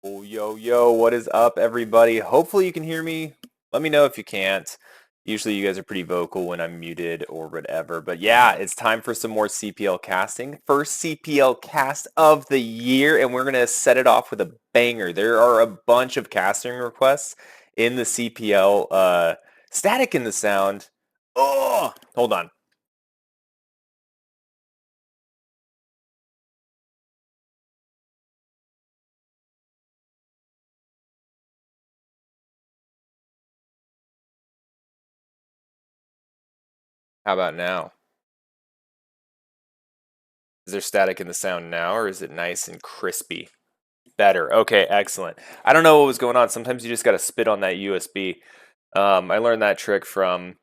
Oh, yo, what is up, everybody? Hopefully you can hear me. Let me know if you can't. Usually you guys are pretty vocal when I'm muted or whatever. But yeah, it's time for some more CPL casting. First CPL cast of the year, and we're going to set it off with a banger. There are a bunch of casting requests in the CPL. Static in the sound. Oh, hold on. How about now? Is there static in the sound now, or is it nice and crispy? Better. Okay, excellent. I don't know what was going on. Sometimes you just got to spit on that USB. I learned that trick uh, from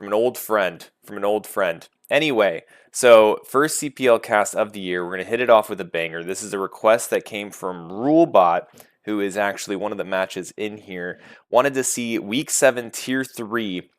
an old friend. From an old friend. Anyway, so first CPL cast of the year. We're gonna hit it off with a banger. This is a request that came from rulebot, who is actually one of the matches in here. Wanted to see Week 7 Tier 3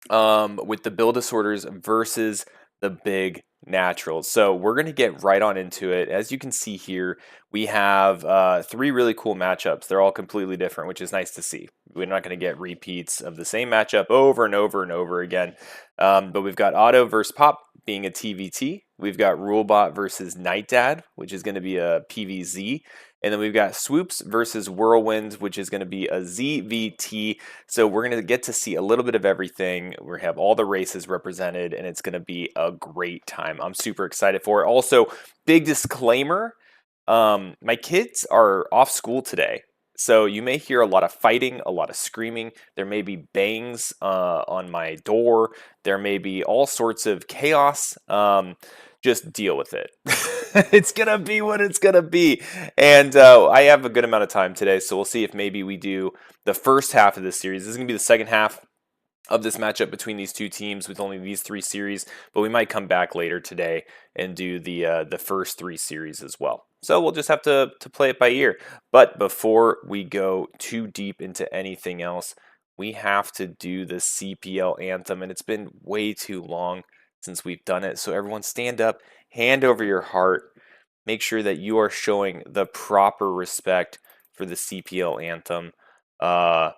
with the build disorders versus the big naturals. So we're going to get right on into it. As you can see here, we have three really cool matchups. They're all completely different, which is nice to see. We're not going to get repeats of the same matchup over and over and over again. But we've got Otto versus Pop being a TVT. We've got Rulebot versus Nightdad, which is going to be a PVZ. And then we've got Swoops versus Whirlwind, which is going to be a ZVT. So we're going to get to see a little bit of everything. We have all the races represented, and it's going to be a great time. I'm super excited for it. Also, big disclaimer, my kids are off school today. So you may hear a lot of fighting, a lot of screaming. There may be bangs on my door. There may be all sorts of chaos. Just deal with it. It's gonna be what it's gonna be. And I have a good amount of time today, so we'll see if maybe we do the first half of this series. This is gonna be the second half of this matchup between these two teams with only these three series, but we might come back later today and do the first three series as well. So we'll just have to play it by ear. But before we go too deep into anything else, we have to do the CPL anthem, and it's been way too long since we've done it. So everyone stand up, hand over your heart, make sure that you are showing the proper respect for the CPL anthem. And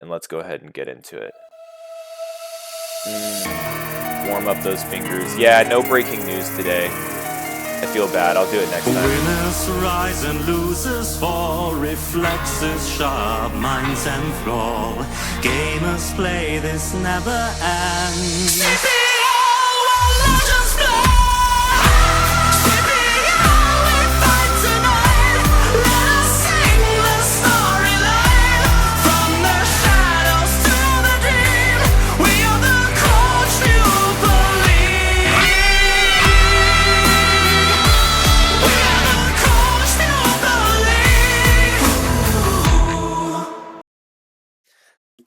let's go ahead and get into it. Warm up those fingers. Yeah, no breaking news today. I feel bad. I'll do it next time. Winners rise and losers fall, reflexes sharp, minds and thrall. Gamers play, this never ends. CPL, legends play. CPL, we fight tonight. Let us sing the storyline. From the shadows to the dream, we are the Coach-Pupil League. We are the Coach-Pupil League.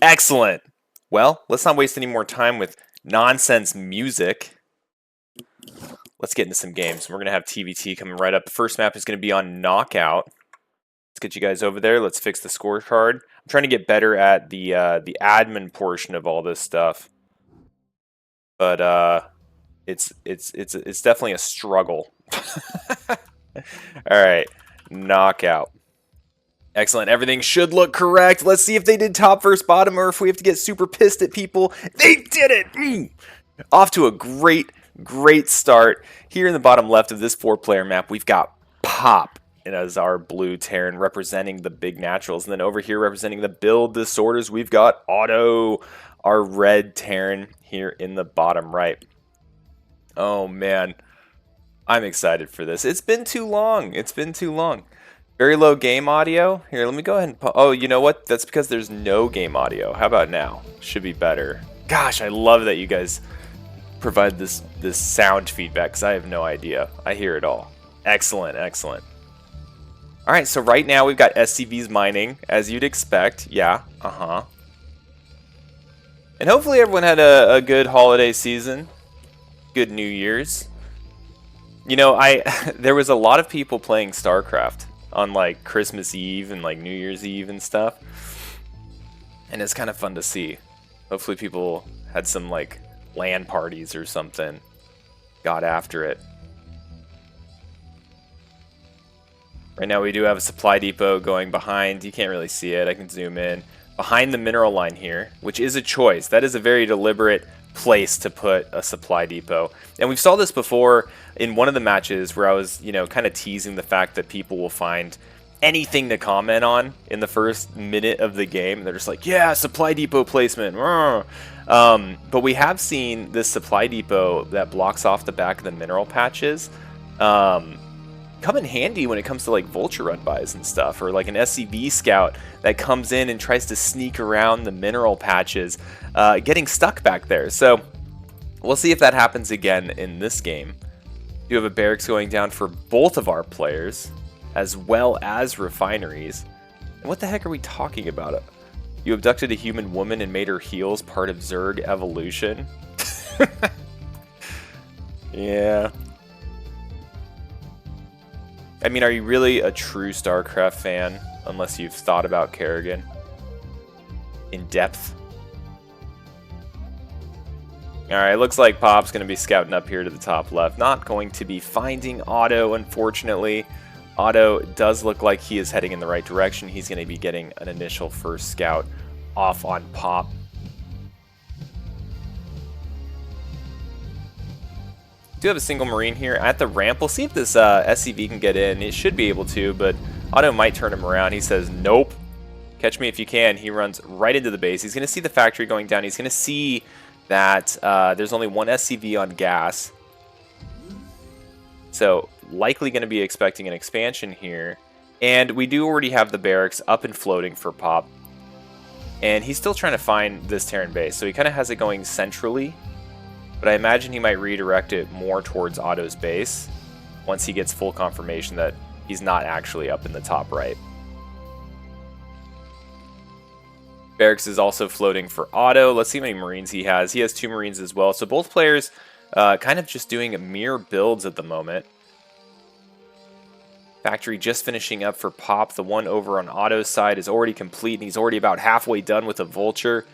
Excellent. Well, let's not waste any more time with nonsense music. Let's get into some games. We're going to have TVT coming right up. The first map is going to be on Knockout. Let's get you guys over there. Let's fix the scorecard. I'm trying to get better at the admin portion of all this stuff, but it's definitely a struggle. All right, Knockout. Excellent. Everything should look correct. Let's see if they did top versus bottom, or if we have to get super pissed at people. They did it. Off to a great start. Here in the bottom left of this 4-player map, we've got Pop as our blue Terran representing the big naturals. And then over here representing the build disorders, we've got Otto, our red Terran, here in the bottom right. Oh, man. I'm excited for this. It's been too long. It's been too long. Very low game audio. Here, let me go ahead and... Oh, you know what? That's because there's no game audio. How about now? Should be better. Gosh, I love that you guys provide this sound feedback, because I have no idea. I hear it all. Excellent, excellent. All right, so right now we've got SCVs mining, as you'd expect. Yeah, And hopefully everyone had a good holiday season. Good New Year's. You know, there was a lot of people playing Starcraft on like Christmas Eve and like New Year's Eve and stuff. And it's kind of fun to see. Hopefully people had some like LAN parties or something. Got after it. Right now we do have a supply depot going behind. You can't really see it. I can zoom in. Behind the mineral line here, which is a choice. That is a very deliberate place to put a supply depot. And we've saw this before in one of the matches where I was, kind of teasing the fact that people will find anything to comment on in the first minute of the game. They're just like, yeah, supply depot placement. But we have seen this supply depot that blocks off the back of the mineral patches come in handy when it comes to like vulture run bys and stuff, or like an SCV scout that comes in and tries to sneak around the mineral patches, getting stuck back there. So we'll see if that happens again in this game. You have a barracks going down for both of our players, as well as refineries. And what the heck are we talking about? You abducted a human woman and made her heels part of Zerg evolution? Yeah. I mean, are you really a true Starcraft fan unless you've thought about Kerrigan in depth? Alright, looks like Pop's going to be scouting up here to the top left. Not going to be finding Otto, unfortunately. Otto does look like he is heading in the right direction. He's going to be getting an initial first scout off on Pop. Do have a single Marine here at the ramp. We'll see if this SCV can get in. It should be able to, but Otto might turn him around. He says, nope. Catch me if you can. He runs right into the base. He's going to see the factory going down. He's going to see that there's only one SCV on gas. So likely going to be expecting an expansion here. And we do already have the barracks up and floating for Pop. And he's still trying to find this Terran base. So he kind of has it going centrally. But I imagine he might redirect it more towards Otto's base once he gets full confirmation that he's not actually up in the top right. Barracks is also floating for Otto. Let's see how many Marines he has. He has 2 Marines as well. So both players kind of just doing mirror builds at the moment. Factory just finishing up for Pop. The one over on Otto's side is already complete, and he's already about halfway done with a Vulture.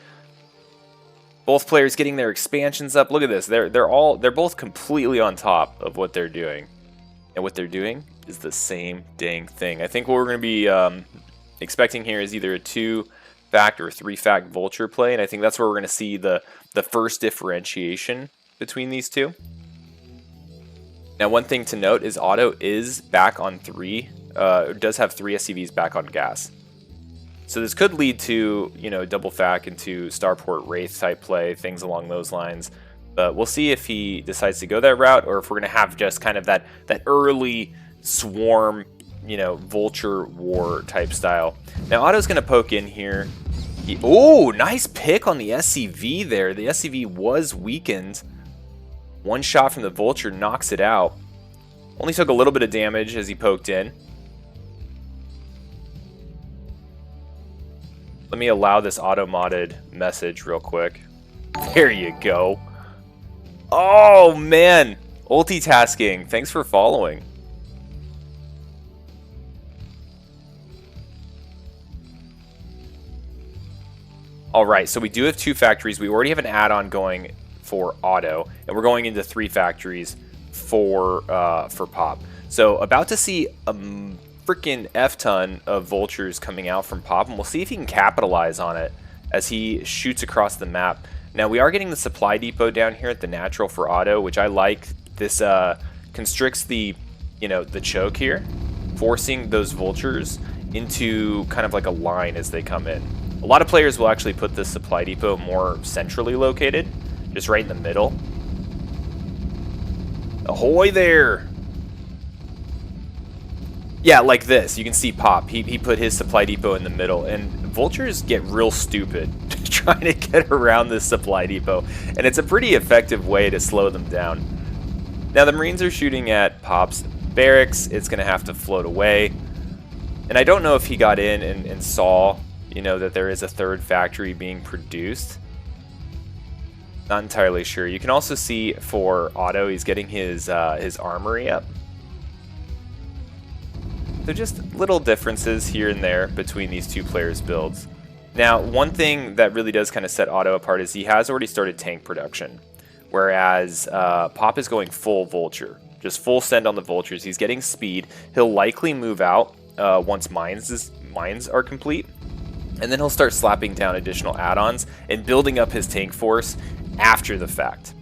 Both players getting their expansions up. Look at this. They're both completely on top of what they're doing. And what they're doing is the same dang thing. I think what we're going to be expecting here is either a 2-fact or 3-fact Vulture play. And I think that's where we're going to see the first differentiation between these two. Now, one thing to note is Otto is back on 3. Does have 3 SCVs back on gas. So this could lead to, double fac into Starport Wraith type play, things along those lines. But we'll see if he decides to go that route, or if we're going to have just kind of that early swarm, Vulture War type style. Now Otto's going to poke in here. Oh, nice pick on the SCV there. The SCV was weakened. One shot from the Vulture knocks it out. Only took a little bit of damage as he poked in. Let me allow this auto-modded message real quick. There you go. Oh, man. Multitasking. Thanks for following. Alright, so we do have 2 factories. We already have an add-on going for Otto. And we're going into 3 factories for Pop. So about to see a freaking F-ton of Vultures coming out from Pop, and we'll see if he can capitalize on it as he shoots across the map. Now we are getting the supply depot down here at the natural for Otto, which I like. This constricts the the choke here, forcing those Vultures into kind of like a line as they come in. A lot of players will actually put this supply depot more centrally located, just right in the middle. Ahoy there! Yeah, like this. You can see Pop. He put his supply depot in the middle, and Vultures get real stupid trying to get around this supply depot, and it's a pretty effective way to slow them down. Now the Marines are shooting at Pop's barracks. It's going to have to float away, and I don't know if he got in and saw, that there is a 3rd factory being produced. Not entirely sure. You can also see for Otto, he's getting his armory up. So just little differences here and there between these 2 players' builds. Now, one thing that really does kind of set Otto apart is he has already started tank production, whereas Pop is going full Vulture. Just full send on the vultures. He's getting speed. He'll likely move out once mines are complete. And then he'll start slapping down additional add-ons and building up his tank force after the fact.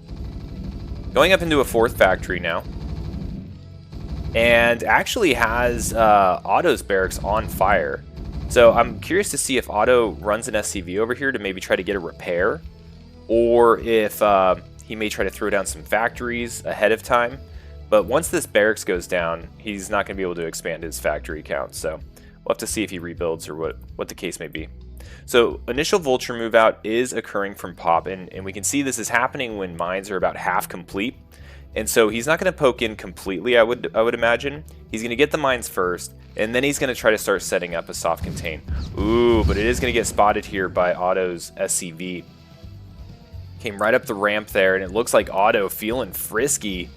Going up into a 4th factory now. And actually has Otto's barracks on fire. So I'm curious to see if Otto runs an SCV over here to maybe try to get a repair. Or if he may try to throw down some factories ahead of time. But once this barracks goes down, he's not going to be able to expand his factory count. So we'll have to see if he rebuilds or what the case may be. So initial vulture move out is occurring from Pop. And we can see this is happening when mines are about half complete. And so he's not going to poke in completely, I would imagine. He's going to get the mines first, and then he's going to try to start setting up a soft contain. Ooh, but it is going to get spotted here by Otto's SCV. Came right up the ramp there, and it looks like Otto, feeling frisky,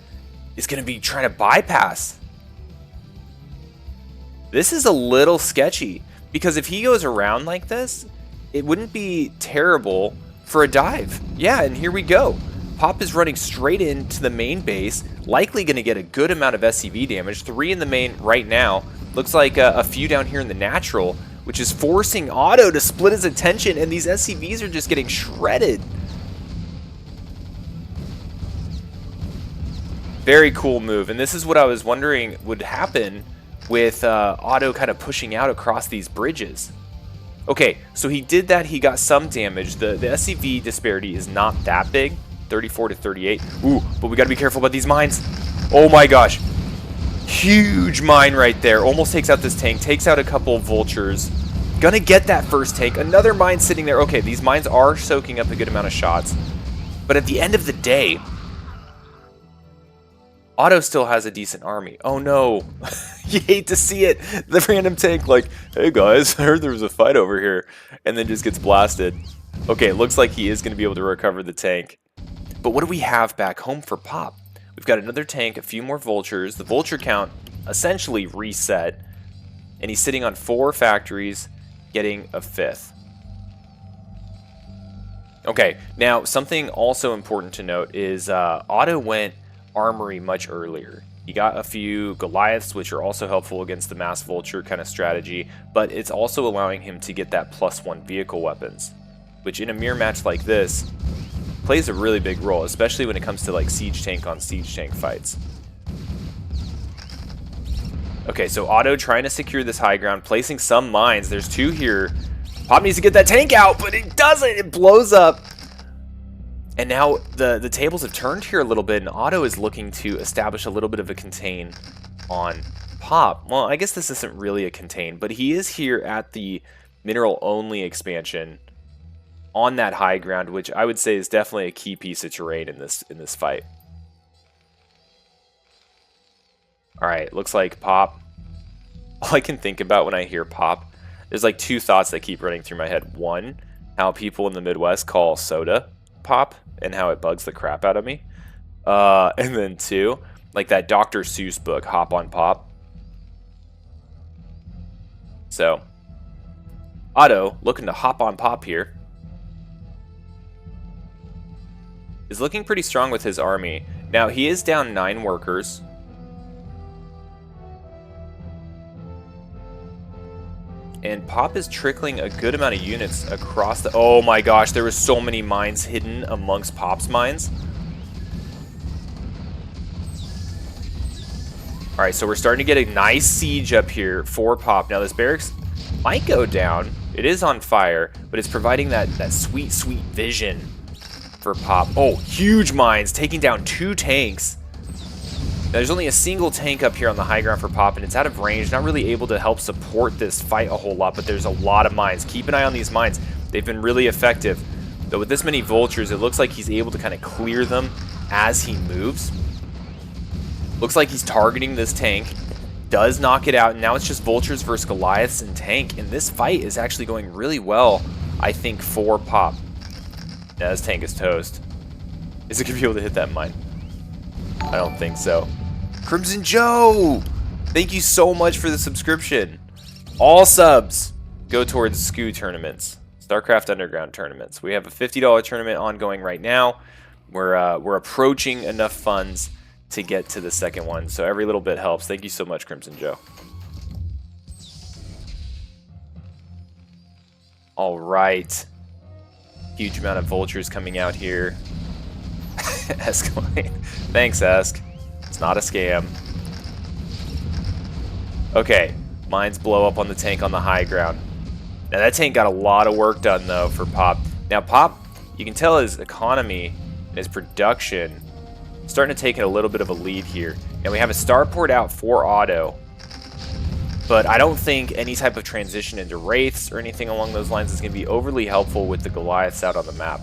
is going to be trying to bypass. This is a little sketchy, because if he goes around like this, it wouldn't be terrible for a dive. Yeah, and here we go. Pop is running straight into the main base, likely going to get a good amount of SCV damage. 3 in the main right now. Looks like a few down here in the natural, which is forcing Otto to split his attention, and these SCVs are just getting shredded. Very cool move, and this is what I was wondering would happen with Otto kind of pushing out across these bridges. Okay, so he did that. He got some damage. The SCV disparity is not that big. 34 to 38. Ooh, but we got to be careful about these mines. Oh my gosh. Huge mine right there. Almost takes out this tank. Takes out a couple of vultures. Gonna get that first tank. Another mine sitting there. Okay, these mines are soaking up a good amount of shots. But at the end of the day, Otto still has a decent army. Oh no. You hate to see it. The random tank like, hey guys, I heard there was a fight over here. And then just gets blasted. Okay, it looks like he is going to be able to recover the tank. But what do we have back home for Pop? We've got another tank, a few more vultures. The vulture count essentially reset. And he's sitting on 4 factories, getting a 5th. Okay, now something also important to note is Otto went armory much earlier. He got a few Goliaths, which are also helpful against the mass vulture kind of strategy. But it's also allowing him to get that +1 vehicle weapons, which in a mirror match like this plays a really big role, especially when it comes to like siege tank on siege tank fights. Okay, so Otto trying to secure this high ground, placing some mines. There's 2 here. Pop needs to get that tank out, but it doesn't. It blows up. And now the tables have turned here a little bit, and Otto is looking to establish a little bit of a contain on Pop. Well, I guess this isn't really a contain, but he is here at the mineral-only expansion on that high ground, which I would say is definitely a key piece of terrain in this fight. Alright, looks like Pop. All I can think about when I hear Pop, there's like 2 thoughts that keep running through my head. 1, how people in the Midwest call soda Pop, and how it bugs the crap out of me. And then 2, like that Dr. Seuss book, Hop on Pop. So, Otto, looking to hop on Pop here, is looking pretty strong with his army. Now, he is down 9 workers. And Pop is trickling a good amount of units across the... Oh my gosh, there were so many mines hidden amongst Pop's mines. Alright, so we're starting to get a nice siege up here for Pop. Now, this barracks might go down. It is on fire, but it's providing that sweet, sweet vision for Pop. Oh, huge mines, taking down 2 tanks. Now, there's only a single tank up here on the high ground for Pop, and it's out of range, not really able to help support this fight a whole lot, but there's a lot of mines. Keep an eye on these mines. They've been really effective. Though with this many vultures, it looks like he's able to kind of clear them as he moves. Looks like he's targeting this tank. Does knock it out, and now it's just vultures versus Goliaths and tank, and this fight is actually going really well, I think, for Pop. Now, this tank is toast. Is it going to be able to hit that mine? I don't think so. Crimson Joe! Thank you so much for the subscription. All subs go towards SKU tournaments. Starcraft Underground tournaments. We have a $50 tournament ongoing right now. We're approaching enough funds to get to the second one. So every little bit helps. Thank you so much, Crimson Joe. All right. Huge amount of vultures coming out here. Escalade. Thanks, Esk. It's not a scam. Okay. Mines blow up on the tank on the high ground. Now that tank got a lot of work done though for Pop. Now Pop, you can tell his economy and his production starting to take a little bit of a lead here. And we have a starport out for Otto. But I don't think any type of transition into Wraiths or anything along those lines is going to be overly helpful with the Goliaths out on the map.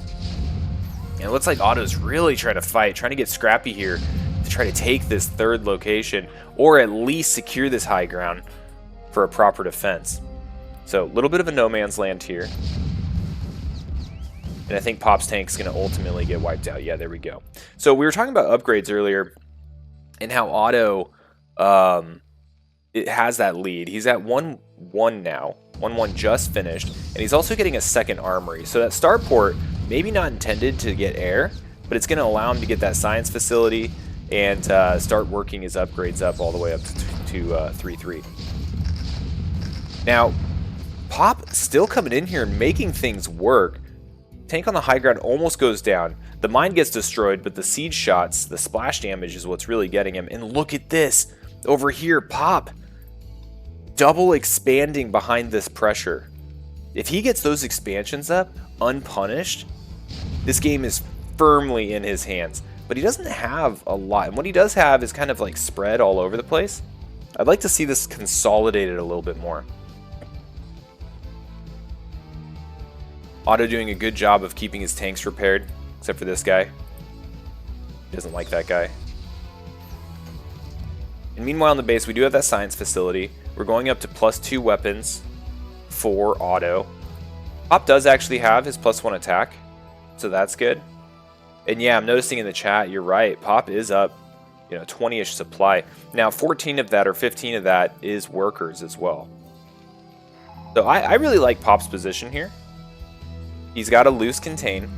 And it looks like Otto's really trying to fight, trying to get scrappy here to try to take this third location, or at least secure this high ground for a proper defense. So a little bit of a no man's land here. And I think Pop's tank's going to ultimately get wiped out. Yeah, there we go. So we were talking about upgrades earlier and how Otto it has that lead. He's at 1-1 now. 1-1 just finished. And he's also getting a second armory. So that starport, maybe not intended to get air, but it's going to allow him to get that science facility and start working his upgrades up all the way up to 3-3. Now, Pop still coming in here and making things work. Tank on the high ground almost goes down. The mine gets destroyed, but the siege shots, the splash damage is what's really getting him. And look at this. Over here, Pop. Double expanding behind this pressure. If he gets those expansions up, unpunished, this game is firmly in his hands. But he doesn't have a lot. And what he does have is kind of like spread all over the place. I'd like to see this consolidated a little bit more. Otto doing a good job of keeping his tanks repaired, except for this guy. He doesn't like that guy. And meanwhile on the base, we do have that science facility. We're going up to +2 weapons for Otto. Pop does actually have his +1 attack, so that's good. And yeah, I'm noticing in the chat, you're right, Pop is up, 20-ish supply. Now 14 of that or 15 of that is workers as well. So I really like Pop's position here. He's got a loose contain.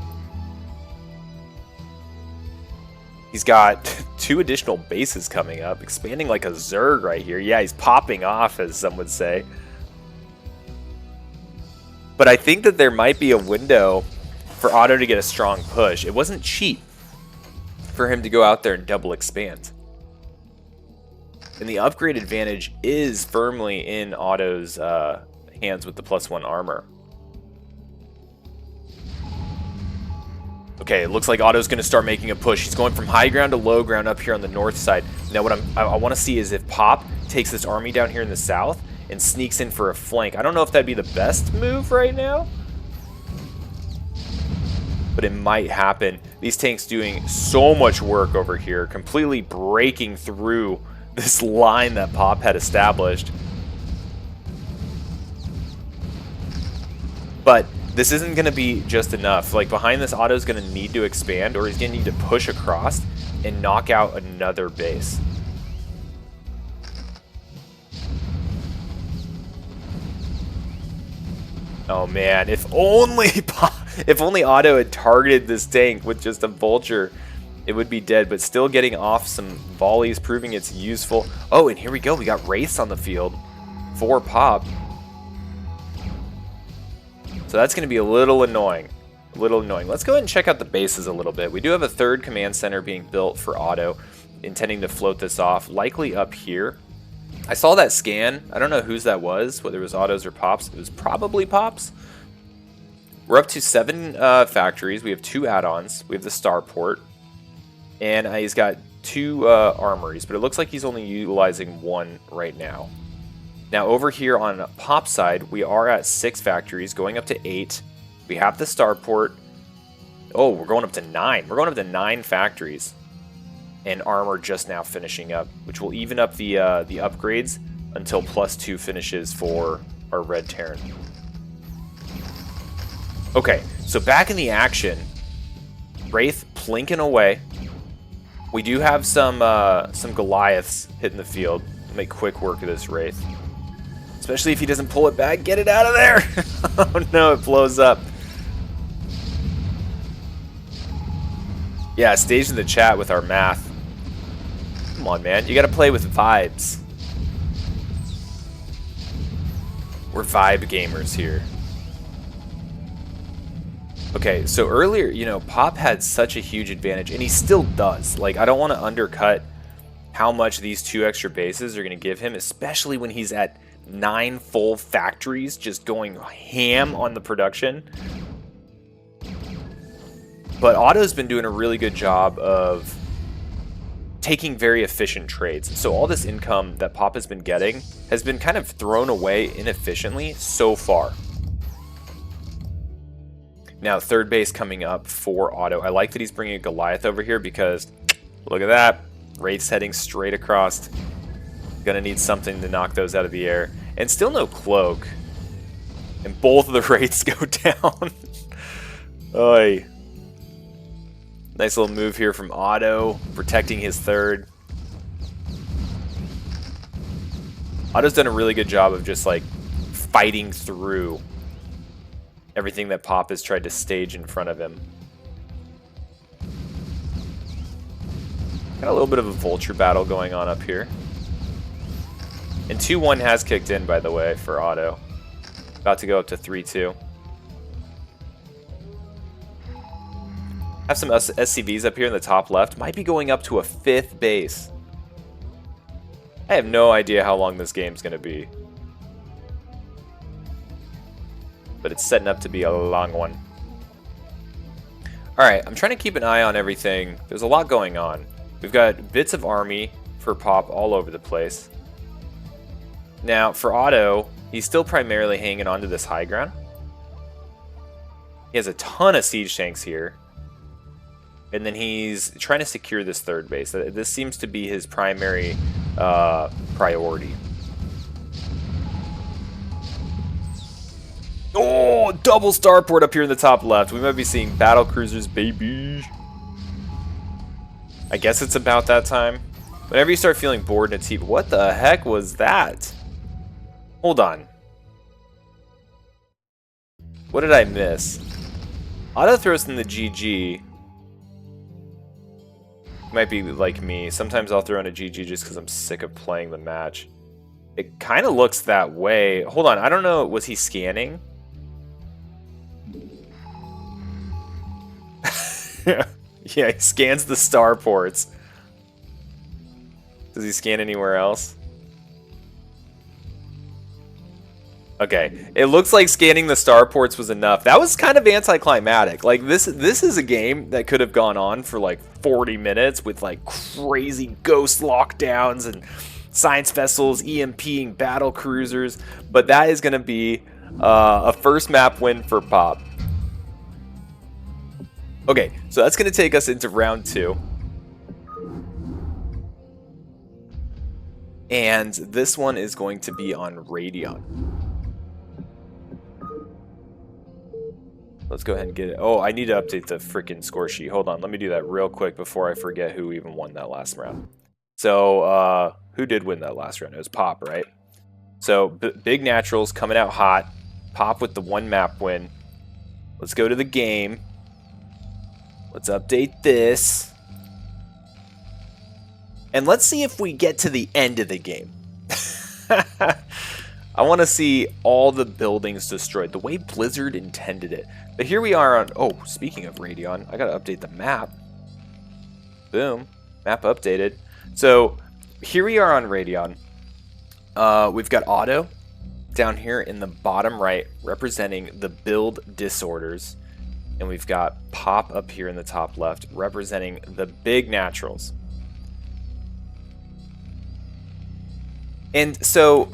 He's got 2 additional bases coming up, expanding like a Zerg right here. Yeah, he's popping off, as some would say. But I think that there might be a window for Otto to get a strong push. It wasn't cheap for him to go out there and double expand. And the upgrade advantage is firmly in Otto's hands with the +1 armor. Okay, it looks like Otto's going to start making a push. He's going from high ground to low ground up here on the north side. Now what I want to see is if Pop takes this army down here in the south and sneaks in for a flank. I don't know if that'd be the best move right now, but it might happen. These tanks doing so much work over here, completely breaking through this line that Pop had established. But this isn't going to be just enough. Like, behind this, Otto's going to need to expand, or he's going to need to push across and knock out another base. Oh man, if only Otto had targeted this tank with just a vulture, it would be dead. But still getting off some volleys, proving it's useful. Oh, and here we go. We got Wraiths on the field for Pop. So that's going to be a little annoying. Let's go ahead and check out the bases a little bit. We do have a third command center being built for Otto, intending to float this off, likely up here. I saw that scan. I don't know whose that was, whether it was Otto's or Pop's. It was probably Pop's. We're up to 7 factories. We have 2 add-ons. We have the starport. And he's got 2 armories, but it looks like he's only utilizing 1 right now. Now over here on Pop's side, we are at 6 factories, going up to 8. We have the starport. Oh, we're going up to 9. We're going up to 9 factories. And armor just now finishing up, which will even up the upgrades until +2 finishes for our Red Terran. Okay, so back in the action, Wraith plinking away. We do have some Goliaths hitting the field. Make quick work of this Wraith. Especially if he doesn't pull it back. Get it out of there! Oh no, it blows up. Yeah, stage in the chat with our math. Come on, man. You got to play with vibes. We're vibe gamers here. Okay, so earlier, you know, Pop had such a huge advantage, and he still does. Like, I don't want to undercut how much these 2 extra bases are going to give him, especially when he's at 9 full factories just going ham on the production. But Otto's been doing a really good job of taking very efficient trades. So all this income that Pop has been getting has been kind of thrown away inefficiently so far. Now, third base coming up for Otto. I like that he's bringing a Goliath over here because, look at that. Wraiths heading straight across. Gonna need something to knock those out of the air. And still no cloak. And both of the Wraiths go down. Oy. Nice little move here from Otto, protecting his third. Otto's done a really good job of just, like, fighting through everything that Pop has tried to stage in front of him. Got a little bit of a vulture battle going on up here. And 2-1 has kicked in, by the way, for Otto. About to go up to 3-2. Have some SCVs up here in the top left. Might be going up to a 5th base. I have no idea how long this game's going to be. But it's setting up to be a long one. Alright, I'm trying to keep an eye on everything. There's a lot going on. We've got bits of army for Pop all over the place. Now, for Otto, he's still primarily hanging on to this high ground. He has a ton of siege tanks here. And then he's trying to secure this third base. This seems to be his primary priority. Oh, double starport up here in the top left. We might be seeing battle cruisers, baby. I guess it's about that time. Whenever you start feeling bored in a TV, what the heck was that? Hold on. What did I miss? Otto throws in the GG. Might be like me. Sometimes I'll throw in a GG just because I'm sick of playing the match. It kind of looks that way. Hold on. I don't know. Was he scanning? Yeah, he scans the starports. Does he scan anywhere else? Okay, it looks like scanning the starports was enough. That was kind of anticlimactic. Like, this is a game that could have gone on for like 40 minutes with like crazy ghost lockdowns and science vessels, EMPing battle cruisers. But that is going to be a first map win for Pop. Okay, so that's going to take us into round 2. And this one is going to be on Radeon. Let's go ahead and get it. Oh, I need to update the freaking score sheet. Hold on, let me do that real quick before I forget who even won that last round. So, who did win that last round? It was Pop, right? So, Big Naturals coming out hot. Pop with the 1 map win. Let's go to the game. Let's update this. And let's see if we get to the end of the game. I want to see all the buildings destroyed, the way Blizzard intended it. But here we are on... Oh, speaking of Radeon, I got to update the map. Boom. Map updated. So, here we are on Radeon. We've got Otto down here in the bottom right, representing the build disorders. And we've got Pop up here in the top left, representing the big naturals. And so,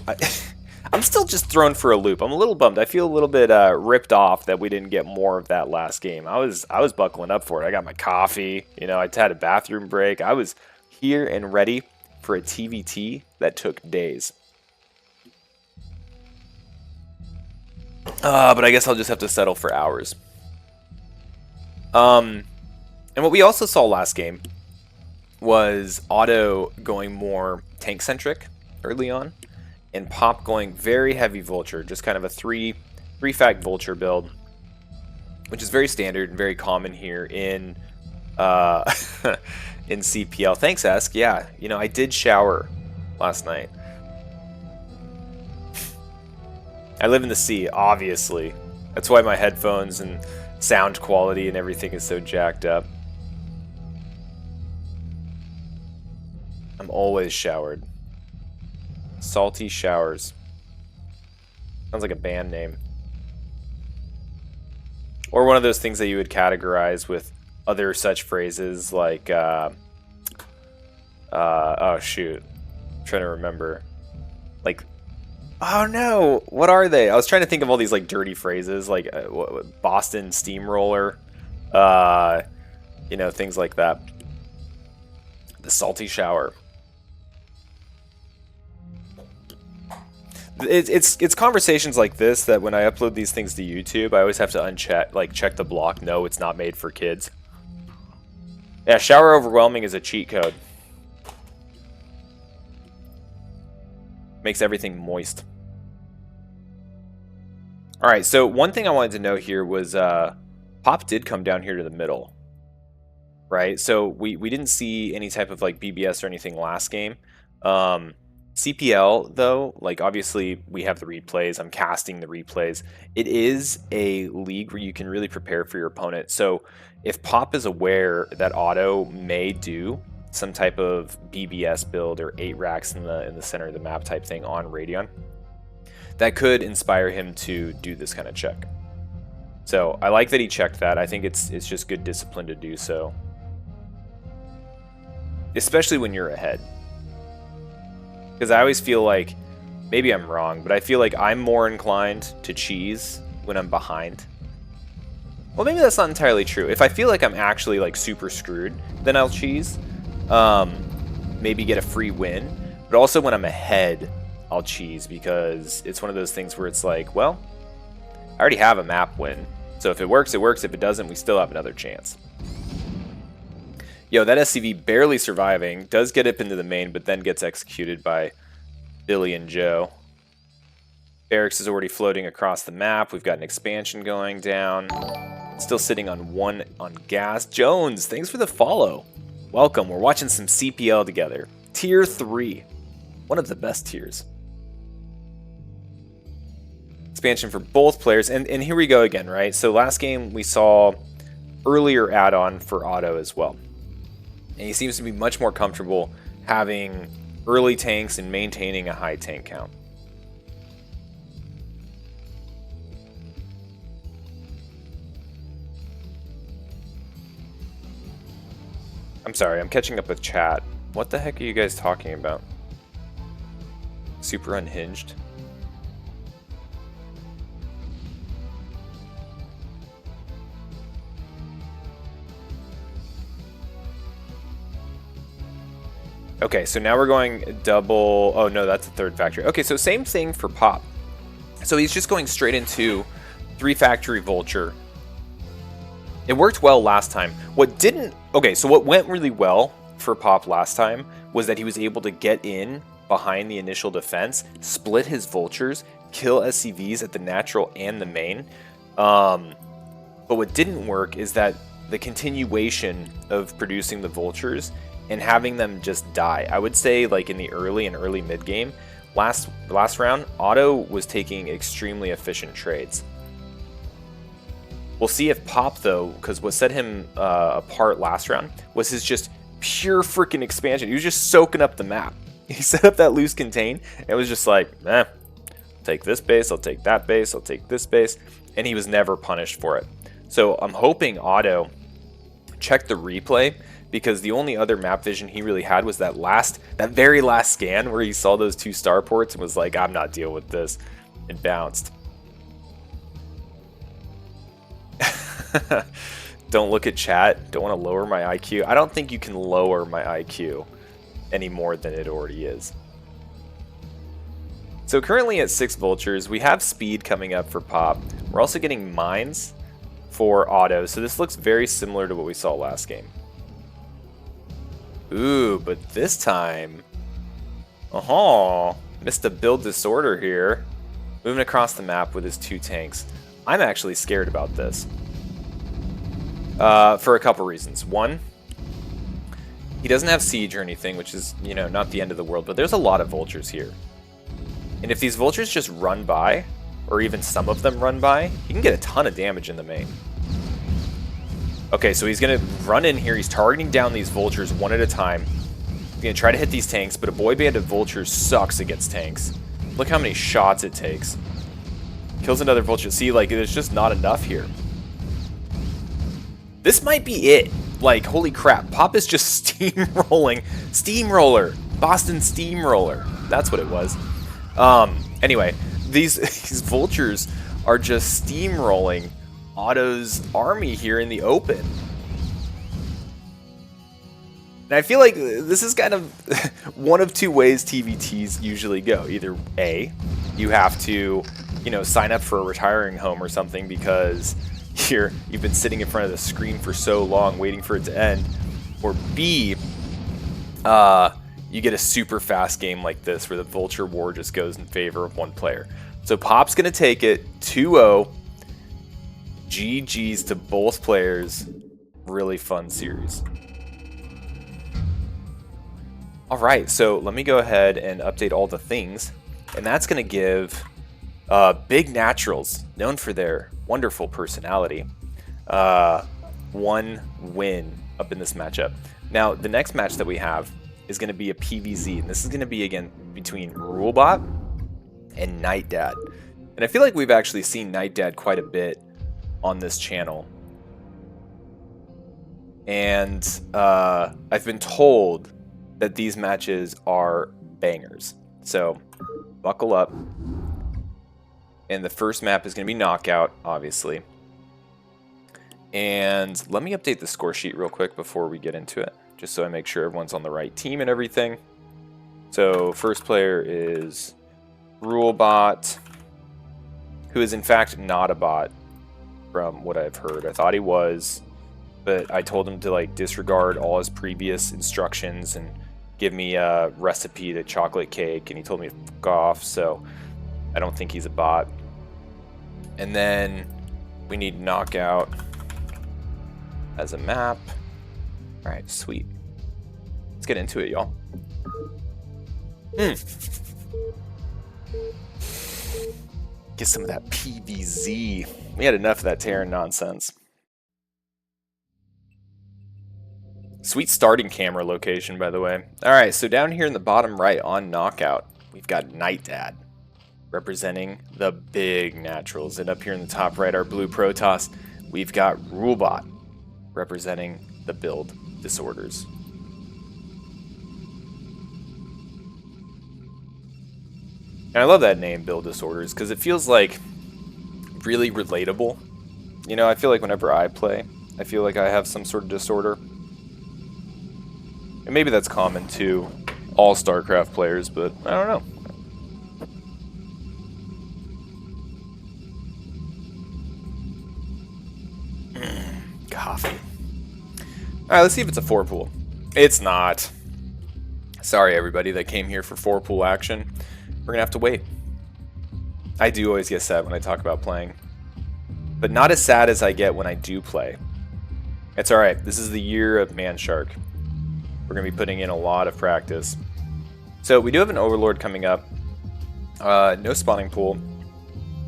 I'm still just thrown for a loop. I'm a little bummed. I feel a little bit ripped off that we didn't get more of that last game. I was buckling up for it. I got my coffee. You know, I had a bathroom break. I was here and ready for a TVT that took days. But I guess I'll just have to settle for hours. And what we also saw last game was Otto going more tank-centric early on, and Pop going very heavy vulture, just kind of a three-fact vulture build, which is very standard and very common here in in CPL. Thanks, Esk. Yeah, you know, I did shower last night. I live in the sea, obviously. That's why my headphones and sound quality and everything is so jacked up. I'm always showered. Salty Showers. Sounds like a band name. Or one of those things that you would categorize with other such phrases like, oh shoot, I'm trying to remember. Like, oh no, what are they? I was trying to think of all these like dirty phrases, like Boston Steamroller, you know, things like that. The Salty Shower. It's conversations like this that when I upload these things to YouTube, I always have to uncheck, check the block. No, it's not made for kids. Yeah, shower overwhelming is a cheat code. Makes everything moist. All right, so one thing I wanted to know here was Pop did come down here to the middle, right? So we didn't see any type of like BBS or anything last game. CPL, though, like obviously we have the replays. I'm casting the replays. It is a league where you can really prepare for your opponent. So if Pop is aware that Otto may do some type of BBS build or 8 racks in the center of the map type thing on Radeon, that could inspire him to do this kind of check. So I like that he checked that. I think it's just good discipline to do so, especially when you're ahead. Because I always feel like, maybe I'm wrong, but I feel like I'm more inclined to cheese when I'm behind. Well, maybe that's not entirely true. If I feel like I'm actually like super screwed, then I'll cheese. Maybe get a free win. But also when I'm ahead, I'll cheese because it's one of those things where it's like, well, I already have a map win. So if it works, it works. If it doesn't, we still have another chance. Yo, that SCV barely surviving, does get up into the main, but then gets executed by Billy and Joe. Barracks is already floating across the map. We've got an expansion going down. Still sitting on 1 on gas. Jones, thanks for the follow. Welcome, we're watching some CPL together. Tier 3, one of the best tiers. Expansion for both players, and here we go again, right? So last game we saw earlier add-on for Otto as well. And he seems to be much more comfortable having early tanks and maintaining a high tank count. I'm sorry, I'm catching up with chat. What the heck are you guys talking about? Super unhinged? Okay, so now we're going double... Oh, no, that's the third factory. Okay, so same thing for Pop. So he's just going straight into 3-factory Vulture. It worked well last time. What didn't... Okay, so what went really well for Pop last time was that he was able to get in behind the initial defense, split his Vultures, kill SCVs at the natural and the main. But what didn't work is that the continuation of producing the Vultures and having them just die. I would say like in the early and early mid game, last round, Otto was taking extremely efficient trades. We'll see if Pop though, because what set him apart last round was his just pure freaking expansion. He was just soaking up the map. He set up that loose contain, and it was just like, I'll take this base, I'll take that base, I'll take this base, and he was never punished for it. So I'm hoping Otto checked the replay, because the only other map vision he really had was that very last scan where he saw those 2 starports and was like, I'm not dealing with this, and bounced. Don't look at chat. Don't want to lower my IQ. I don't think you can lower my IQ any more than it already is. So currently at 6 Vultures, we have speed coming up for Pop. We're also getting mines for Otto, so this looks very similar to what we saw last game. Ooh, but this time... missed a build disorder here. Moving across the map with his 2 tanks. I'm actually scared about this. For a couple reasons. One, He doesn't have siege or anything, which is, you know, not the end of the world, but there's a lot of vultures here. And if these vultures just run by, or even some of them run by, he can get a ton of damage in the main. Okay, so he's going to run in here. He's targeting down these vultures one at a time. He's going to try to hit these tanks, but a boy band of vultures sucks against tanks. Look how many shots it takes. Kills another vulture. See, like, there's just not enough here. This might be it. Like, holy crap. Pop is just steamrolling. Steamroller. Boston Steamroller. That's what it was. Anyway, these vultures are just steamrolling Otto's army here in the open. And I feel like this is kind of one of two ways TVTs usually go. Either A, you have to, you know, sign up for a retiring home or something because you've been sitting in front of the screen for so long waiting for it to end. Or B, you get a super fast game like this where the Vulture War just goes in favor of one player. So Pop's going to take it 2-0. GG's to both players. Really fun series. Alright, so let me go ahead and update all the things. And that's going to give Big Naturals, known for their wonderful personality, 1 win up in this matchup. Now, the next match that we have is going to be a PVZ, and this is going to be, again, between Rulebot and Nightdad. And I feel like we've actually seen Nightdad quite a bit on this channel. And I've been told that these matches are bangers. So, buckle up. And the first map is going to be Knockout, obviously. And let me update the score sheet real quick before we get into it, just so I make sure everyone's on the right team and everything. So first player is Rulebot, who is in fact not a bot from what I've heard. I thought he was, but I told him to like disregard all his previous instructions and give me a recipe to chocolate cake, and he told me to fuck off, so I don't think he's a bot. And then we need Knockout as a map. Alright, sweet. Let's get into it, y'all. Get some of that PVZ. We had enough of that Terran nonsense. Sweet starting camera location, by the way. Alright, so down here in the bottom right on Knockout, we've got Nightdad, representing the big naturals. And up here in the top right, our blue Protoss, we've got Rulebot, representing the build disorders. And I love that name, build disorders, because it feels like really relatable. You know, I feel like whenever I play, I feel like I have some sort of disorder. And maybe that's common to all StarCraft players, but I don't know. Coffee. Alright, let's see if it's a 4-pool. It's not. Sorry, everybody that came here for 4-pool action. We're gonna have to wait. I do always get sad when I talk about playing, but not as sad as I get when I do play. It's alright. This is the year of Manshark. We're gonna be putting in a lot of practice. So we do have an Overlord coming up. No spawning pool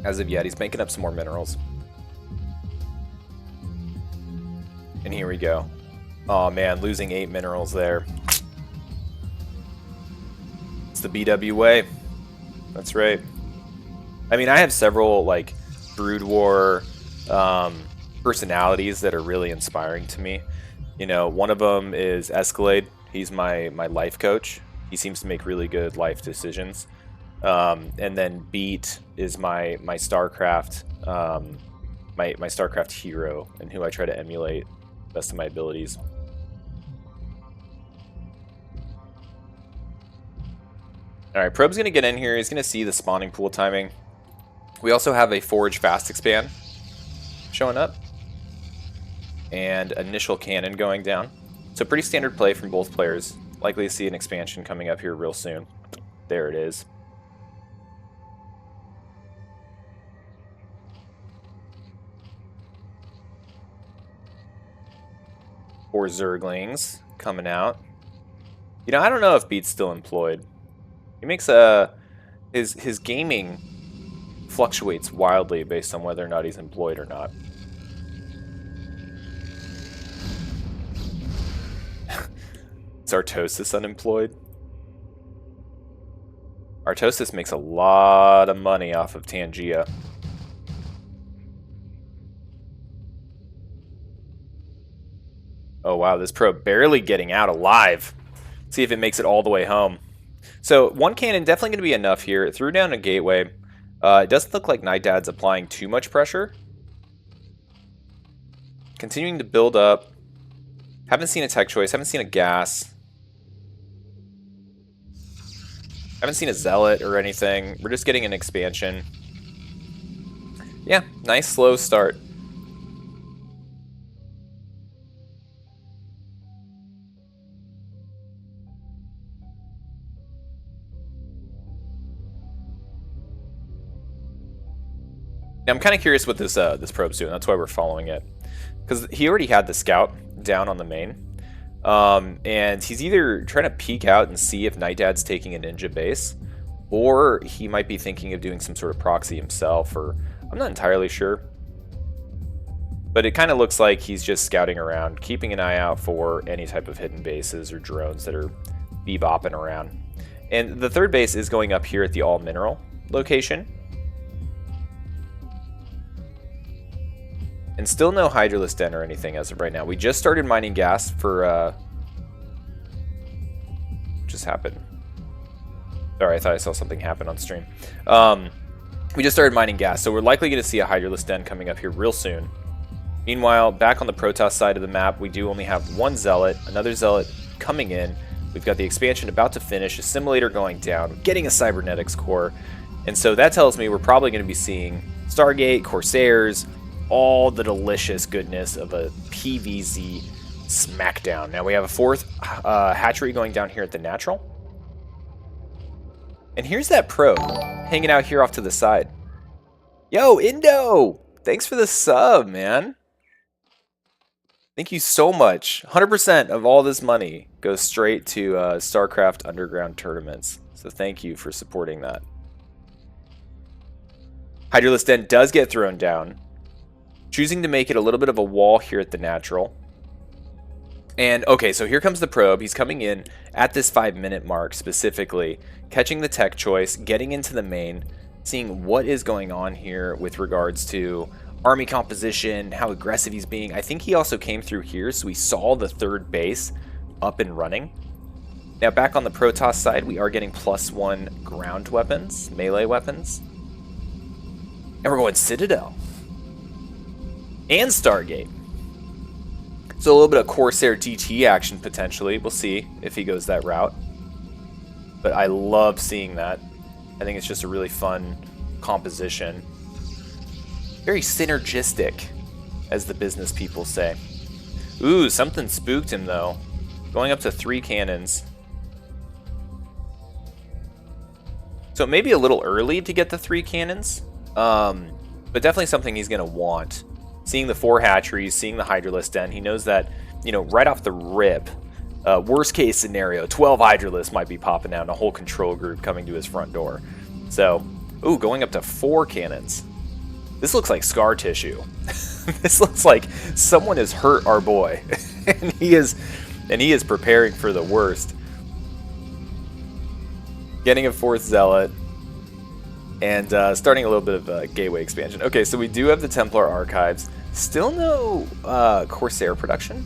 as of yet. He's making up some more minerals. And here we go. Oh man, losing 8 minerals there. It's the BW way. That's right. I mean, I have several like Brood War personalities that are really inspiring to me. You know, one of them is Escalade. He's my life coach. He seems to make really good life decisions. And then Beat is my Starcraft my Starcraft hero, and who I try to emulate best of my abilities. Alright, Probe's going to get in here. He's going to see the spawning pool timing. We also have a Forge Fast Expand showing up. And initial cannon going down. So pretty standard play from both players. Likely to see an expansion coming up here real soon. There it is. Four Zerglings coming out. You know, I don't know if Beat's still employed. He makes his gaming fluctuates wildly based on whether or not he's employed or not. Is Artosis unemployed? Artosis makes a lot of money off of Tangia. Oh wow, this probe barely getting out alive. See if it makes it all the way home. So one cannon definitely going to be enough here. It threw down a gateway. It doesn't look like Nightdad's applying too much pressure. Continuing to build up. Haven't seen a tech choice. Haven't seen a gas. Haven't seen a zealot or anything. We're just getting an expansion. Yeah, nice slow start. Now, I'm kind of curious what this probe's doing. That's why we're following it. Because he already had the scout down on the main. And he's either trying to peek out and see if Nightdad's taking a ninja base, or he might be thinking of doing some sort of proxy himself, or I'm not entirely sure. But it kind of looks like he's just scouting around, keeping an eye out for any type of hidden bases or drones that are bebopping around. And the third base is going up here at the all mineral location. And still no Hydralisk Den or anything as of right now. We just started mining gas for... What just happened? Sorry, I thought I saw something happen on stream. We just started mining gas, so we're likely going to see a Hydralisk Den coming up here real soon. Meanwhile, back on the Protoss side of the map, we do only have one Zealot, another Zealot coming in. We've got the expansion about to finish, Assimilator going down, getting a Cybernetics core. And so that tells me we're probably going to be seeing Stargate, Corsairs, all the delicious goodness of a PVZ smackdown. Now we have a fourth hatchery going down here at the natural. And here's that probe hanging out here off to the side. Yo, Indo! Thanks for the sub, man. Thank you so much. 100% of all this money goes straight to Starcraft Underground tournaments. So thank you for supporting that. Hydralisk Den does get thrown down. Choosing to make it a little bit of a wall here at the natural. And okay, so here comes the probe. He's coming in at this 5-minute mark specifically, catching the tech choice, getting into the main, seeing what is going on here with regards to army composition, how aggressive he's being. I think he also came through here, so we saw the third base up and running. Now back on the Protoss side, we are getting +1 ground weapons, melee weapons. And we're going Citadel. And Stargate. So a little bit of Corsair DT action potentially. We'll see if he goes that route. But I love seeing that. I think it's just a really fun composition. Very synergistic, as the business people say. Ooh, something spooked him though. Going up to 3 cannons. So it may be a little early to get the 3 cannons. But definitely something he's going to want. Seeing the 4 hatcheries, seeing the Hydralisk Den, he knows that, you know, right off the rip, worst case scenario, 12 Hydralisks might be popping out and a whole control group coming to his front door. So, ooh, going up to 4 cannons. This looks like scar tissue. This looks like someone has hurt our boy, and he is preparing for the worst. Getting a 4th Zealot. And starting a little bit of gateway expansion. Okay, so we do have the Templar archives. Still no Corsair production.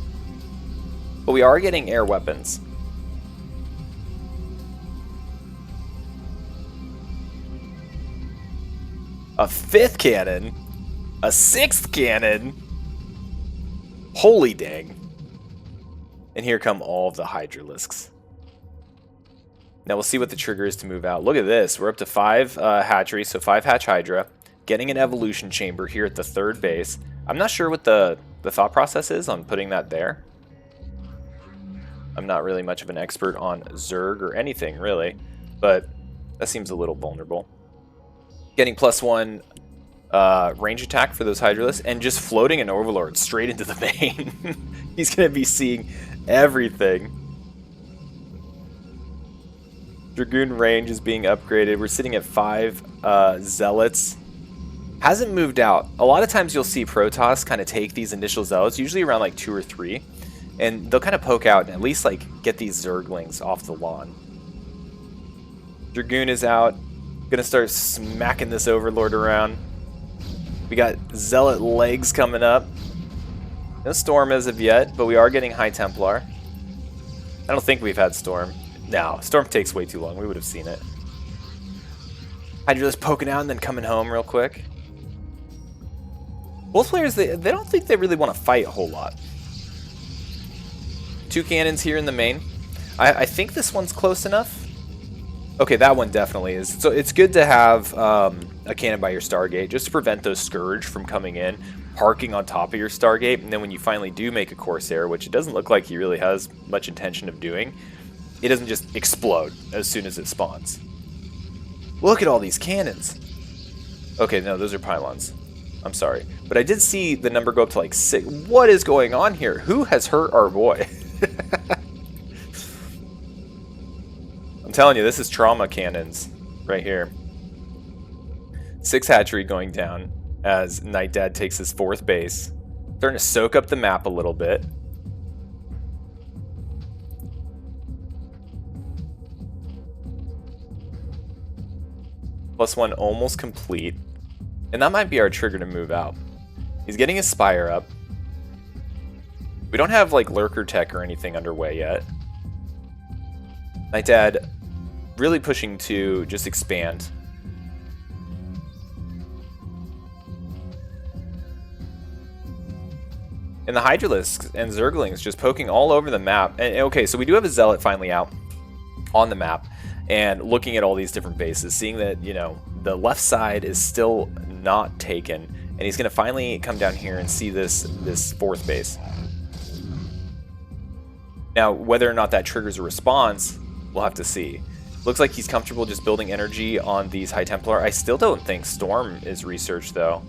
But we are getting air weapons. A 5th cannon. A 6th cannon. Holy dang. And here come all of the Hydralisks. Now we'll see what the trigger is to move out. Look at this. We're up to 5 hatcheries, so 5 hatch Hydra. Getting an evolution chamber here at the 3rd base. I'm not sure what the thought process is on putting that there. I'm not really much of an expert on Zerg or anything, really. But that seems a little vulnerable. Getting +1 range attack for those Hydralisks. And just floating an Overlord straight into the main. He's going to be seeing everything. Dragoon range is being upgraded. We're sitting at 5 Zealots. Hasn't moved out. A lot of times you'll see Protoss kind of take these initial Zealots, usually around like 2 or 3, and they'll kind of poke out and at least like get these Zerglings off the lawn. Dragoon is out. Gonna start smacking this Overlord around. We got Zealot legs coming up. No Storm as of yet, but we are getting High Templar. I don't think we've had Storm. No, Storm takes way too long. We would have seen it. Hydralisk poking out and then coming home real quick. Both players, they don't think they really want to fight a whole lot. 2 cannons here in the main. I think this one's close enough. Okay, that one definitely is. So it's good to have a cannon by your Stargate just to prevent those Scourge from coming in, parking on top of your Stargate, and then when you finally do make a Corsair, which it doesn't look like he really has much intention of doing, it doesn't just explode as soon as it spawns. Look at all these cannons. Okay, no, those are pylons. I'm sorry. But I did see the number go up to like 6. What is going on here? Who has hurt our boy? I'm telling you, this is trauma cannons right here. 6 hatchery going down as Nightdad takes his 4th base. Starting to soak up the map a little bit. +1 almost complete. And that might be our trigger to move out. He's getting his Spire up. We don't have like Lurker Tech or anything underway yet. Nightdad really pushing to just expand. And the Hydralisks and Zerglings just poking all over the map. And okay, so we do have a Zealot finally out on the map. And looking at all these different bases, seeing that, you know, the left side is still not taken. And he's going to finally come down here and see this 4th base. Now, whether or not that triggers a response, we'll have to see. Looks like he's comfortable just building energy on these High Templar. I still don't think Storm is researched, though.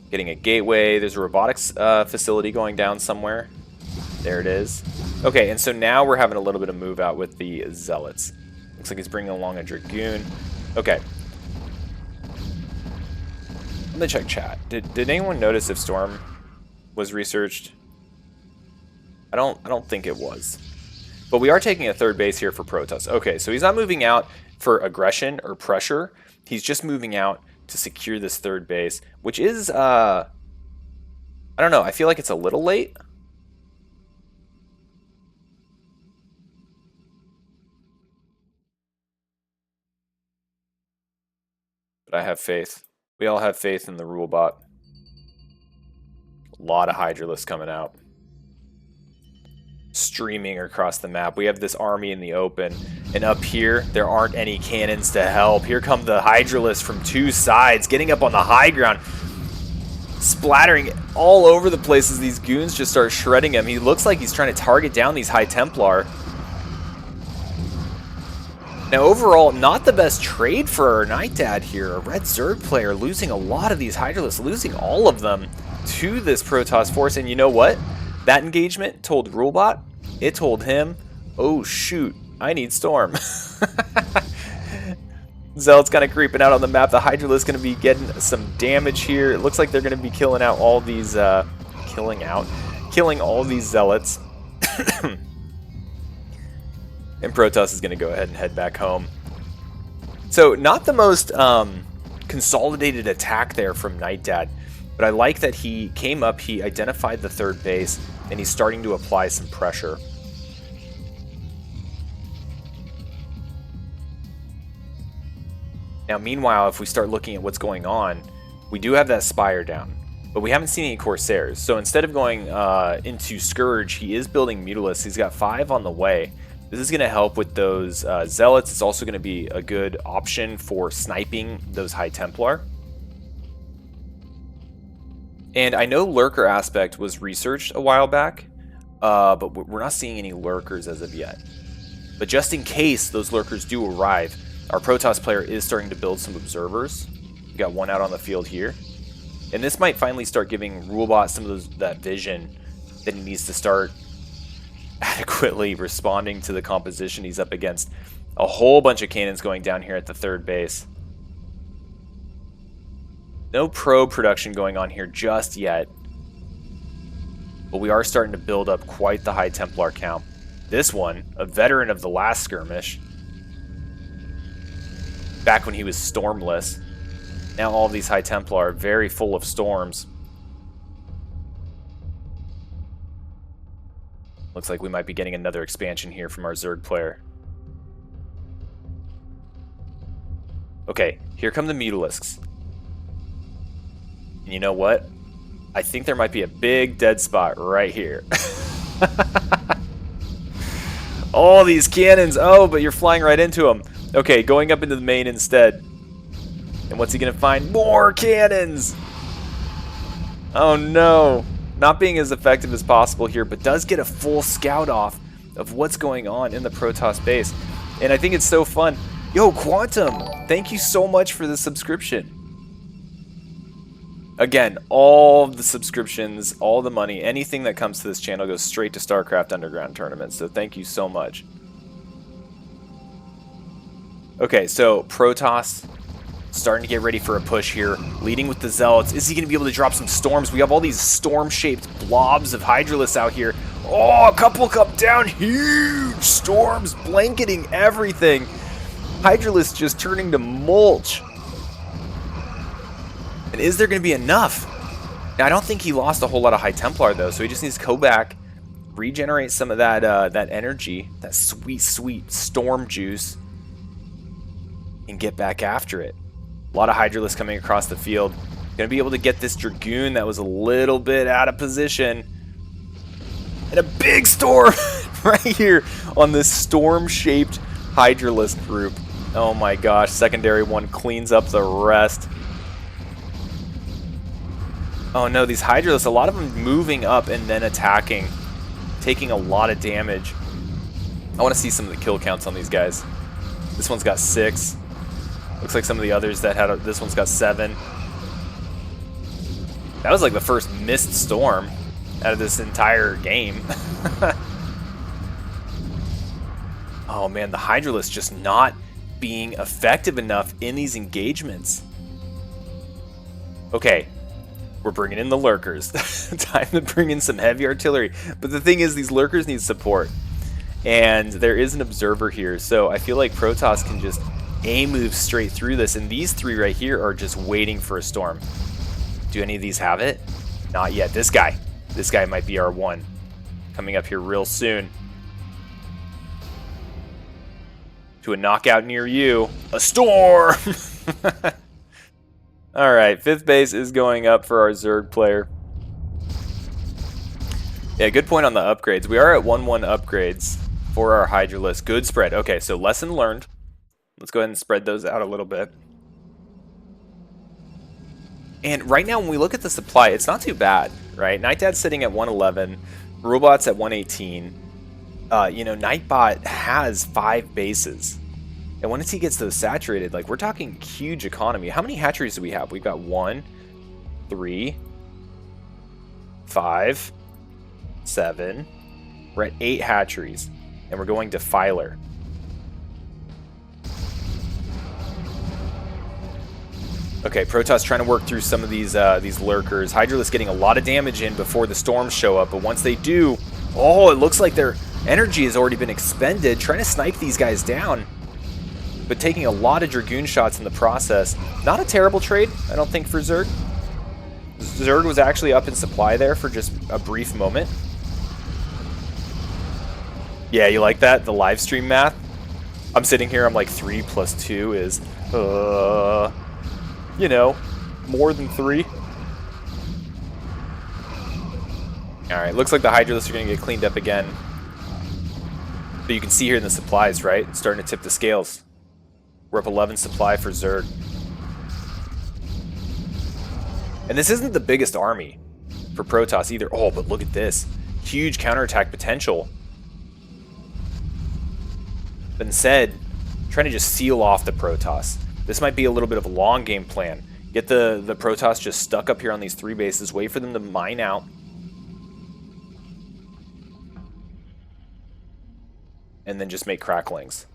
Getting a gateway. There's a robotics facility going down somewhere. There it is. Okay, and so now we're having a little bit of move out with the Zealots. Looks like he's bringing along a Dragoon. Okay. Let me check chat. Did anyone notice if Storm was researched? I don't think it was. But we are taking a 3rd base here for Protoss. Okay, so he's not moving out for aggression or pressure. He's just moving out to secure this 3rd base, which is, I don't know, I feel like it's a little late. But I have faith. We all have faith in the rulebot. A lot of Hydralisks coming out. Streaming across the map. We have this army in the open. And up here, there aren't any cannons to help. Here come the Hydralisks from 2 sides, getting up on the high ground. Splattering all over the place as these goons just start shredding him. He looks like he's trying to target down these High Templar. Now overall, not the best trade for our Nightdad here. A red Zerg player losing a lot of these Hydralisks, losing all of them to this Protoss force. And you know what? That engagement told Rulebot, it told him, oh shoot, I need Storm. Zealot's kind of creeping out on the map. The Hydralisk's going to be getting some damage here. It looks like they're going to be killing out all these, killing all these Zealots. And Protoss is going to go ahead and head back home. So not the most consolidated attack there from Nightdad, but I like that he came up, he identified the 3rd base, and he's starting to apply some pressure. Now meanwhile, if we start looking at what's going on, we do have that Spire down, but we haven't seen any Corsairs. So instead of going into Scourge, he is building Mutalisks. He's got 5 on the way. This is going to help with those Zealots. It's also going to be a good option for sniping those High Templar. And I know Lurker Aspect was researched a while back, but we're not seeing any Lurkers as of yet. But just in case those Lurkers do arrive, our Protoss player is starting to build some Observers. We got 1 out on the field here. And this might finally start giving Rulebot some of that vision that he needs to start adequately responding to the composition he's up against. A whole bunch of cannons going down here at the third base. No probe production going on here just yet. But we are starting to build up quite the high Templar count. This one, a veteran of the last skirmish. Back when he was stormless. Now all of these high Templar are very full of storms. Looks like we might be getting another expansion here from our Zerg player. Okay, here come the Mutalisks. And you know what? I think there might be a big dead spot right here. All these cannons. Oh, but you're flying right into them. Okay, going up into the main instead. And what's he going to find? More cannons! Oh no. Not being as effective as possible here, but does get a full scout off of what's going on in the Protoss base. And I think it's so fun. Yo, Quantum, thank you so much for the subscription. Again, all the subscriptions, all the money, anything that comes to this channel goes straight to Starcraft Underground tournaments, so thank you so much. Okay, so Protoss starting to get ready for a push here, leading with the Zealots. Is he going to be able to drop some storms? We have all these storm-shaped blobs of Hydralisks out here. Oh, a couple come down, huge storms blanketing everything. Hydralisks just turning to mulch. And is there going to be enough? Now, I don't think he lost a whole lot of High Templar, though, so he just needs to go back, regenerate some of that that energy, that sweet, sweet storm juice, and get back after it. A lot of Hydralisks coming across the field. Going to be able to get this Dragoon that was a little bit out of position. And a big storm right here on this storm-shaped Hydralisk group. Oh my gosh, secondary one cleans up the rest. Oh no, these Hydralisks, a lot of them moving up and then attacking, taking a lot of damage. I want to see some of the kill counts on these guys. This one's got 6. Looks like some of the others that had, this one's got 7. That was like the first missed storm out of this entire game. Oh man, the Hydralisk just not being effective enough in these engagements. Okay. We're bringing in the lurkers. Time to bring in some heavy artillery. But the thing is, these lurkers need support. And there is an observer here, so I feel like Protoss can just move straight through this. And these 3 right here are just waiting for a storm. Do any of these have it? Not yet. This guy might be our one. Coming up here real soon. To a knockout near you. A storm! Alright, 5th base is going up for our Zerg player. Yeah, good point on the upgrades. We are at 1-1 upgrades for our Hydralisk. Good spread. Okay, so lesson learned. Let's go ahead and spread those out a little bit. And right now, when we look at the supply, it's not too bad, right? Nightdad's sitting at 111. Rulebot's at 118. You know, Nightbot has 5 bases. And once he gets those saturated, like, we're talking huge economy. How many hatcheries do we have? We've got 1, 3, 5, 7. We're at 8 hatcheries. And we're going to Filer. Okay, Protoss trying to work through some of these lurkers. Hydralisk getting a lot of damage in before the storms show up. But once they do, oh, it looks like their energy has already been expended. Trying to snipe these guys down. But taking a lot of Dragoon shots in the process. Not a terrible trade, I don't think, for Zerg. Zerg was actually up in supply there for just a brief moment. Yeah, you like that? The live stream math? I'm sitting here, I'm like, 3 + 2 is, you know, more than 3. Alright, looks like the Hydralisks are going to get cleaned up again. But you can see here in the supplies, right? It's starting to tip the scales. We're up 11 supply for Zerg. And this isn't the biggest army for Protoss either. Oh, but look at this. Huge counterattack potential. But instead, trying to just seal off the Protoss. This might be a little bit of a long game plan. Get the Protoss just stuck up here on these 3 bases. Wait for them to mine out. and then just make cracklings.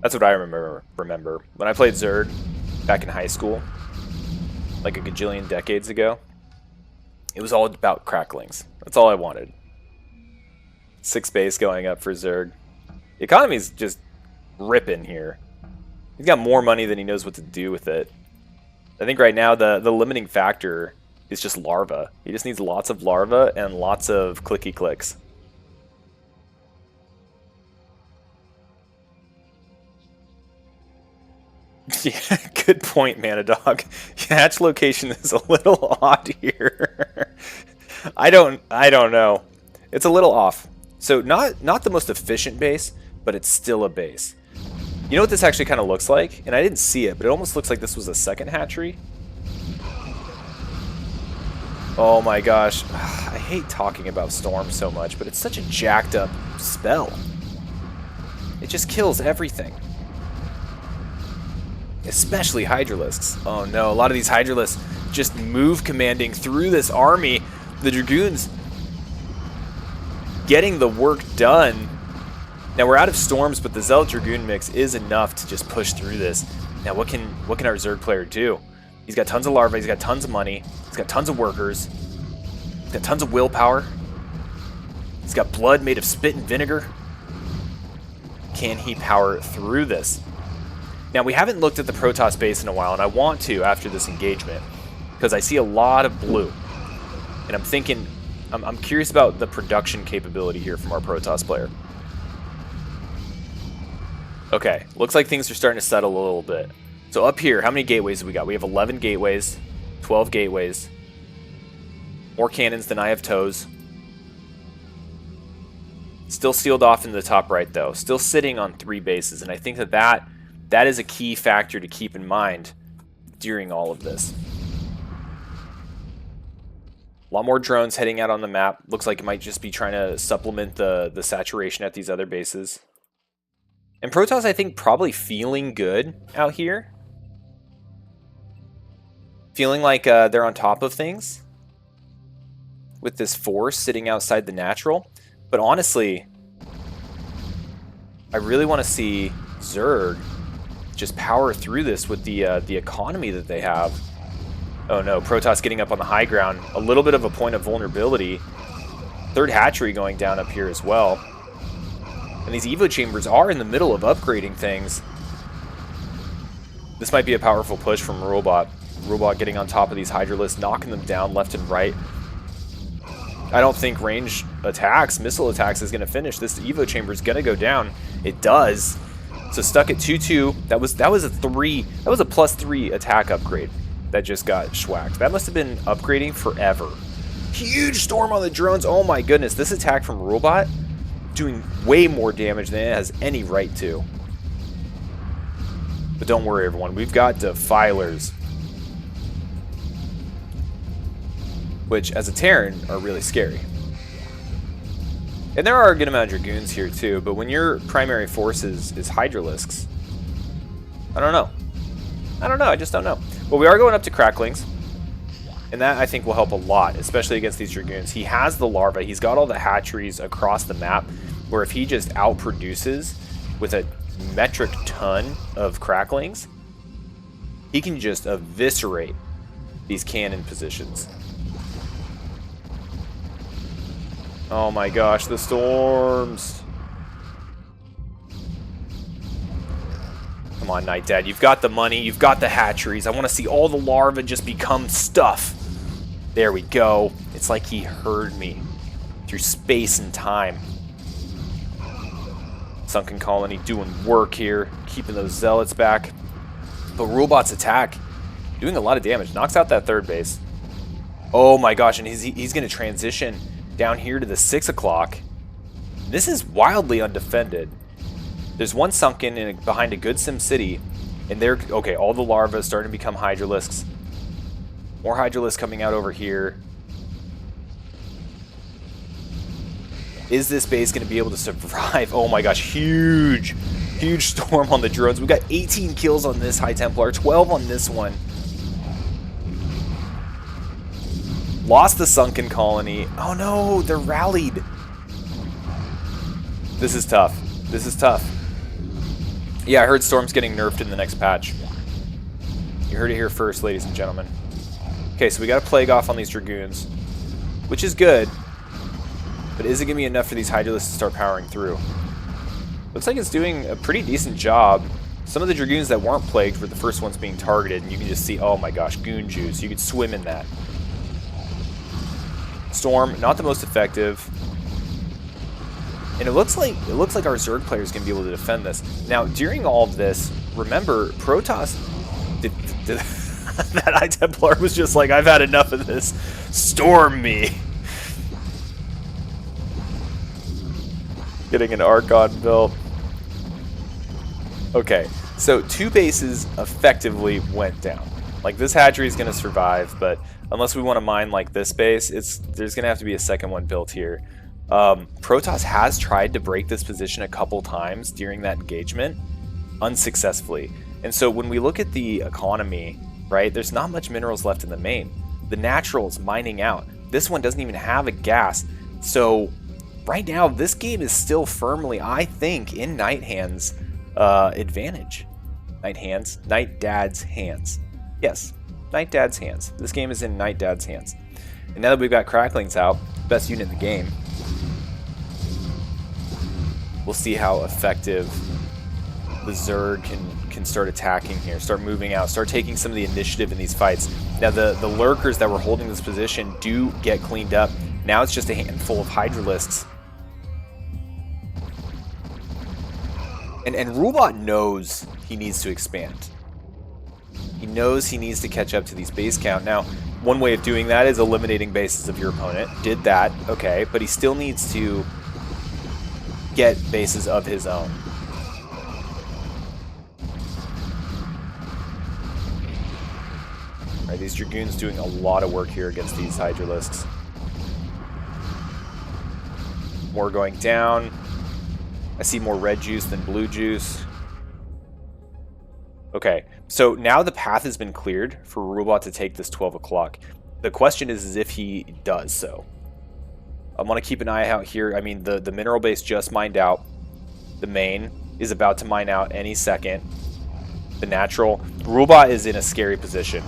That's what I remember. When I played Zerg back in high school, like a gajillion decades ago, it was all about cracklings. That's all I wanted. 6 base going up for Zerg. The economy's just ripping here. He's got more money than he knows what to do with it. I think right now the limiting factor is just larva. He just needs lots of larva and lots of clicky clicks. Yeah, good point, Manadog. Hatch location is a little odd here. I don't know. It's a little off. So not the most efficient base, but it's still a base. You know what this actually kind of looks like? And I didn't see it, but it almost looks like this was a second hatchery. Oh my gosh. I hate talking about Storm so much, but it's such a jacked up spell. It just kills everything. Especially Hydralisks. Oh no, a lot of these Hydralisks just move commanding through this army. The Dragoons getting the work done. Now we're out of Storms, but the Zealot Dragoon mix is enough to just push through this. Now what can our Zerg player do? He's got tons of larvae, he's got tons of money, he's got tons of workers, he's got tons of willpower, he's got blood made of spit and vinegar. Can he power through this? Now, we haven't looked at the Protoss base in a while, and I want to after this engagement, because I see a lot of blue. And I'm thinking, I'm curious about the production capability here from our Protoss player. Okay, looks like things are starting to settle a little bit. So up here, how many gateways do we got? We have 11 gateways, 12 gateways. More cannons than I have toes. Still sealed off in the top right, though. Still sitting on 3 bases, and I think that is a key factor to keep in mind during all of this. A lot more drones heading out on the map. Looks like it might just be trying to supplement the saturation at these other bases. And Protoss, I think, probably feeling good out here. Feeling like they're on top of things. With this force sitting outside the natural. But honestly, I really want to see Zerg just power through this with the economy that they have. Oh no, Protoss getting up on the high ground. A little bit of a point of vulnerability. 3rd hatchery going down up here as well. And these Evo chambers are in the middle of upgrading things. This might be a powerful push from Rulebot. Rulebot getting on top of these Hydralisks, knocking them down left and right. I don't think range attacks, missile attacks is going to finish. This Evo chamber is going to go down. It does. So stuck at 2-2. That was a +3 attack upgrade that just got schwacked. That must have been upgrading forever. Huge storm on the drones. Oh my goodness. This attack from Rulebot doing way more damage than it has any right to. But don't worry, everyone. We've got Defilers, which as a Terran are really scary. And there are a good amount of Dragoons here too, but when your primary force is Hydralisks, I don't know. I just don't know. But we are going up to Cracklings, and that I think will help a lot, especially against these Dragoons. He has the larva, he's got all the hatcheries across the map, where if he just outproduces with a metric ton of Cracklings, he can just eviscerate these cannon positions. Oh my gosh, the storms. Come on, Nightdad. You've got the money. You've got the hatcheries. I want to see all the larvae just become stuff. There we go. It's like he heard me through space and time. Sunken Colony doing work here, keeping those zealots back. But Rulebot's attack doing a lot of damage. Knocks out that 3rd base. Oh my gosh, and he's going to transition down here to the 6 o'clock. This is wildly undefended. There's one sunken behind a good Sim City, and they're okay. All the larvae starting to become Hydralisks. More Hydralisks coming out over here. Is this base going to be able to survive? Oh my gosh, huge storm on the drones. We've got 18 kills on this High Templar, 12 on this one. Lost the Sunken Colony. Oh no, they're rallied. This is tough. This is tough. Yeah, I heard Storm's getting nerfed in the next patch. You heard it here first, ladies and gentlemen. Okay, so we got a Plague off on these Dragoons, which is good. But is it going to be enough for these Hydralisks to start powering through? Looks like it's doing a pretty decent job. Some of the Dragoons that weren't plagued were the first ones being targeted, and you can just see, oh my gosh, goon juice. You could swim in that. Storm, not the most effective. And it looks like our Zerg player is going to be able to defend this. Now, during all of this, remember, Protoss did that High Templar was just like, I've had enough of this. Storm me. Getting an Archon built. Okay, so 2 bases effectively went down. Like, this hatchery is going to survive, but unless we want to mine like this base, there's going to have to be a second one built here. Protoss has tried to break this position a couple times during that engagement, unsuccessfully. And so when we look at the economy, right, there's not much minerals left in the main. The natural's mining out. This one doesn't even have a gas. So right now, this game is still firmly, I think, in Nighthand's advantage. Nightdad's hands. Yes, Nightdad's hands. This game is in Nightdad's hands. And now that we've got Cracklings out, best unit in the game, we'll see how effective the Zerg can start attacking here, start moving out, start taking some of the initiative in these fights. Now the lurkers that were holding this position do get cleaned up. Now it's just a handful of Hydralisks. And Rulebot knows he needs to expand. He knows he needs to catch up to these base count. Now, one way of doing that is eliminating bases of your opponent. Did that, okay, but he still needs to get bases of his own. All right, these Dragoons doing a lot of work here against these Hydralisks. More going down. I see more red juice than blue juice. Okay, so now the path has been cleared for Rulebot to take this 12 o'clock. The question is if he does so. I want to keep an eye out here. I mean, the mineral base just mined out. The main is about to mine out any second. The natural. Rulebot is in a scary position.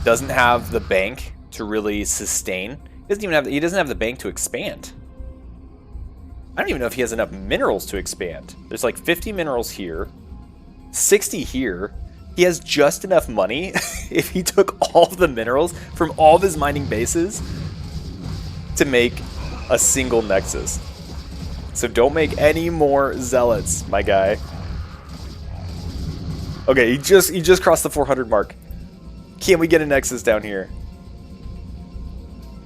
Doesn't have the bank to really sustain. He doesn't have the bank to expand. I don't even know if he has enough minerals to expand. There's like 50 minerals here, 60 here. He has just enough money if he took all of the minerals from all of his mining bases to make a single nexus. So don't make any more zealots, my guy. Okay, he just crossed the 400 mark. Can we get a nexus down here?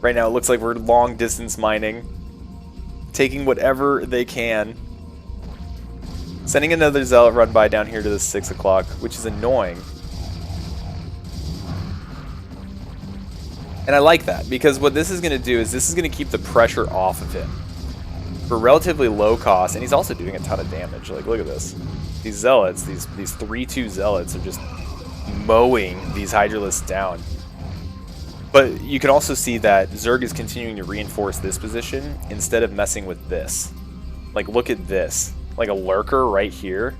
Right now it looks like we're long distance mining. Taking whatever they can. Sending another zealot run by down here to the 6 o'clock, which is annoying. And I like that, because what this is going to do is this is going to keep the pressure off of him. For relatively low cost, and he's also doing a ton of damage. Like, look at this. These zealots, these 3-2 zealots are just mowing these Hydralisks down. But you can also see that Zerg is continuing to reinforce this position instead of messing with this. Like, look at this. Like a lurker right here.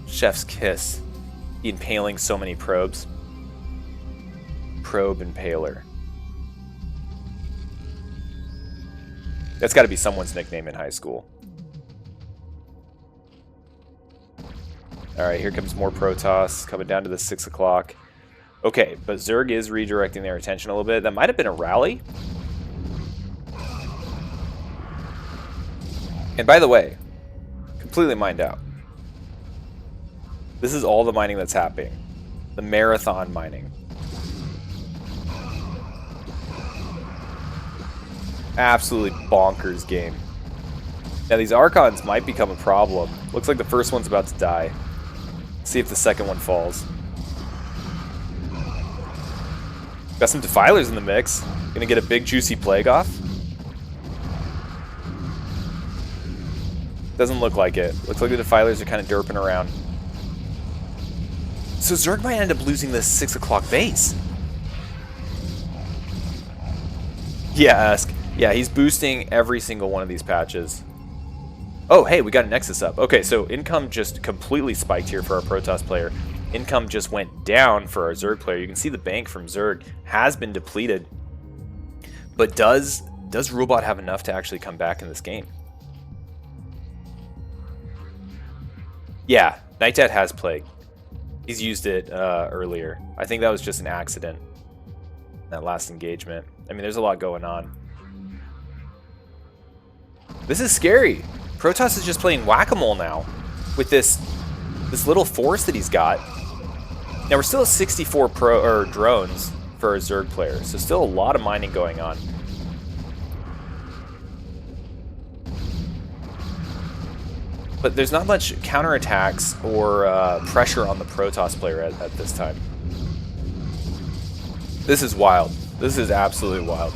Chef's kiss. Impaling so many probes. Probe Impaler. That's got to be someone's nickname in high school. Alright, here comes more Protoss coming down to the 6 o'clock. Okay, but Zerg is redirecting their attention a little bit. That might have been a rally. And by the way, completely mined out. This is all the mining that's happening. The marathon mining. Absolutely bonkers game. Now these Archons might become a problem. Looks like the first one's about to die. See if the second one falls. Got some Defilers in the mix. Gonna get a big juicy plague off. Doesn't look like it. Looks like the Defilers are kind of derping around. So Zerg might end up losing this 6 o'clock base. Yeah, Ask. Yeah, he's boosting every single one of these patches. Oh, hey, we got a Nexus up. Okay, so income just completely spiked here for our Protoss player. Income just went down for our Zerg player. You can see the bank from Zerg has been depleted. But does rulebot have enough to actually come back in this game? Yeah, nightdad has Plague. He's used it earlier. I think that was just an accident, that last engagement. I mean, there's a lot going on. This is scary. Protoss is just playing whack-a-mole now with this little force that he's got. Now, we're still at 64 drones for a Zerg player, so still a lot of mining going on. But there's not much counterattacks or pressure on the Protoss player at this time. This is wild. This is absolutely wild.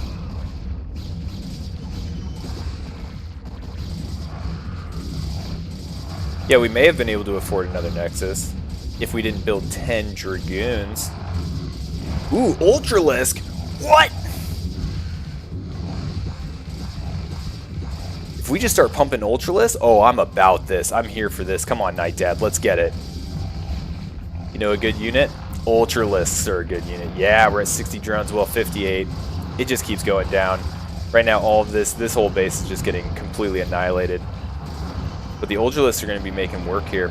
Yeah, we may have been able to afford another Nexus if we didn't build 10 Dragoons. Ooh, Ultralisk! What? If we just start pumping Ultralisk, oh, I'm about this. I'm here for this. Come on, nightdad, let's get it. You know a good unit? Ultralisks are a good unit. Yeah, we're at 60 drones, well, 58. It just keeps going down. Right now, all of this whole base is just getting completely annihilated. But the Ultralisks are going to be making work here.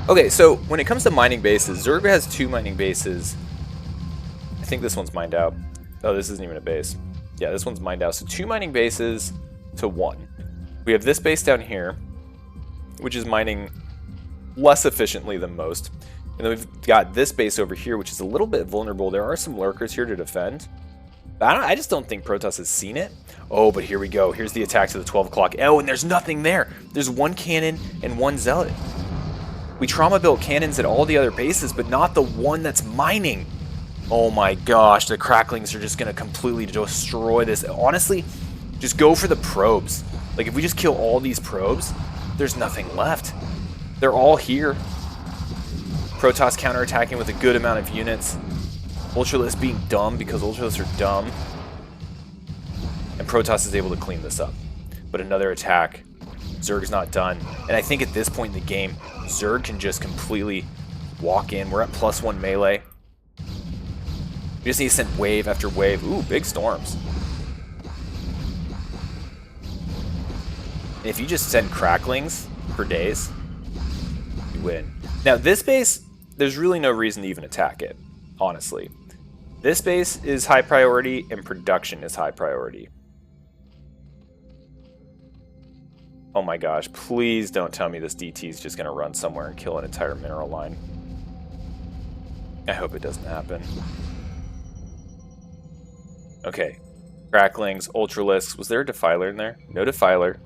Okay, so when it comes to mining bases, Zerg has 2 mining bases. I think this one's mined out. Oh, this isn't even a base. Yeah, this one's mined out. So 2 mining bases to 1. We have this base down here, which is mining less efficiently than most. And then we've got this base over here, which is a little bit vulnerable. There are some lurkers here to defend. I just don't think Protoss has seen it. Oh, but here we go. Here's the attack to the 12 o'clock. Oh, and there's nothing there. There's 1 cannon and 1 zealot. We trauma-built cannons at all the other bases, but not the one that's mining. Oh my gosh, the cracklings are just going to completely destroy this. Honestly, just go for the probes. Like, if we just kill all these probes, there's nothing left. They're all here. Protoss counterattacking with a good amount of units. Ultralisk being dumb because Ultralisks are dumb. And Protoss is able to clean this up. But another attack. Zerg's not done. And I think at this point in the game, Zerg can just completely walk in. We're at +1 melee. We just need to send wave after wave. Ooh, big storms. And if you just send cracklings for days, you win. Now this base, there's really no reason to even attack it, honestly. This base is high priority and production is high priority. Oh my gosh, please don't tell me this DT is just going to run somewhere and kill an entire mineral line. I hope it doesn't happen. Okay, cracklings, ultralisks. Was there a defiler in there? No defiler.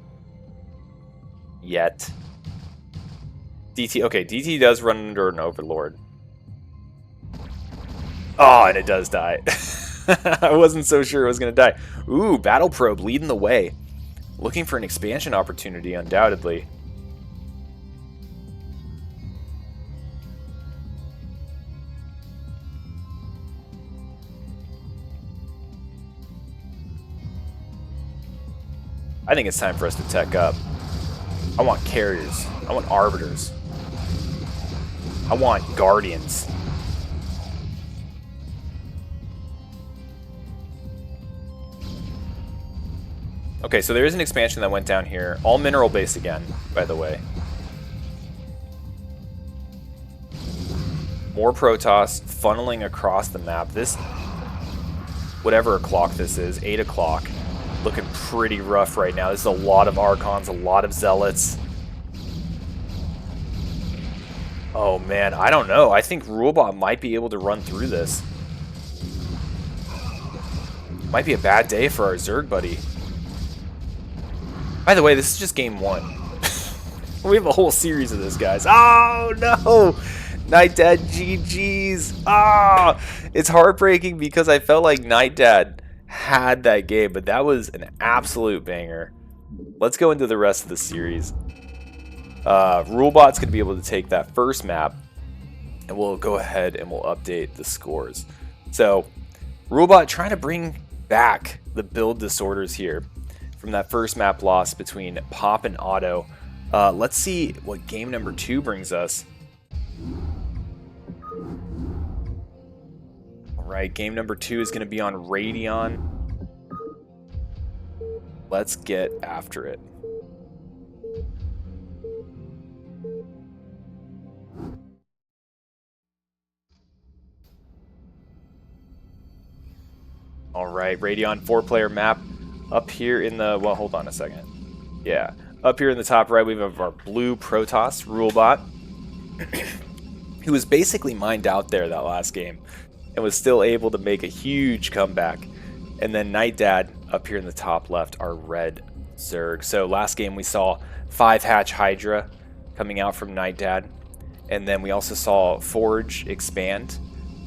Yet. DT, okay, DT does run under an overlord. Oh, and it does die. I wasn't so sure it was going to die. Ooh, battle probe leading the way. Looking for an expansion opportunity, undoubtedly. I think it's time for us to tech up. I want carriers. I want arbiters. I want guardians. Okay, so there is an expansion that went down here. All mineral base again, by the way. More Protoss funneling across the map. This, whatever o'clock this is, 8 o'clock. Looking pretty rough right now. This is a lot of Archons, a lot of Zealots. Oh man, I don't know. I think rulebot might be able to run through this. Might be a bad day for our Zerg buddy. By the way, this is just game 1. We have a whole series of this, guys. Oh no! Nightdad GG's. Ah! It's heartbreaking because I felt like Nightdad had that game, but that was an absolute banger. Let's go into the rest of the series. Rulebot's going to be able to take that first map, and we'll go ahead and we'll update the scores. So, Rulebot trying to bring back the build disorders here from that first map loss between Pop and Otto. Let's see what game number 2 brings us. Alright, game number 2 is going to be on Radeon. Let's get after it. Alright, Radeon 4-player map up here in the, well, hold on a second. Yeah, up here in the top right we have our blue Protoss, rulebot, who was basically mined out there that last game and was still able to make a huge comeback. And then nightdad up here in the top left, our red Zerg. So last game we saw 5-hatch Hydra coming out from nightdad, and then we also saw Forge expand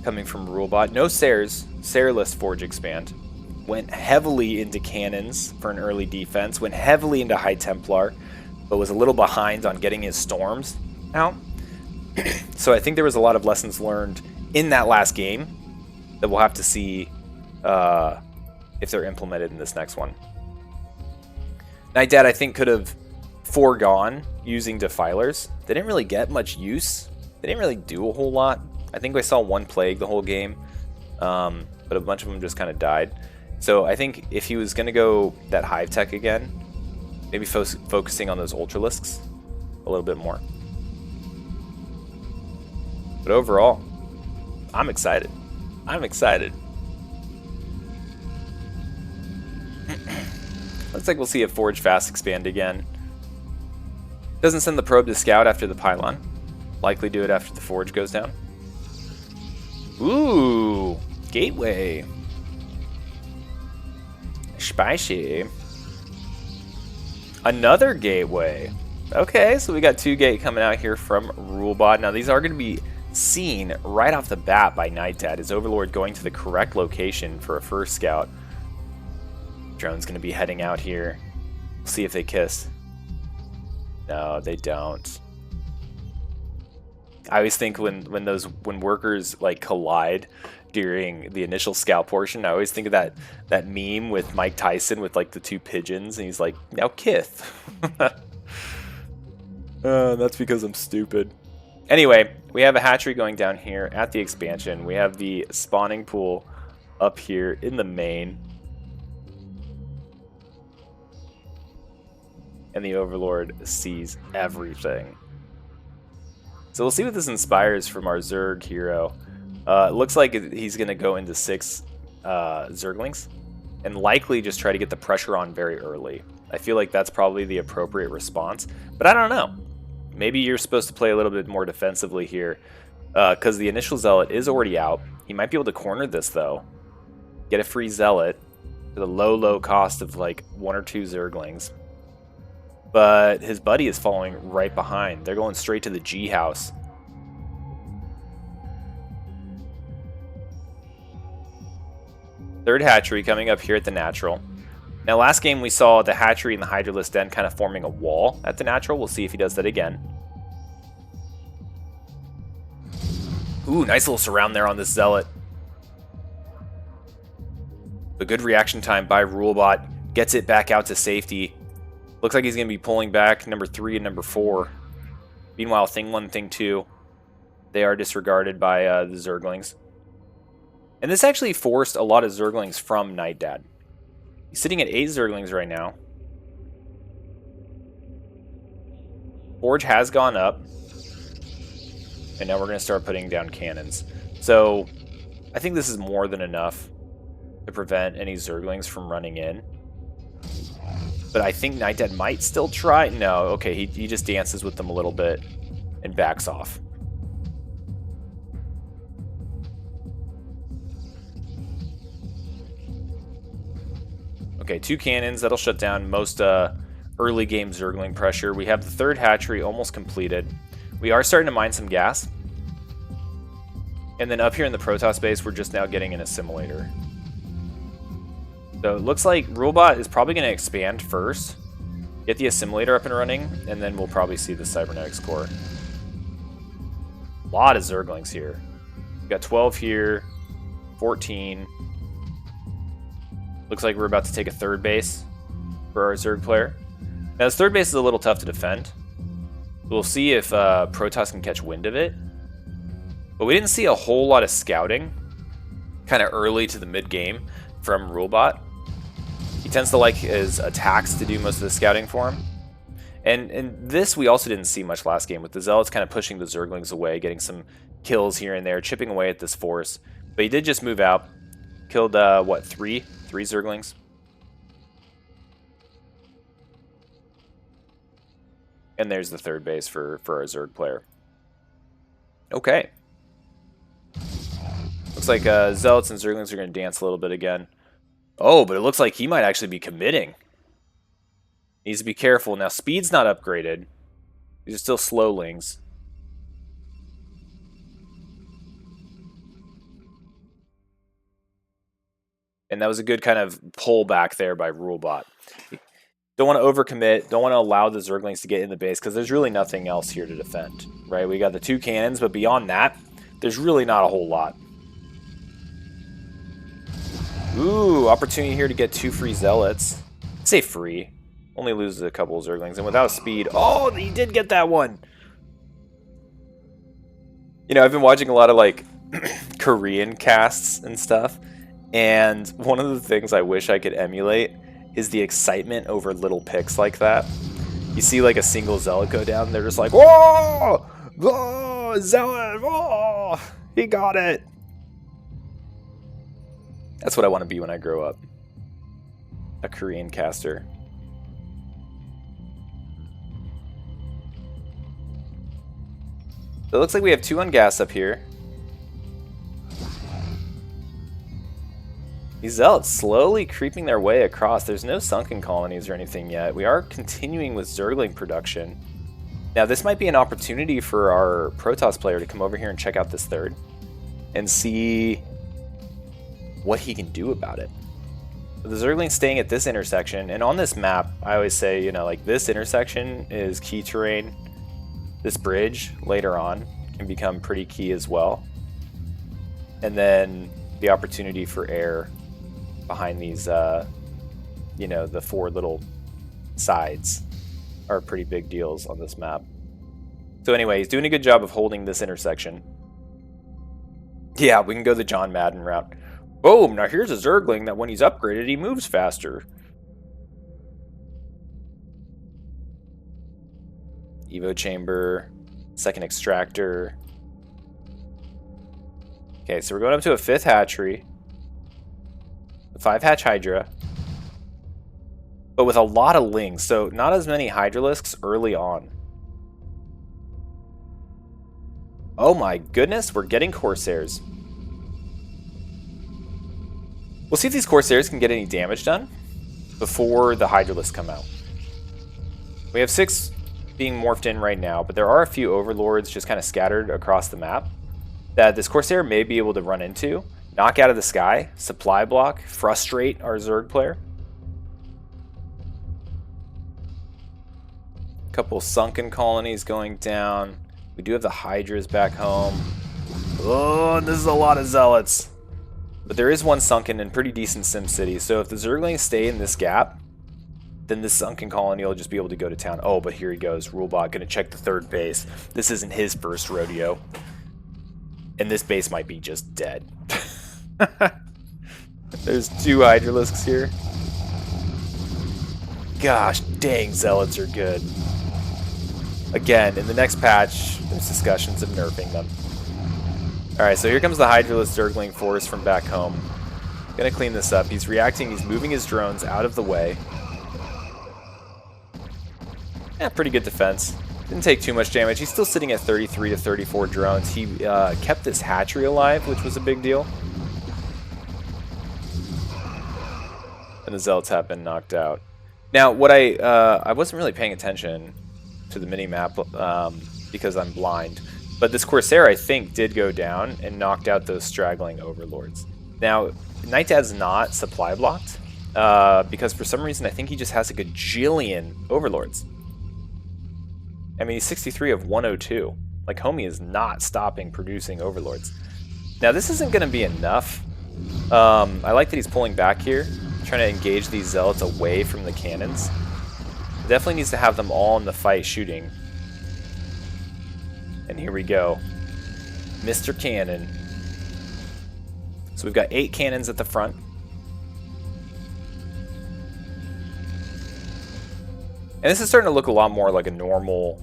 coming from rulebot. No Sairless Forge expand. Went heavily into cannons for an early defense, went heavily into High Templar, but was a little behind on getting his storms out. So I think there was a lot of lessons learned in that last game that we'll have to see if they're implemented in this next one. Nightdad, I think, could have foregone using Defilers. They didn't really get much use. They didn't really do a whole lot. I think I saw one Plague the whole game, but a bunch of them just kind of died. So I think if he was going to go that Hive Tech again, maybe focusing on those Ultralisks a little bit more. But overall, I'm excited. I'm excited. Looks like we'll see a Forge Fast expand again. Doesn't send the probe to scout after the pylon. Likely do it after the Forge goes down. Ooh, Gateway. Spicy. Another Gateway. Okay, so we got 2 gate coming out here from rulebot. Now these are going to be seen right off the bat by nightdad. His Overlord going to the correct location for a first scout. Drone's going to be heading out here. See if they kiss. No, they don't. I always think when workers like collide during the initial scout portion, I always think of that meme with Mike Tyson with like the 2 pigeons, and he's like, now kith. That's because I'm stupid. Anyway, we have a hatchery going down here at the expansion. We have the spawning pool up here in the main. And the Overlord sees everything. So we'll see what this inspires from our Zerg hero. It looks like he's going to go into 6 Zerglings and likely just try to get the pressure on very early. I feel like that's probably the appropriate response, but I don't know. Maybe you're supposed to play a little bit more defensively here because the initial Zealot is already out. He might be able to corner this though. Get a free Zealot for the low cost of like 1 or 2 Zerglings. But his buddy is following right behind. They're going straight to the G house. Third hatchery coming up here at the natural. Now last game we saw the hatchery and the Hydralisk Den kind of forming a wall at the natural. We'll see if he does that again. Ooh, nice little surround there on this Zealot. A good reaction time by rulebot. Gets it back out to safety. Looks like he's going to be pulling back number 3 and number 4. Meanwhile, Thing 1, Thing 2, they are disregarded by the Zerglings. And this actually forced a lot of Zerglings from nightdad. He's sitting at 8 Zerglings right now. Forge has gone up. And now we're going to start putting down cannons. So, I think this is more than enough to prevent any Zerglings from running in. But I think nightdad might still try. No, okay, he just dances with them a little bit and backs off. Okay, 2 cannons. That'll shut down most early game Zergling pressure. We have the 3rd hatchery almost completed. We are starting to mine some gas. And then up here in the Protoss base, we're just now getting an assimilator. So it looks like rulebot is probably going to expand first, get the assimilator up and running, and then we'll probably see the cybernetics core. A lot of Zerglings here. We've got 12 here, 14. Looks like we're about to take a third base for our Zerg player. Now, this third base is a little tough to defend. We'll see if Protoss can catch wind of it. But we didn't see a whole lot of scouting kind of early to the mid-game from rulebot. He tends to like his attacks to do most of the scouting for him. And this we also didn't see much last game, with the Zealots kind of pushing the Zerglings away, getting some kills here and there, chipping away at this force. But he did just move out. Killed, what, three Zerglings? And there's the third base for our Zerg player. Okay. Looks like Zealots and Zerglings are going to dance a little bit again. Oh, but it looks like he might actually be committing. Needs to be careful. Now, speed's not upgraded. These are still slowlings. And that was a good kind of pull back there by rulebot. Don't want to overcommit. Don't want to allow the Zerglings to get in the base, because there's really nothing else here to defend. Right? We got the 2 cannons, but beyond that, there's really not a whole lot. Ooh, opportunity here to get 2 free Zealots. I'd say free. Only loses a couple of Zerglings. And without speed... Oh, he did get that one! You know, I've been watching a lot of, like, Korean casts and stuff. And one of the things I wish I could emulate is the excitement over little picks like that. You see, like, a single Zealot go down, and they're just like, whoa! Oh, Zealot! Oh! He got it! That's what I want to be when I grow up. A Korean caster. So it looks like we have 2 on gas up here. These Zealots slowly creeping their way across. There's no sunken colonies or anything yet. We are continuing with Zergling production. Now this might be an opportunity for our Protoss player to come over here and check out this third and see what he can do about it. So the Zergling's staying at this intersection, and on this map, I always say, you know, like, this intersection is key terrain. This bridge later on can become pretty key as well. And then the opportunity for air behind these, you know, the 4 little sides are pretty big deals on this map. So anyway, he's doing a good job of holding this intersection. Yeah, we can go the John Madden route. Boom! Now here's a Zergling that when he's upgraded, he moves faster. Evo chamber, second extractor. Okay, so we're going up to a 5th hatchery. A 5-hatch Hydra. But with a lot of lings, so not as many Hydralisks early on. Oh my goodness, we're getting Corsairs. We'll see if these Corsairs can get any damage done before the Hydralisks come out. We have 6 being morphed in right now, but there are a few Overlords just kind of scattered across the map that this Corsair may be able to run into, knock out of the sky, supply block, frustrate our Zerg player. A couple sunken colonies going down. We do have the Hydras back home. Oh, and this is a lot of Zealots. But there is one sunken and pretty decent Sim City, so if the Zerglings stay in this gap, then this sunken colony will just be able to go to town. Oh, but here he goes. Rulebot going to check the third base. This isn't his first rodeo. And this base might be just dead. There's 2 Hydralisks here. Gosh, dang, Zealots are good. Again, in the next patch, there's discussions of nerfing them. Alright, so here comes the Hydralisk Zergling force from back home. Gonna clean this up. He's reacting, he's moving his drones out of the way. Yeah, pretty good defense. Didn't take too much damage. He's still sitting at 33 to 34 drones. He kept this hatchery alive, which was a big deal. And the Zealots have been knocked out. Now, what I wasn't really paying attention to the mini-map because I'm blind. But this Corsair, I think, did go down and knocked out those straggling Overlords. Now, nightdad's not supply blocked because for some reason I think he just has a gajillion Overlords. I mean, he's 63 of 102. Like, homie is not stopping producing Overlords. Now, this isn't going to be enough. I like that he's pulling back here, trying to engage these zealots away from the cannons. Definitely needs to have them all in the fight shooting. And here we go. Mr. Cannon. So we've got 8 cannons at the front. And this is starting to look a lot more like a normal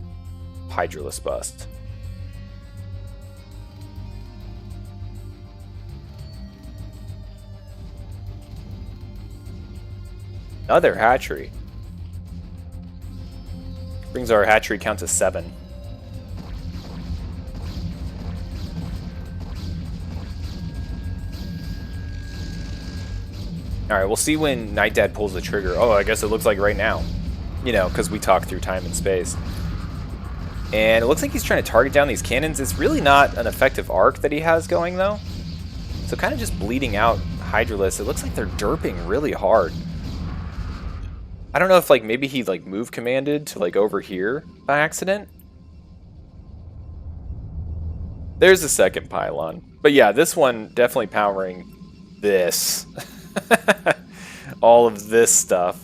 Hydralisk bust. Another hatchery. Brings our hatchery count to 7. Alright, we'll see when Nightdad pulls the trigger. Oh, I guess it looks like right now. You know, because we talk through time and space. And it looks like he's trying to target down these cannons. It's really not an effective arc that he has going, though. So kind of just bleeding out Hydralisk. It looks like they're derping really hard. I don't know if, like, maybe he, like, move commanded to, like, over here by accident. There's the second pylon. But yeah, this one definitely powering this. All of this stuff.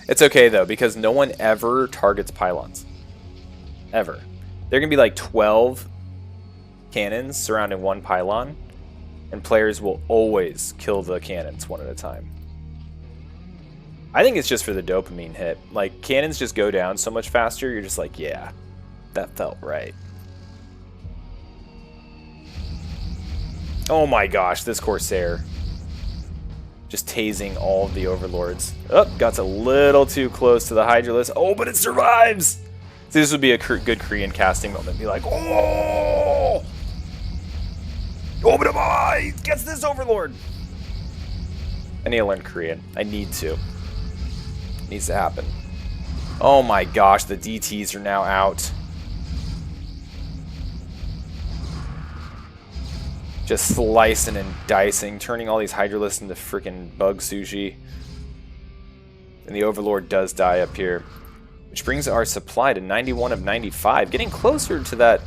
It's okay, though, because no one ever targets pylons. Ever. There are going to be, like, 12 cannons surrounding one pylon, and players will always kill the cannons one at a time. I think it's just for the dopamine hit. Like, cannons just go down so much faster, you're just like, yeah, that felt right. Oh my gosh, this Corsair. Just tasing all of the overlords. Oh, got a little too close to the Hydralisk. Oh, but it survives! So this would be a good Korean casting moment. Be like, oh! Oh, but he gets this overlord! I need to learn Korean. I need to. It needs to happen. Oh my gosh, the DTs are now out. Just slicing and dicing, turning all these Hydralisks into freaking bug sushi. And the Overlord does die up here. Which brings our supply to 91 of 95. Getting closer to that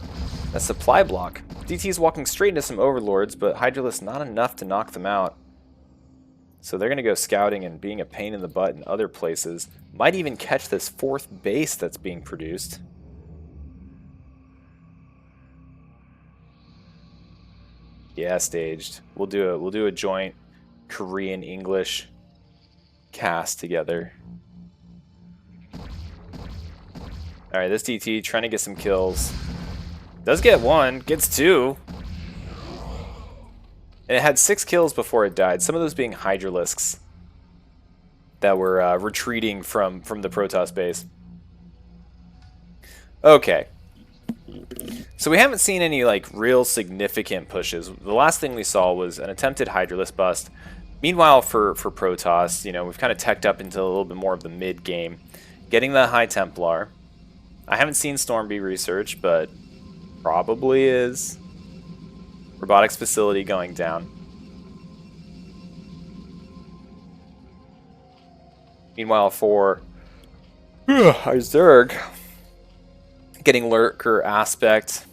supply block. DT is walking straight into some Overlords, but Hydralisk not enough to knock them out. So they're going to go scouting and being a pain in the butt in other places. Might even catch this 4th base that's being produced. Yeah, staged. We'll do a joint Korean English cast together. All right, this DT trying to get some kills. Does get 1, gets 2. And it had 6 kills before it died. Some of those being Hydralisks that were retreating from the Protoss base. Okay. So we haven't seen any like real significant pushes. The last thing we saw was an attempted Hydralisk bust. Meanwhile, for Protoss, you know, we've kind of teched up into a little bit more of the mid game, getting the High Templar. I haven't seen Stormby research, but probably is. Robotics facility going down. Meanwhile, for Zerg, getting Lurker Aspect,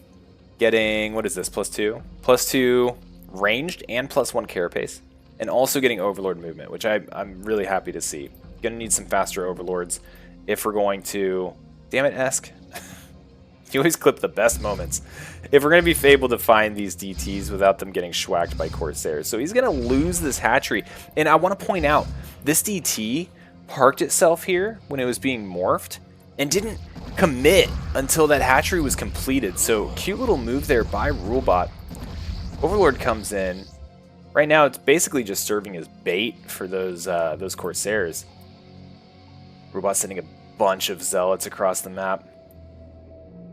getting, what is this, +2? +2 ranged and +1 carapace. And also getting Overlord movement, which I'm really happy to see. Gonna need some faster Overlords if we're going to... Damn it, Esk. You always clip the best moments. If we're going to be able to find these DTs without them getting schwacked by Corsairs. So he's going to lose this hatchery. And I want to point out, this DT parked itself here when it was being morphed and didn't commit until that hatchery was completed. So cute little move there by rulebot. Overlord comes in. Right now it's basically just serving as bait for those Corsairs. Rulebot sending a bunch of zealots across the map.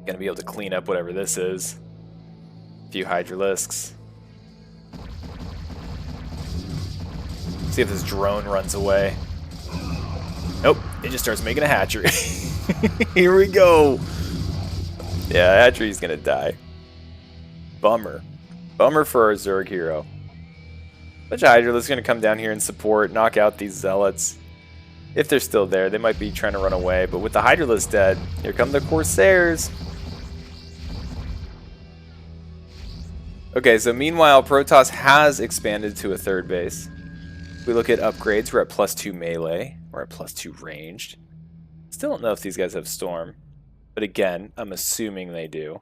Gonna be able to clean up whatever this is. A few Hydralisks. See if this drone runs away. Nope, it just starts making a hatchery. Here we go. Yeah, hatchery's gonna die. Bummer. Bummer for our Zerg hero. Bunch of Hydralisks gonna come down here and support, knock out these zealots. If they're still there, they might be trying to run away, but with the Hydralisk dead, here come the Corsairs. Okay, so meanwhile, Protoss has expanded to a 3rd base. We look at upgrades, we're at +2 melee, we're at +2 ranged. Still don't know if these guys have storm, but again, I'm assuming they do.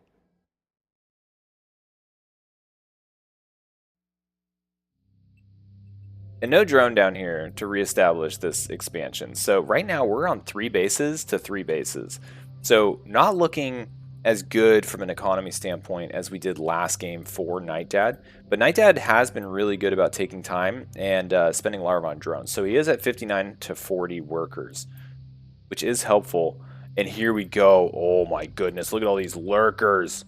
And no drone down here to reestablish this expansion. So right now we're on 3 bases to 3 bases. So not looking as good from an economy standpoint as we did last game for Nightdad. But Nightdad has been really good about taking time and spending a lot on drones. So he is at 59 to 40 workers, which is helpful. And here we go. Oh my goodness, look at all these lurkers.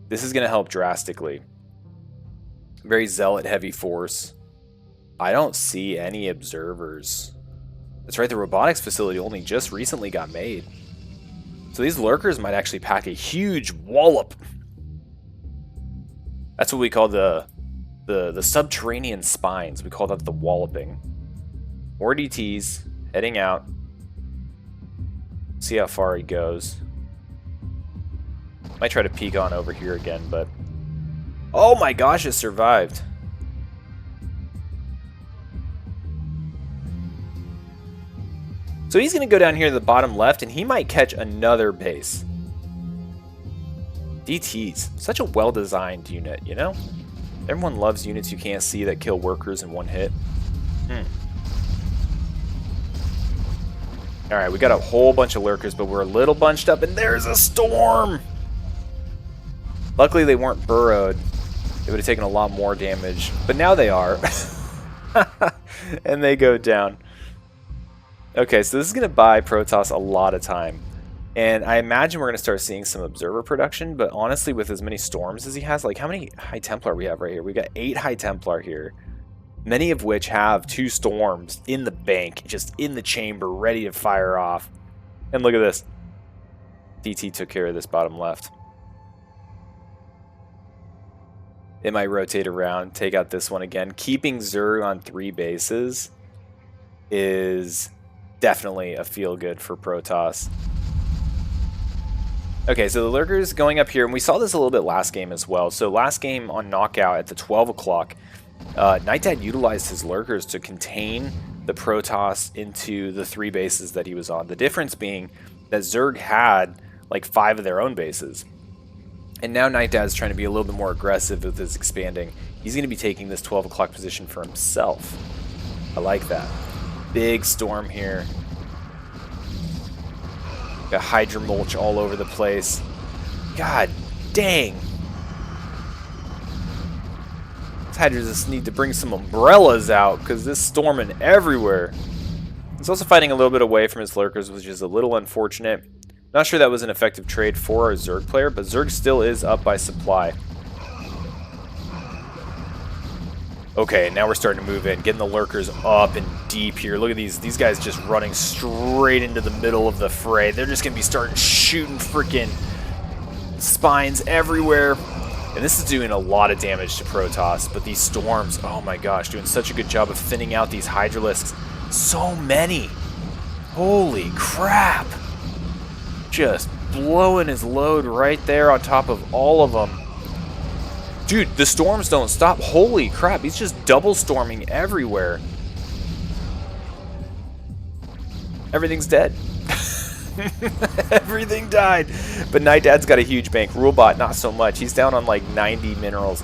This is going to help drastically. Very zealot heavy force. I don't see any observers. That's right, the robotics facility only just recently got made. So these lurkers might actually pack a huge wallop. That's what we call the subterranean spines. We call that the walloping. More DTs heading out. See how far he goes. Might try to peek on over here again, but oh my gosh, it survived. So he's going to go down here to the bottom left, and he might catch another base. DTs. Such a well-designed unit, you know? Everyone loves units you can't see that kill workers in one hit. Alright, we got a whole bunch of lurkers, but we're a little bunched up, and there's a storm! Luckily, they weren't burrowed. They would have taken a lot more damage, but now they are. And they go down. Okay, so this is going to buy Protoss a lot of time. And I imagine we're going to start seeing some observer production, but honestly, with as many storms as he has, like how many High Templar we have right here? We got 8 High Templar here, many of which have 2 storms in the bank, just in the chamber, ready to fire off. And look at this. DT took care of this bottom left. It might rotate around, take out this one again. Keeping Zerg on 3 bases is definitely a feel-good for Protoss. Okay, so the lurkers going up here, and we saw this a little bit last game as well. So last game on Knockout at the 12 o'clock, Nightdad utilized his lurkers to contain the Protoss into the 3 bases that he was on. The difference being that Zerg had like 5 of their own bases. And now Nightdad's trying to be a little bit more aggressive with his expanding. He's going to be taking this 12 o'clock position for himself. I like that. Big storm here. Got Hydra mulch all over the place. God dang. These Hydras just need to bring some umbrellas out because this storming everywhere. He's also fighting a little bit away from his lurkers, which is a little unfortunate. Not sure that was an effective trade for our Zerg player, but Zerg still is up by supply. Okay, now we're starting to move in, getting the lurkers up and deep here. Look at these guys just running straight into the middle of the fray. They're just going to be starting shooting freaking spines everywhere. And this is doing a lot of damage to Protoss, but these storms, oh my gosh, doing such a good job of thinning out these Hydralisks. So many. Holy crap. Just blowing his load right there on top of all of them. Dude, the storms don't stop. Holy crap, he's just double storming everywhere. Everything's dead. Everything died. But Nightdad's got a huge bank. Rulebot, not so much. He's down on like 90 minerals.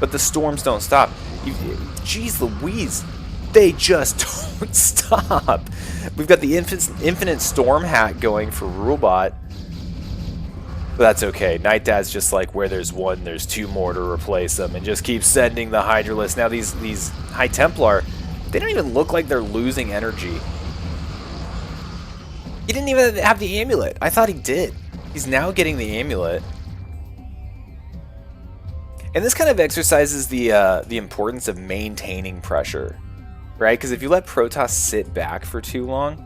But the storms don't stop. Jeez Louise. They just don't stop. We've got the infinite storm hat going for Rulebot. But that's okay. Nightdad's just like, where there's one, there's 2 more to replace them, and just keep sending the Hydralisk. Now these High Templar, they don't even look like they're losing energy. He didn't even have the amulet. I thought he did. He's now getting the amulet. And this kind of exercises the importance of maintaining pressure, right? Because if you let Protoss sit back for too long,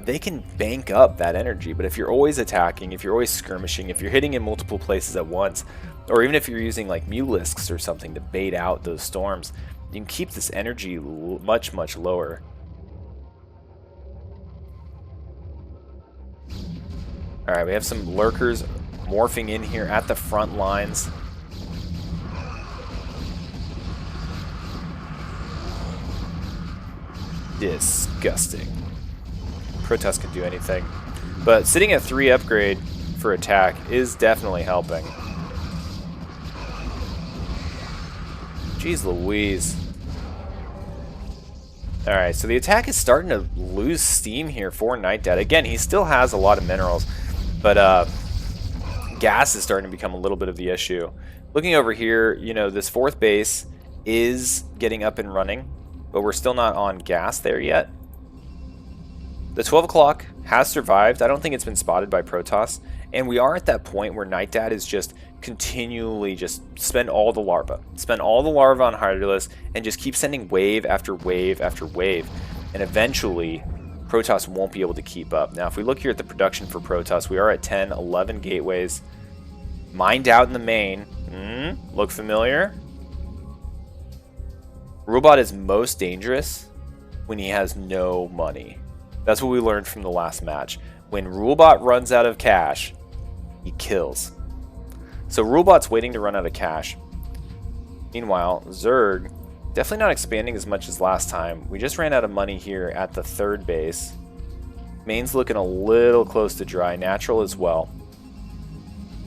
they can bank up that energy. But if you're always attacking, if you're always skirmishing, if you're hitting in multiple places at once, or even if you're using like Mulisks or something to bait out those storms, you can keep this energy much, much lower. Alright, we have some lurkers morphing in here at the front lines. Disgusting. Protoss can do anything. But sitting at 3 upgrade for attack is definitely helping. Jeez Louise. Alright, so the attack is starting to lose steam here for nightdad. Again, he still has a lot of minerals, but gas is starting to become a little bit of the issue. Looking over here, you know, this 4th base is getting up and running, but we're still not on gas there yet. The 12 o'clock has survived. I don't think it's been spotted by Protoss, and we are at that point where nightdad is just continually just spend all the larvae on Hydralisk and just keep sending wave after wave after wave, and eventually Protoss won't be able to keep up. Now if we look here at the production for Protoss, we are at 10, 11 gateways, mined out in the main. Look familiar? Rulebot is most dangerous when he has no money. That's what we learned from the last match. When Rulebot runs out of cash, he kills. So Rulebot's waiting to run out of cash. Meanwhile, Zerg, definitely not expanding as much as last time. We just ran out of money here at the 3rd base. Main's looking a little close to dry. Natural as well.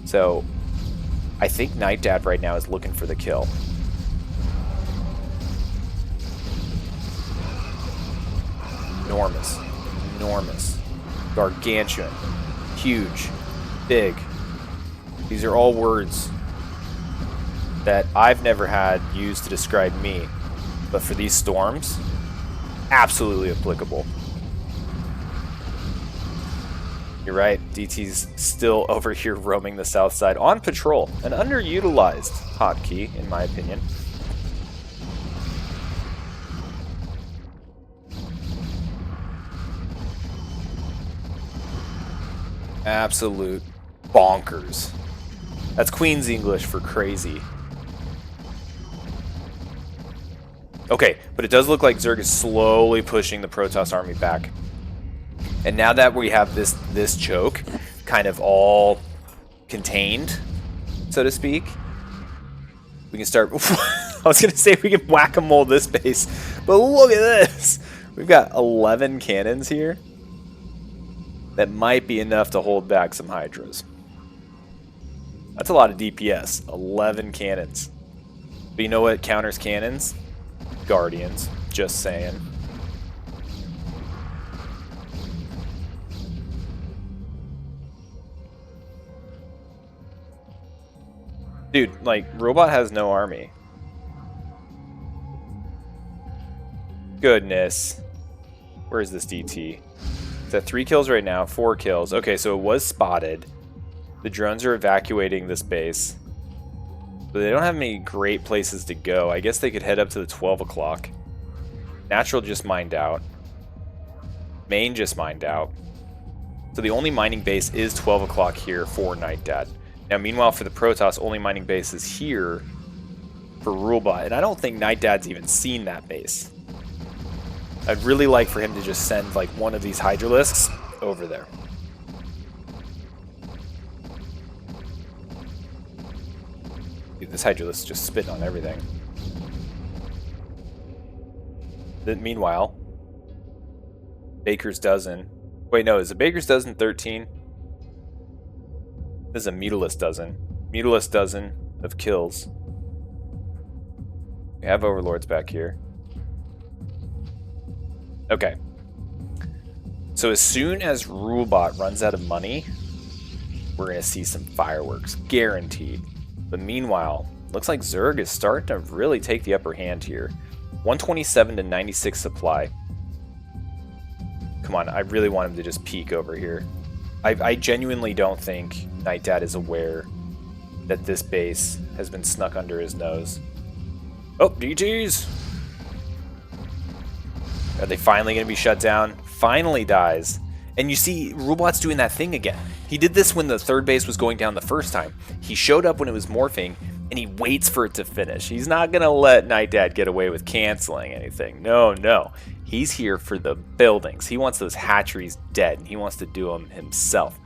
So I think nightdad right now is looking for the kill. Enormous. Enormous. Gargantuan. Huge. Big. These are all words that I've never had used to describe me, but for these storms, absolutely applicable. You're right, DT's still over here roaming the south side on patrol. An underutilized hotkey, in my opinion. Absolute bonkers. That's Queen's English for crazy. Okay, but it does look like Zerg is slowly pushing the Protoss army back. And now that we have this choke kind of all contained, so to speak, we can start... I was going to say we can whack-a-mole this base, but look at this! We've got 11 cannons here. That might be enough to hold back some Hydras. That's a lot of DPS. 11 cannons. But you know what counters cannons? Guardians. Just saying. Dude, like, Robot has no army. Goodness. Where is this DT? It's at 3 kills right now, 4 kills. Okay, so it was spotted. The drones are evacuating this base. But they don't have any great places to go. I guess they could head up to the 12 o'clock. Natural just mined out. Main just mined out. So the only mining base is 12 o'clock here for nightdad. Now, meanwhile, for the Protoss, only mining base is here for Rulebot. And I don't think nightdad's even seen that base. I'd really like for him to just send like one of these Hydralisks over there. Dude, this Hydralisk just spitting on everything. Then meanwhile, Baker's Dozen. Wait, no, is it Baker's Dozen 13? This is a Mutalist Dozen. Mutalist Dozen of kills. We have Overlords back here. Okay. So as soon as Rulebot runs out of money, we're going to see some fireworks. Guaranteed. But meanwhile, looks like Zerg is starting to really take the upper hand here. 127 to 96 supply. Come on, I really want him to just peek over here. I genuinely don't think nightdad is aware that this base has been snuck under his nose. Oh, DTs! Are they finally going to be shut down? Finally dies. And you see, Rulebot's doing that thing again. He did this when the 3rd base was going down the first time. He showed up when it was morphing, and he waits for it to finish. He's not going to let nightdad get away with canceling anything. No, no. He's here for the buildings. He wants those hatcheries dead, and he wants to do them himself.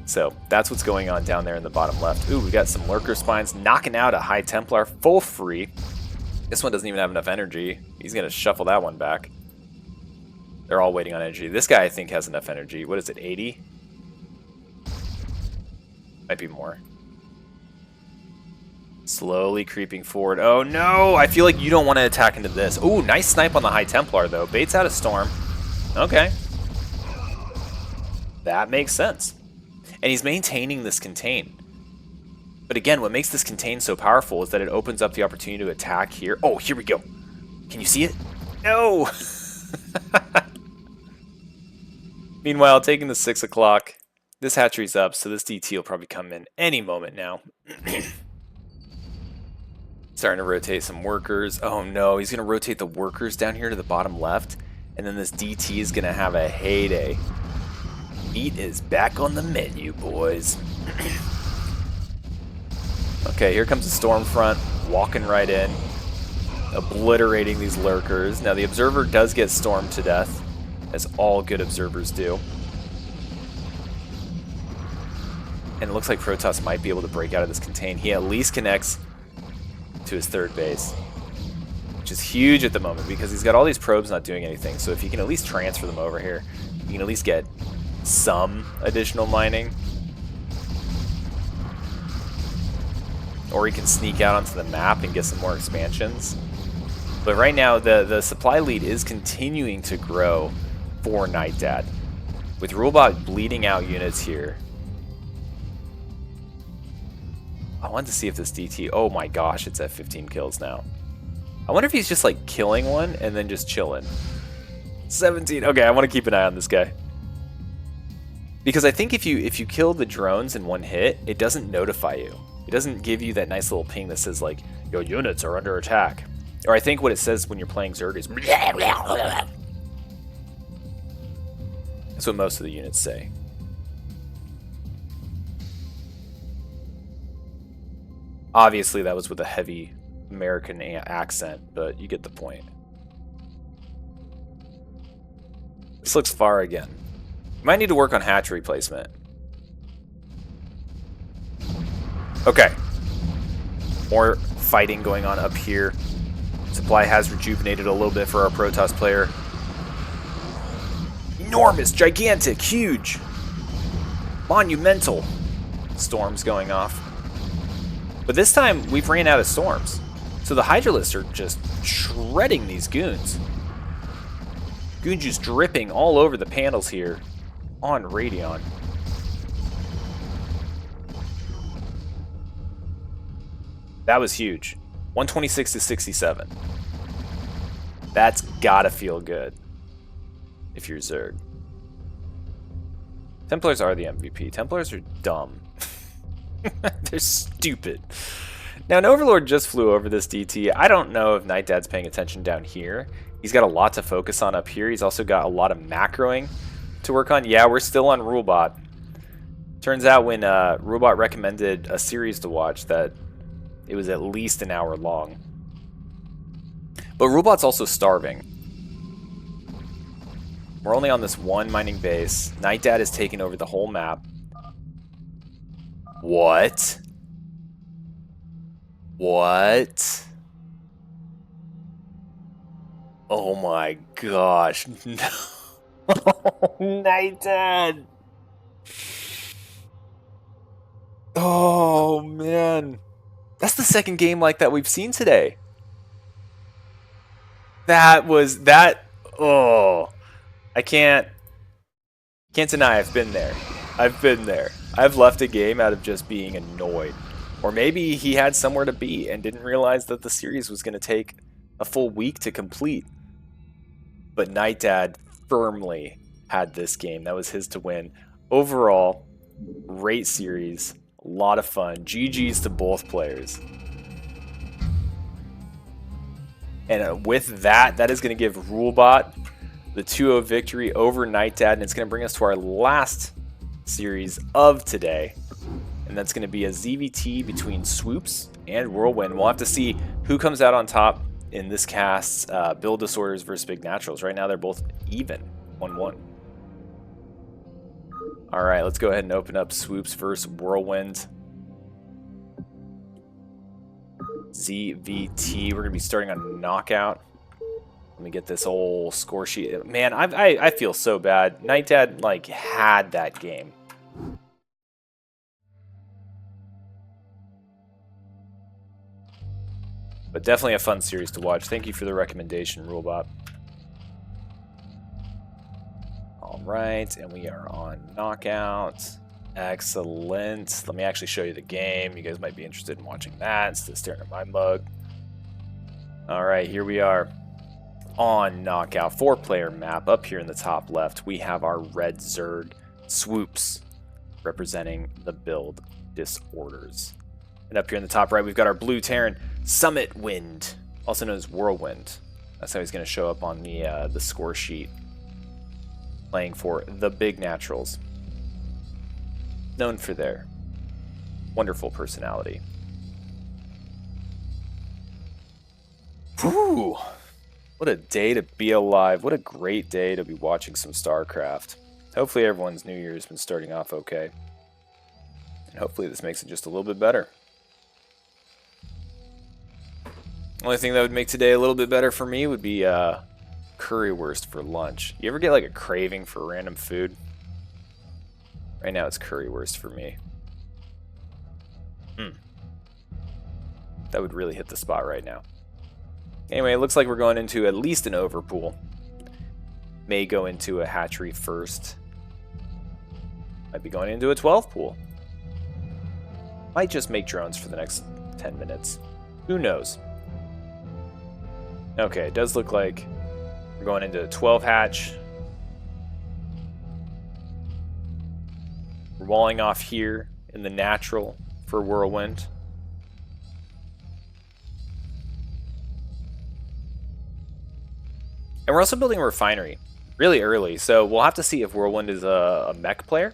So that's what's going on down there in the bottom left. Ooh, we got some Lurker Spines knocking out a High Templar full free. This one doesn't even have enough energy. He's going to shuffle that one back. They're all waiting on energy. This guy, I think, has enough energy. What is it, 80? Might be more. Slowly creeping forward. Oh, no! I feel like you don't want to attack into this. Ooh, nice snipe on the High Templar, though. Baits out a Storm. Okay. That makes sense. And he's maintaining this contain. But again, what makes this contain so powerful is that it opens up the opportunity to attack here. Oh, here we go. Can you see it? No! Meanwhile, taking the 6 o'clock. This hatchery's up, so this DT will probably come in any moment now. Starting to rotate some workers. Oh no, he's going to rotate the workers down here to the bottom left. And then this DT is going to have a heyday. Meat is back on the menu, boys. Okay, here comes the Stormfront, walking right in, obliterating these lurkers. Now the Observer does get stormed to death, as all good Observers do. And it looks like Protoss might be able to break out of this contain. He at least connects to his third base, which is huge at the moment because he's got all these probes not doing anything. So if you can at least transfer them over here, you can at least get some additional mining. Or he can sneak out onto the map and get some more expansions. But right now, the supply lead is continuing to grow for nightdad. With rulebot bleeding out units here. I wanted to see if this DT... Oh my gosh, it's at 15 kills now. I wonder if he's just like killing one and then just chilling. 17. Okay, I want to keep an eye on this guy. Because I think if you kill the drones in one hit, it doesn't notify you. It doesn't give you that nice little ping that says like, your units are under attack. Or I think what it says when you're playing Zerg is... That's what most of the units say. Obviously that was with a heavy American accent, but you get the point. This looks far again. You might need to work on hatchery placement. Okay. More fighting going on up here. Supply has rejuvenated a little bit for our Protoss player. Enormous, gigantic, huge, monumental storms going off. But this time, we've ran out of storms. So the Hydralisks are just shredding these goons. Goon juice dripping all over the panels here on Radeon. That was huge. 126 to 67. That's gotta feel good if you're Zerg. Templars are the MVP. Templars are dumb. They're stupid. Now, an Overlord just flew over this DT. I don't know if nightdad's paying attention down here. He's got a lot to focus on up here. He's also got a lot of macroing to work on. Yeah, we're still on rulebot. Turns out when rulebot recommended a series to watch that it was at least an hour long. But rulebot's also starving. We're only on this one mining base. Nightdad is taking over the whole map. What? What? Oh my gosh. No. Nightdad. Oh man. That's the second game like that we've seen today. That was that. Oh. I can't deny I've been there. I've been there. I've left a game out of just being annoyed. Or maybe he had somewhere to be and didn't realize that the series was going to take a full week to complete. But nightdad firmly had this game. That was his to win. Overall, great series. A lot of fun. GG's to both players. And with that, that is going to give rulebot the 2-0 victory over nightdad, and it's going to bring us to our last series of today, and that's going to be a ZVT between Swoops and Whirlwind. We'll have to see who comes out on top in this cast's build disorders versus big naturals. Right now they're both even, 1-1. All right, let's go ahead and open up Swoops versus Whirlwind. ZVT. We're going to be starting on knockout. Let me get this whole score sheet. Man, I feel so bad. Nightdad, like, had that game. But definitely a fun series to watch. Thank you for the recommendation, rulebot. All right, and we are on knockout. Excellent. Let me actually show you the game. You guys might be interested in watching that instead of staring at my mug. All right, here we are on knockout. 4-player map. Up here in the top left, we have our red Zerg Swoops representing the build disorders. And up here in the top right, we've got our blue Terran Summit Wind, also known as Whirlwind. That's how he's going to show up on the score sheet. Playing for the Big Naturals. Known for their wonderful personality. Whew! What a day to be alive. What a great day to be watching some Starcraft. Hopefully everyone's New Year's been starting off okay. And hopefully this makes it just a little bit better. Only thing that would make today a little bit better for me would be currywurst for lunch. You ever get like a craving for random food? Right now it's currywurst for me. That would really hit the spot right now. Anyway, it looks like we're going into at least an overpool. May go into a hatchery first. Might be going into a 12 pool. Might just make drones for the next 10 minutes. Who knows? Okay, it does look like we're going into a 12 hatch. We're walling off here in the natural for Whirlwind. And we're also building a refinery really early, so we'll have to see if Whirlwind is a mech player.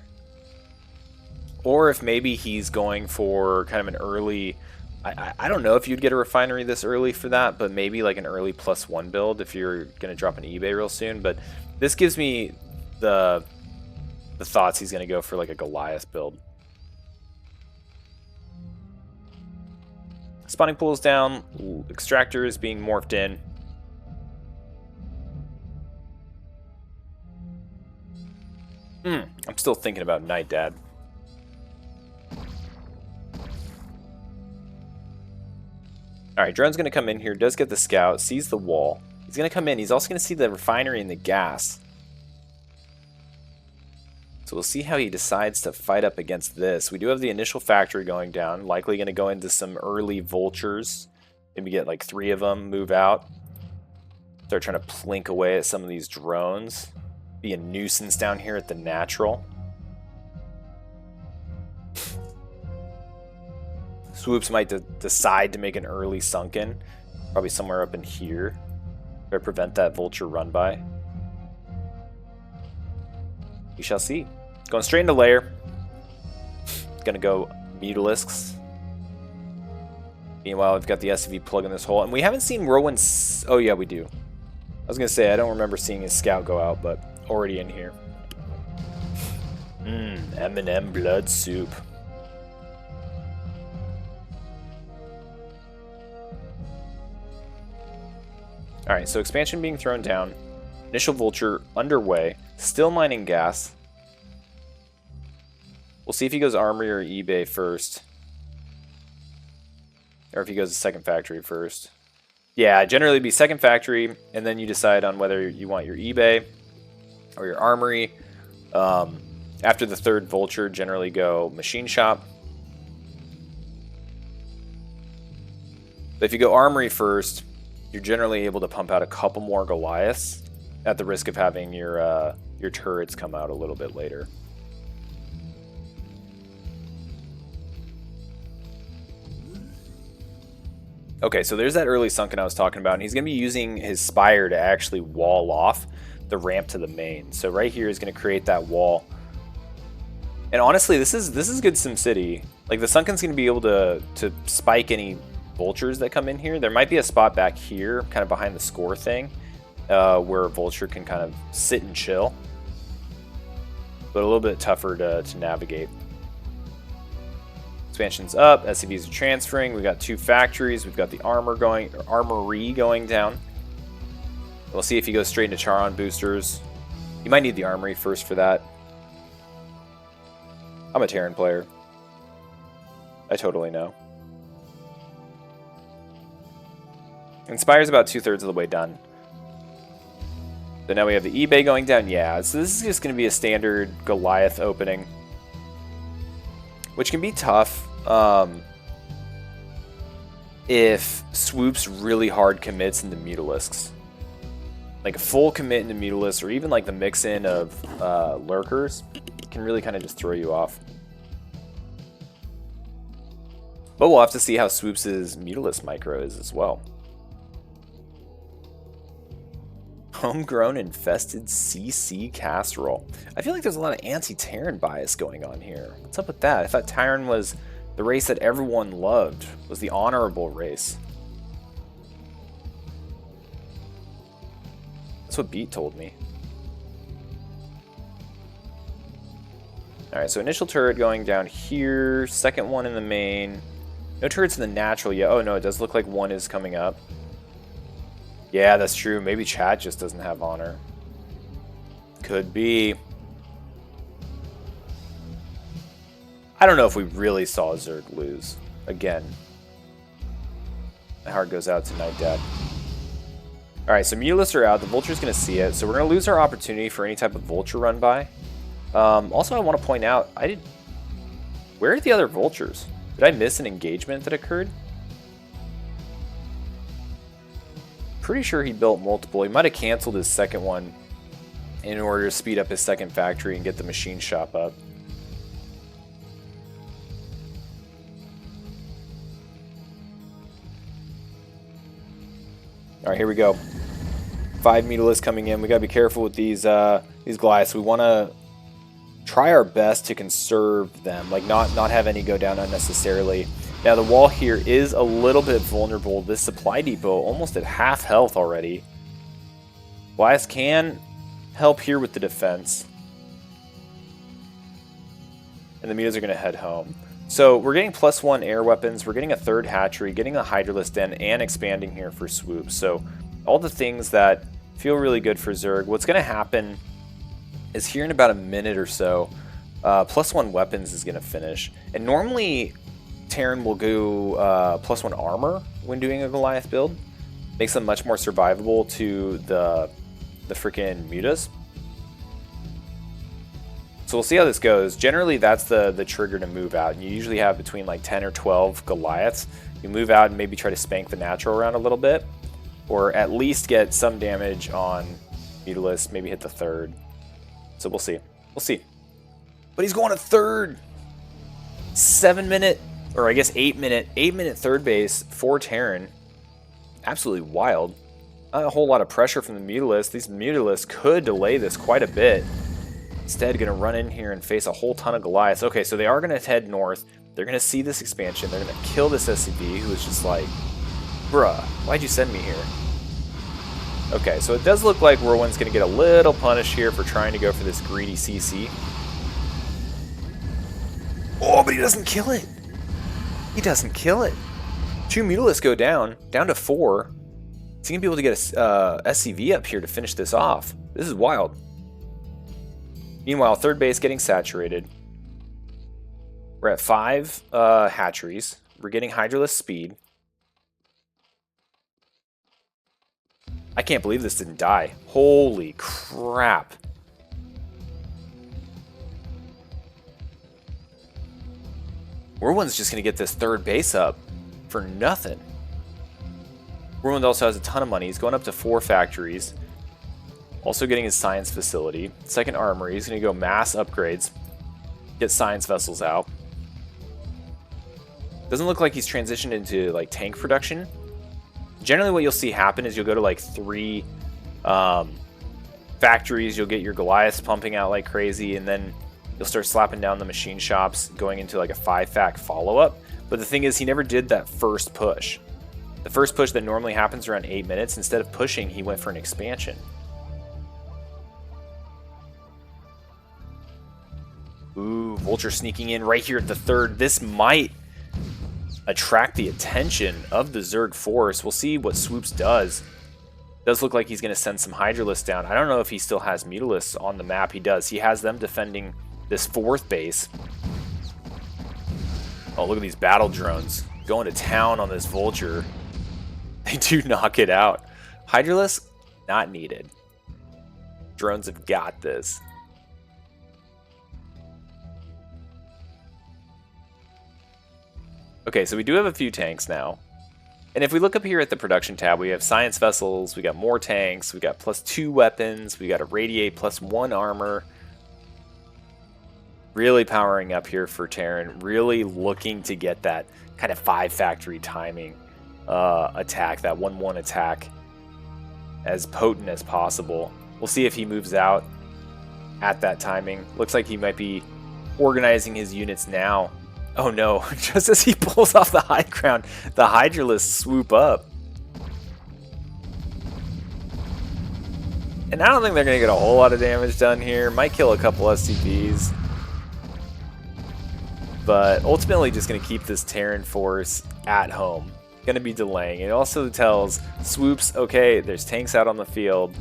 Or if maybe he's going for kind of an early... I don't know if you'd get a refinery this early for that, but maybe like an early +1 build if you're going to drop an eBay real soon. But this gives me the thoughts he's going to go for like a Goliath build. Spawning pool is down. Extractor is being morphed in. I'm still thinking about nightdad. Alright, drone's going to come in here, does get the scout, sees the wall. He's going to come in, he's also going to see the refinery and the gas. So we'll see how he decides to fight up against this. We do have the initial factory going down, likely going to go into some early vultures. Maybe get like 3 of them, move out. Start trying to plink away at some of these drones. Be a nuisance down here at the natural. Swoops might decide to make an early sunken, probably somewhere up in here, to prevent that vulture run by. We shall see. Going straight into lair. Gonna go mutalisks. Meanwhile, we've got the SCV plug in this hole, and we haven't seen Whirlwind. Oh yeah, we do. I was gonna say I don't remember seeing his scout go out, but already in here. M&M blood soup. Alright, so expansion being thrown down. Initial vulture underway. Still mining gas. We'll see if he goes armory or eBay first. Or if he goes to second factory first. Yeah, generally it'd be second factory, and then you decide on whether you want your eBay or your armory. After the third vulture, generally go machine shop. But if you go armory first, you're generally able to pump out a couple more Goliaths at the risk of having your turrets come out a little bit later. Okay, so there's that early sunken I was talking about, and he's going to be using his spire to actually wall off the ramp to the main. So right here is going to create that wall. And honestly, this is good SimCity. Like, the sunken's going to be able to spike any vultures that come in here. There might be a spot back here, kind of behind the score thing, where a vulture can kind of sit and chill. But a little bit tougher to navigate. Expansion's up. SCVs are transferring. We've got 2 factories. We've got the armory going down. We'll see if he goes straight into Charon boosters. You might need the armory first for that. I'm a Terran player. I totally know. Inspire's about 2/3 of the way done. So now we have the eBay going down. Yeah, so this is just going to be a standard Goliath opening, which can be tough if Swoops really hard commits into Mutalisks. Like a full commit into Mutalisks, or even like the mix-in of Lurkers, can really kind of just throw you off. But we'll have to see how Swoops' Mutalisk micro is as well. Homegrown infested CC casserole. I feel like there's a lot of anti-Terran bias going on here. What's up with that? I thought Terran was the race that everyone loved, was the honorable race. That's what Beat told me. Alright, so initial turret going down here. Second one in the main. No turrets in the natural yet. Oh no, it does look like one is coming up. Yeah, that's true. Maybe chat just doesn't have honor. Could be. I don't know if we really saw Zerg lose. Again. My heart goes out to Nightdad. Alright, so Mutalisks are out. The Vulture's going to see it. So we're going to lose our opportunity for any type of Vulture run by. Also, I want to point out, where are the other Vultures? Did I miss an engagement that occurred? Pretty sure he built multiple. He might have canceled his second one in order to speed up his second factory and get the machine shop up. Alright, here we go. 5 Mutalisks coming in. We gotta be careful with these Goliaths. We wanna try our best to conserve them, like not have any go down unnecessarily. Now the wall here is a little bit vulnerable. This supply depot almost at half health already. Goliaths can help here with the defense. And the Mutas are going to head home. So we're getting +1 air weapons. We're getting a 3rd hatchery, getting a Hydralisk den, and expanding here for Swoops. So all the things that feel really good for Zerg. What's going to happen is here in about a minute or so, +1 weapons is going to finish. And normally Terran will go +1 armor when doing a Goliath build. Makes them much more survivable to the freaking Mutas. So we'll see how this goes. Generally, that's the trigger to move out. And you usually have between like 10 or 12 Goliaths. You move out and maybe try to spank the natural around a little bit. Or at least get some damage on Mutalisk, maybe hit the 3rd. So we'll see. We'll see. But he's going to 3rd. 7-minute, or I guess 8-minute 3rd base for Terran. Absolutely wild. Not a whole lot of pressure from the Mutalisk. These Mutalisks could delay this quite a bit. Instead, going to run in here and face a whole ton of Goliaths. Okay, so they are going to head north. They're going to see this expansion. They're going to kill this SCV, who is just like, bruh, why'd you send me here? Okay, so it does look like Whirlwind's going to get a little punish here for trying to go for this greedy CC. Oh, but he doesn't kill it. He doesn't kill it. 2 Mutalisks go down to 4. Is he going to be able to get a SCV up here to finish this off? This is wild. Meanwhile, 3rd base getting saturated. We're at 5 hatcheries. We're getting Hydralisk speed. I can't believe this didn't die. Holy crap. Whirlwind's just going to get this 3rd base up for nothing. Whirlwind also has a ton of money. He's going up to 4 factories. Also getting his science facility. 2nd armory. He's going to go mass upgrades. Get science vessels out. Doesn't look like he's transitioned into like tank production. Generally what you'll see happen is you'll go to like 3 factories. You'll get your Goliaths pumping out like crazy. And then you'll start slapping down the machine shops, going into like a 5-fac follow-up. But the thing is, he never did that first push. The first push that normally happens around 8 minutes, instead of pushing, he went for an expansion. Ooh, Vulture sneaking in right here at the 3rd. This might attract the attention of the Zerg force. We'll see what Swoops does. Does look like he's going to send some Hydralisks down. I don't know if he still has Mutalisks on the map. He does. He has them defending this 4th base. Oh, look at these battle drones going to town on this Vulture. They do knock it out. Hydralisk, not needed. Drones have got this. Okay, so we do have a few tanks now. And if we look up here at the production tab, we have science vessels, we got more tanks, we got +2 weapons, we got a radiate +1 armor. Really powering up here for Terran, really looking to get that kind of 5 factory timing attack, that 1-1 attack, as potent as possible. We'll see if he moves out at that timing. Looks like he might be organizing his units now. Oh no, just as he pulls off the high ground, the Hydralisks swoop up. And I don't think they're going to get a whole lot of damage done here. Might kill a couple SCPs. But ultimately just going to keep this Terran force at home. Going to be delaying. It also tells Swoops, okay, there's tanks out on the field.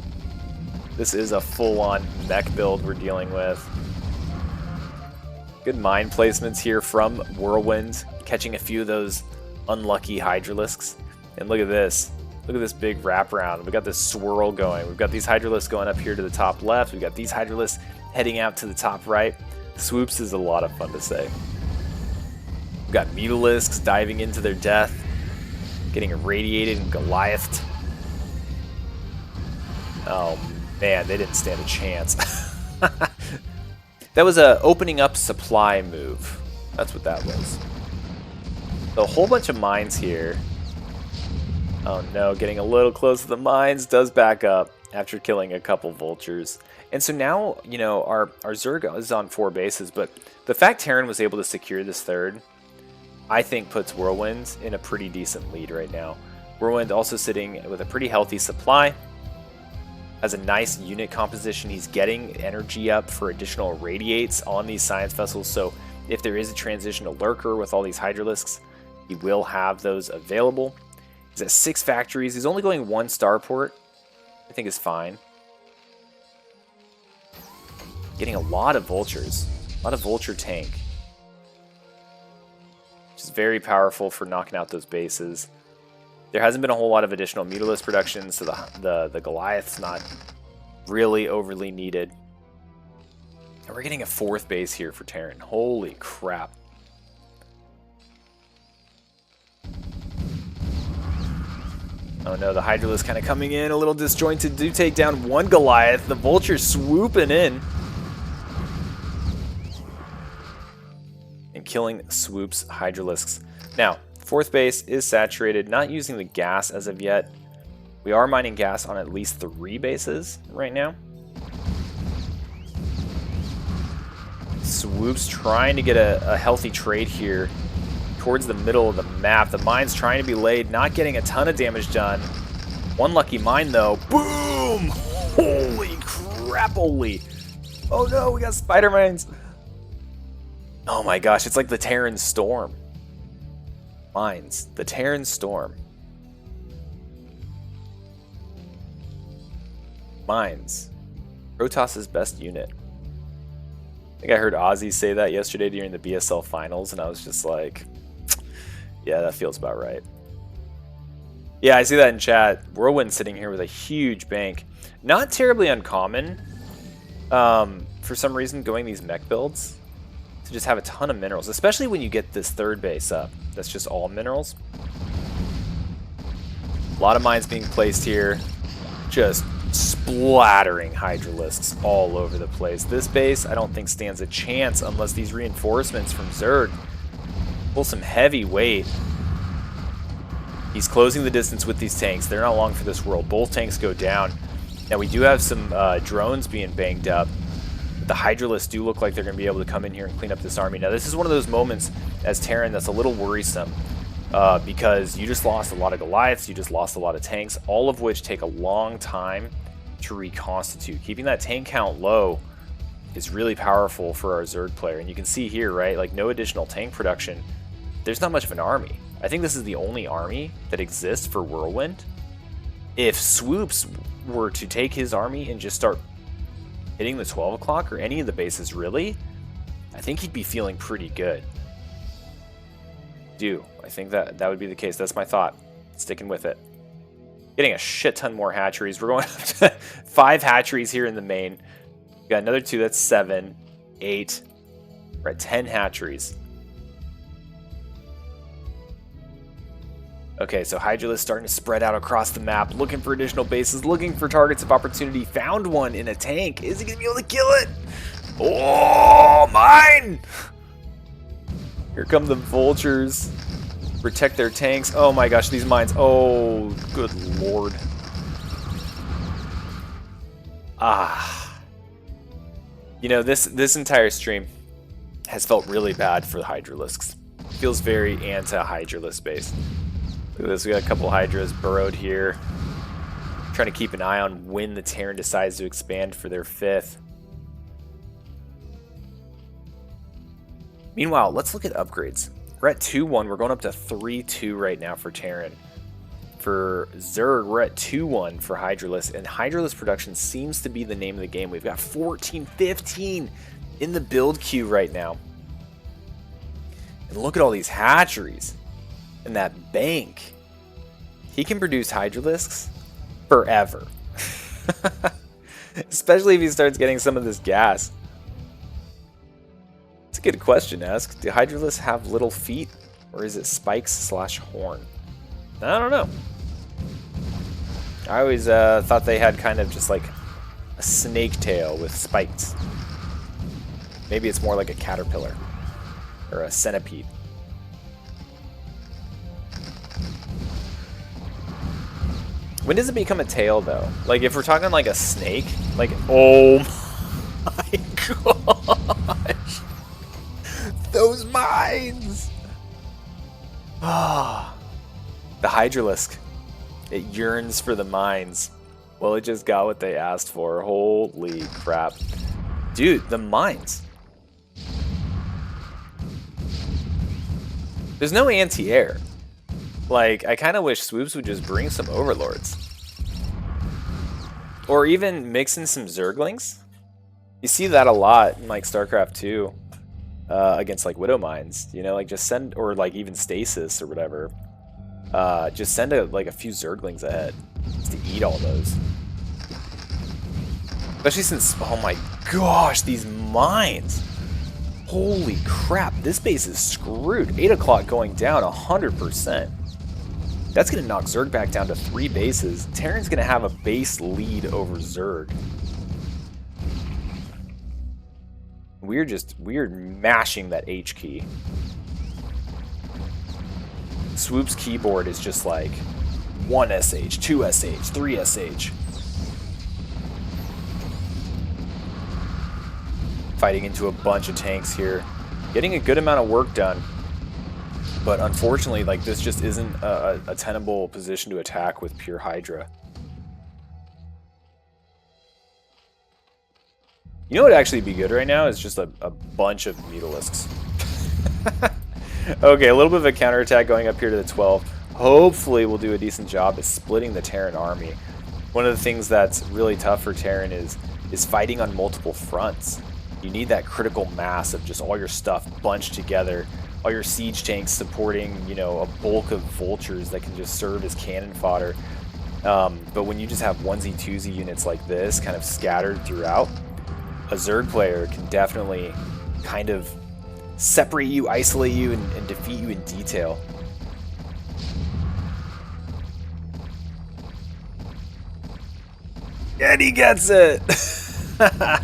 This is a full-on mech build we're dealing with. Good mine placements here from Whirlwind, catching a few of those unlucky Hydralisks. And look at this. Look at this big wraparound. We've got this swirl going. We've got these Hydralisks going up here to the top left. We've got these Hydralisks heading out to the top right. Swoops is a lot of fun to say. We've got Mutalisks diving into their death, getting irradiated and Goliathed. Oh man, they didn't stand a chance. That was a opening up supply move. That's what that was. So a whole bunch of mines here. Oh no, getting a little close to the mines, does back up after killing a couple vultures. And so now, you know, our Zerg is on 4 bases, but the fact Terran was able to secure this 3rd, I think puts Whirlwind in a pretty decent lead right now. Whirlwind also sitting with a pretty healthy supply. Has a nice unit composition. He's getting energy up for additional radiates on these science vessels, so if there is a transition to Lurker with all these Hydralisks, he will have those available. He's at 6 factories. He's only going 1 starport. I think is fine. Getting a lot of vultures. A lot of vulture tank. Which is very powerful for knocking out those bases. There hasn't been a whole lot of additional Mutalisk production, so the Goliath's not really overly needed. And we're getting a 4th base here for Terran. Holy crap. Oh no, the Hydralisk kind of coming in, a little disjointed. Do take down 1 Goliath. The Vulture swooping in. And killing Swoops Hydralisks. Now, 4th base is saturated, not using the gas as of yet. We are mining gas on at least 3 bases right now. Swoops trying to get a healthy trade here towards the middle of the map. The mine's trying to be laid, not getting a ton of damage done. 1 lucky mine though. Boom! Holy crap, holy. Oh no, we got spider mines. Oh my gosh, it's like the Terran Storm. Mines. The Terran Storm. Mines. Protoss's best unit. I think I heard Ozzy say that yesterday during the BSL finals, and I was just like, yeah, that feels about right. Yeah, I see that in chat. Whirlwind sitting here with a huge bank. Not terribly uncommon, for some reason, going these mech builds. To just have a ton of minerals, especially when you get this 3rd base up. That's just all minerals. A lot of mines being placed here. Just splattering Hydralisks all over the place. This base, I don't think stands a chance unless these reinforcements from Zerg pull some heavy weight. He's closing the distance with these tanks. They're not long for this world. Both tanks go down. Now we do have some drones being banged up. The Hydralisks do look like they're going to be able to come in here and clean up this army. Now this is one of those moments as Terran that's a little worrisome because you just lost a lot of Goliaths, you just lost a lot of tanks, all of which take a long time to reconstitute. Keeping that tank count low is really powerful for our Zerg player. And you can see here, right, like no additional tank production. There's not much of an army. I think this is the only army that exists for Whirlwind. If Swoops were to take his army and just start hitting the 12 o'clock or any of the bases really, I think he'd be feeling pretty good. I think that would be the case. That's my thought. Sticking with it. Getting a shit ton more hatcheries. We're going up to 5 hatcheries here in the main. We got another 2. That's 7, 8. We're at 10 hatcheries. Okay, so Hydralisk starting to spread out across the map, looking for additional bases, looking for targets of opportunity. Found one in a tank. Is he going to be able to kill it? Oh, mine! Here come the vultures. Protect their tanks. Oh my gosh, these mines. Oh, good lord. You know, this entire stream has felt really bad for the Hydralisks. Feels very anti-Hydralisk based. Look at this, we got a couple Hydras burrowed here. Trying to keep an eye on when the Terran decides to expand for their 5th. Meanwhile, let's look at upgrades. We're at 2-1. We're going up to 3-2 right now for Terran. For Zerg, we're at 2-1 for Hydralisk. And Hydralisk production seems to be the name of the game. We've got 14-15 in the build queue right now. And look at all these hatcheries. And that bank. He can produce Hydralisks forever. Especially if he starts getting some of this gas. It's a good question to ask. Do Hydralisks have little feet? Or is it spikes/horn? I don't know. I always thought they had kind of just like a snake tail with spikes. Maybe it's more like a caterpillar. Or a centipede. When does it become a tail though? Like if we're talking like a snake, like oh my gosh. Those mines! Ah, the Hydralisk. It yearns for the mines. Well, it just got what they asked for. Holy crap. Dude, the mines. There's no anti-air. Like, I kind of wish Swoops would just bring some Overlords. Or even mix in some Zerglings. You see that a lot in, like, Starcraft 2. Against, like, Widow Mines. You know, like, just send... Or, like, even Stasis or whatever. Just send, like, a few Zerglings ahead. Just to eat all those. Especially since... Oh, my gosh, these mines! Holy crap, this base is screwed. 8 o'clock going down 100%. That's going to knock Zerg back down to 3 bases. Terran's going to have a base lead over Zerg. We're mashing that H key. Swoops keyboard is just like 1 SH, 2 SH, 3 SH. Fighting into a bunch of tanks here. Getting a good amount of work done. But unfortunately, like, this just isn't a tenable position to attack with pure Hydra. You know what would actually be good right now is just a bunch of Mutalisks. Okay, a little bit of a counterattack going up here to the 12. Hopefully we'll do a decent job at splitting the Terran army. One of the things that's really tough for Terran is fighting on multiple fronts. You need that critical mass of just all your stuff bunched together. All your siege tanks supporting, you know, a bulk of vultures that can just serve as cannon fodder. But when you just have onesie twosie units like this kind of scattered throughout, a Zerg player can definitely kind of separate you, isolate you, and defeat you in detail. And he gets it! I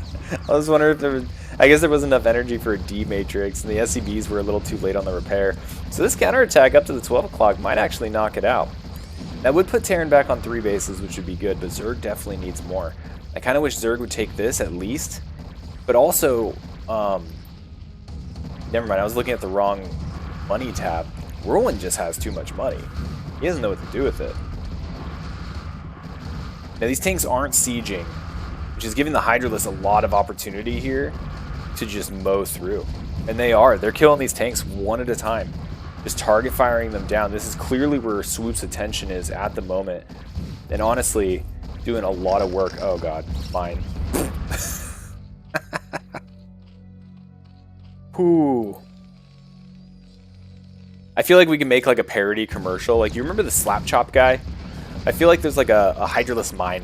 was wondering if there was... I guess there wasn't enough energy for a D matrix, and the SCBs were a little too late on the repair. So this counterattack up to the 12 o'clock might actually knock it out. That would put Terran back on 3 bases, which would be good, but Zerg definitely needs more. I kind of wish Zerg would take this at least, but also... never mind, I was looking at the wrong money tab. Whirlwind just has too much money. He doesn't know what to do with it. Now these tanks aren't sieging, which is giving the Hydralisk a lot of opportunity here to just mow through. And they are. They're killing these tanks one at a time. Just target firing them down. This is clearly where Swoops' attention is at the moment. And honestly, doing a lot of work. Oh god, mine. Whew. I feel like we can make like a parody commercial. Like, you remember the Slap Chop guy? I feel like there's like a Hydraless Mine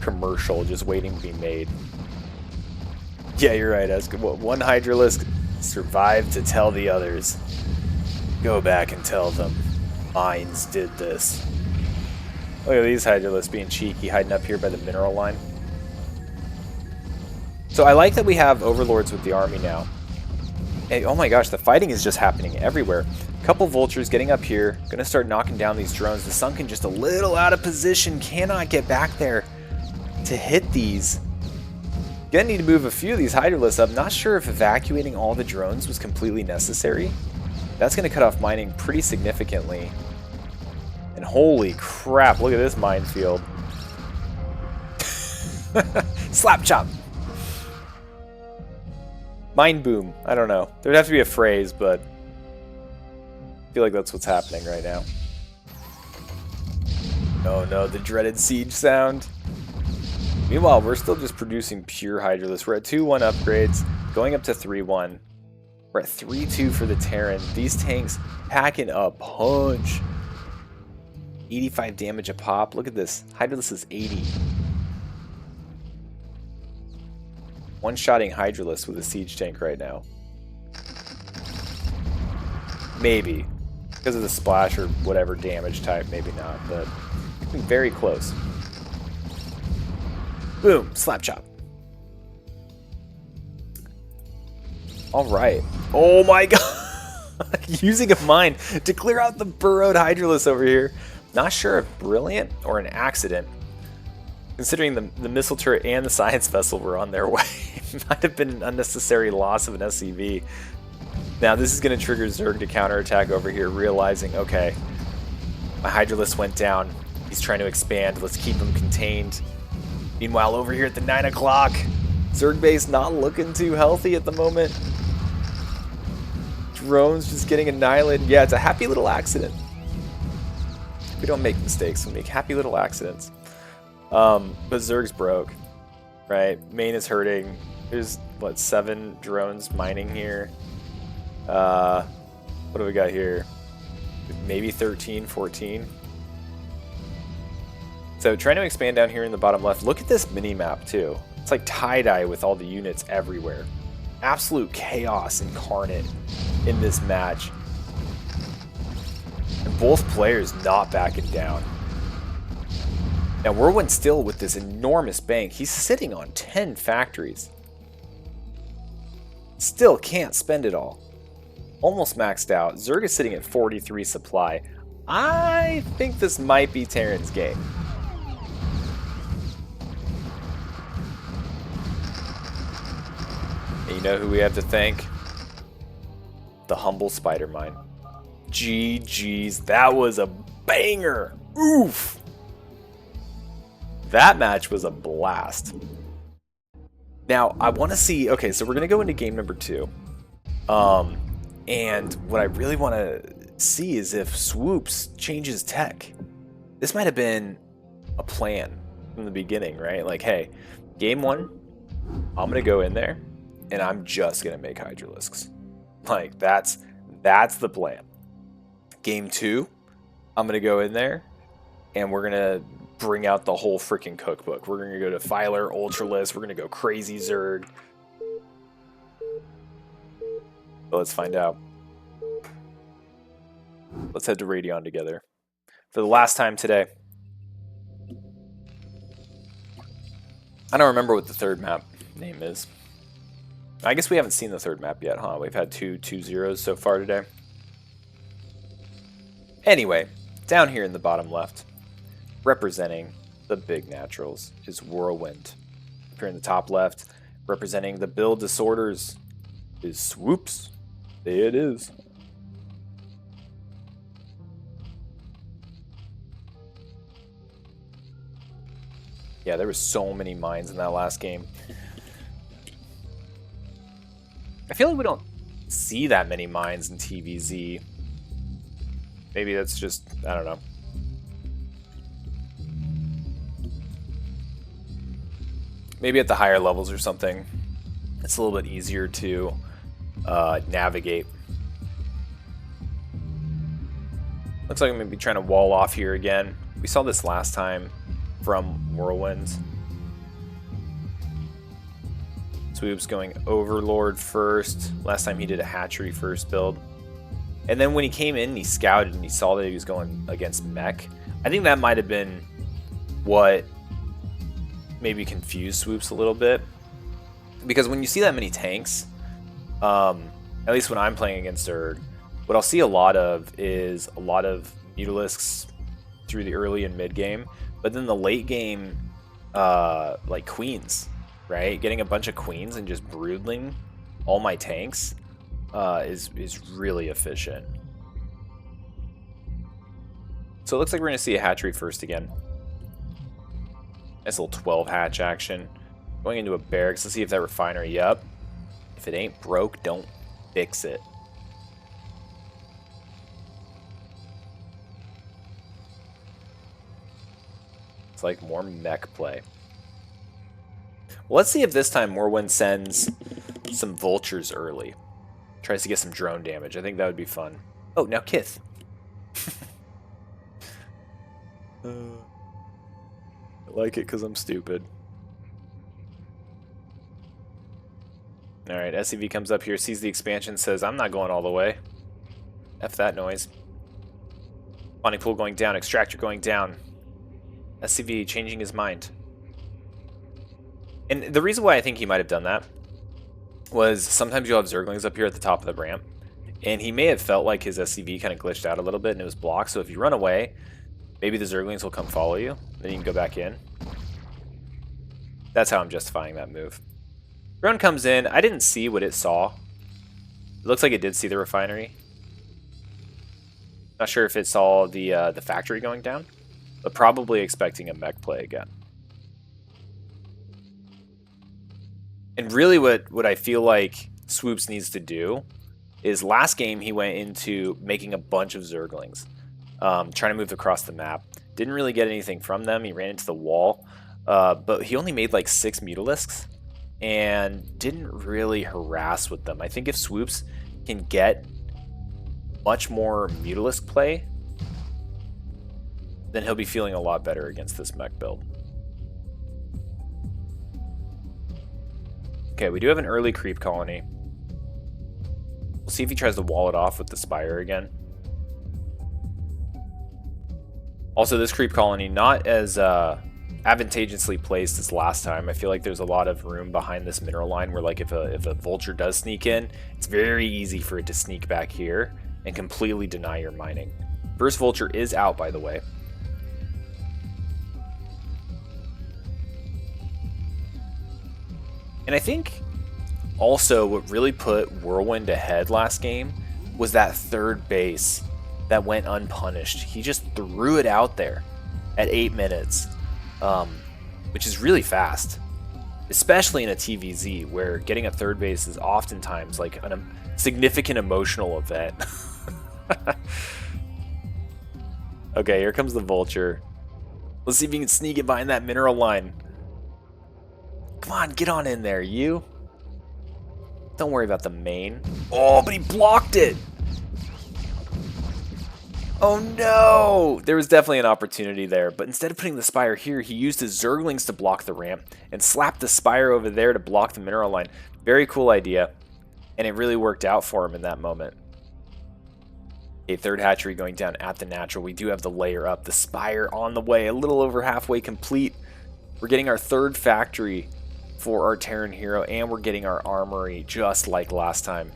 commercial just waiting to be made. Yeah, you're right, Esk. One Hydralisk survived to tell the others. Go back and tell them Mines did this. Look at these Hydralisks being cheeky, hiding up here by the mineral line. So I like that we have Overlords with the army now. Hey, oh my gosh, the fighting is just happening everywhere. Couple Vultures getting up here, gonna start knocking down these drones. The Sunken just a little out of position, cannot get back there to hit these. Gonna need to move a few of these Hydralisks up. Not sure if evacuating all the drones was completely necessary. That's gonna cut off mining pretty significantly. And holy crap, look at this minefield. Slap chop. Mine boom. I don't know. There'd have to be a phrase, but I feel like that's what's happening right now. Oh no, the dreaded siege sound. Meanwhile, we're still just producing pure Hydralisks. We're at 2-1 upgrades, going up to 3-1. We're at 3-2 for the Terran. These tanks packing a punch. 85 damage a pop. Look at this. Hydralisk is 80. One-shotting Hydralisk with a siege tank right now. Maybe. Because of the splash or whatever damage type, maybe not. But very close. Boom. Slap chop. Alright. Oh my god. Using a mine to clear out the burrowed Hydralisk over here. Not sure if brilliant or an accident. Considering the missile turret and the science vessel were on their way. It might have been an unnecessary loss of an SCV. Now this is going to trigger Zerg to counterattack over here, realizing, okay, my Hydralisk went down. He's trying to expand. Let's keep him contained. Meanwhile, over here at the 9 o'clock, Zerg base not looking too healthy at the moment. Drones just getting annihilated. Yeah, it's a happy little accident. We don't make mistakes, we make happy little accidents. But Zerg's broke, right? Main is hurting. There's, what, 7 drones mining here. What do we got here? Maybe 13, 14. So trying to expand down here in the bottom left. Look at this mini-map, too. It's like tie-dye with all the units everywhere. Absolute chaos incarnate in this match. And both players not backing down. Now, Whirlwind still with this enormous bank. He's sitting on 10 factories. Still can't spend it all. Almost maxed out. Zerg is sitting at 43 supply. I think this might be Terran's game. And you know who we have to thank? The humble spider mine. GG's. That was a banger. Oof. That match was a blast. Now, I want to see... Okay, so we're going to go into game number 2. And what I really want to see is if Swoops changes tech. This might have been a plan from the beginning, right? Like, hey, game 1, I'm going to go in there, and I'm just going to make Hydralisks. Like, that's the plan. Game 2, I'm going to go in there, and we're going to bring out the whole freaking cookbook. We're going to go to Filer, Ultralist, we're going to go crazy Zerg. But let's find out. Let's head to Radeon together. For the last time today. I don't remember what the third map name is. I guess we haven't seen the third map yet, huh? We've had two 2-0s so far today. Anyway, down here in the bottom left, representing the big naturals, is Whirlwind. Up here in the top left, representing the build disorders, is Swoops. There it is. Yeah, there were so many mines in that last game. I feel like we don't see that many mines in TVZ. Maybe that's just, I don't know. Maybe at the higher levels or something, it's a little bit easier to navigate. Looks like I'm going to be trying to wall off here again. We saw this last time from Whirlwinds. Swoops going Overlord first. Last time he did a hatchery first build. And then when he came in, he scouted and he saw that he was going against mech. I think that might have been what maybe confused Swoops a little bit. Because when you see that many tanks, at least when I'm playing against Zerg, what I'll see a lot of is a lot of Mutalisks through the early and mid game. But then the late game, like queens, right? Getting a bunch of queens and just broodling all my tanks is really efficient. So it looks like we're going to see a hatchery first again. Nice little 12 hatch action. Going into a barracks. Let's see if that refinery, yep. If it ain't broke, don't fix it. It's like more mech play. Well, let's see if this time Whirlwind sends some vultures early. Tries to get some drone damage. I think that would be fun. Oh, now Kith. I like it because I'm stupid. Alright, SCV comes up here, sees the expansion, says, I'm not going all the way. F that noise. Spawning pool going down, extractor going down. SCV changing his mind. And the reason why I think he might have done that was sometimes you'll have Zerglings up here at the top of the ramp, and he may have felt like his SCV kind of glitched out a little bit and it was blocked, so if you run away, maybe the Zerglings will come follow you, then you can go back in. That's how I'm justifying that move. Drone comes in. I didn't see what it saw. It looks like it did see the refinery. Not sure if it saw the factory going down, but probably expecting a mech play again. And really what I feel like Swoops needs to do is last game he went into making a bunch of Zerglings, trying to move across the map. Didn't really get anything from them. He ran into the wall, but he only made like 6 Mutalisks and didn't really harass with them. I think if Swoops can get much more Mutalisk play, then he'll be feeling a lot better against this mech build. Okay, we do have an early creep colony. We'll see if he tries to wall it off with the Spire again. Also, this creep colony, not as advantageously placed as last time. I feel like there's a lot of room behind this mineral line where, like, if a vulture does sneak in, it's very easy for it to sneak back here and completely deny your mining. First vulture is out, by the way. And I think also what really put Whirlwind ahead last game was that third base that went unpunished. He just threw it out there at 8 minutes, which is really fast, especially in a TVZ where getting a third base is oftentimes like a significant emotional event. Okay, here comes the vulture. Let's see if you can sneak it behind that mineral line. Come on, get on in there, you. Don't worry about the main. Oh, but he blocked it. Oh no! There was definitely an opportunity there, but instead of putting the Spire here, he used his Zerglings to block the ramp and slapped the Spire over there to block the mineral line. Very cool idea, and it really worked out for him in that moment. A third hatchery going down at the natural. We do have the layer up, the Spire on the way, a little over halfway complete. We're getting our third factory for our Terran hero, and we're getting our armory just like last time.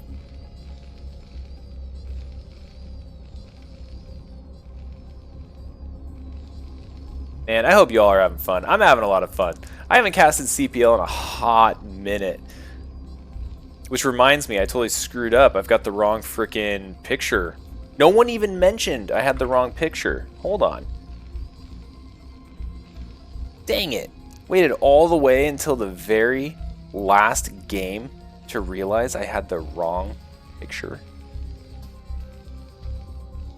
Man, I hope y'all are having fun. I'm having a lot of fun. I haven't casted CPL in a hot minute. Which reminds me, I totally screwed up. I've got the wrong freaking picture. No one even mentioned I had the wrong picture. Hold on. Dang it. Waited all the way until the very last game to realize I had the wrong picture.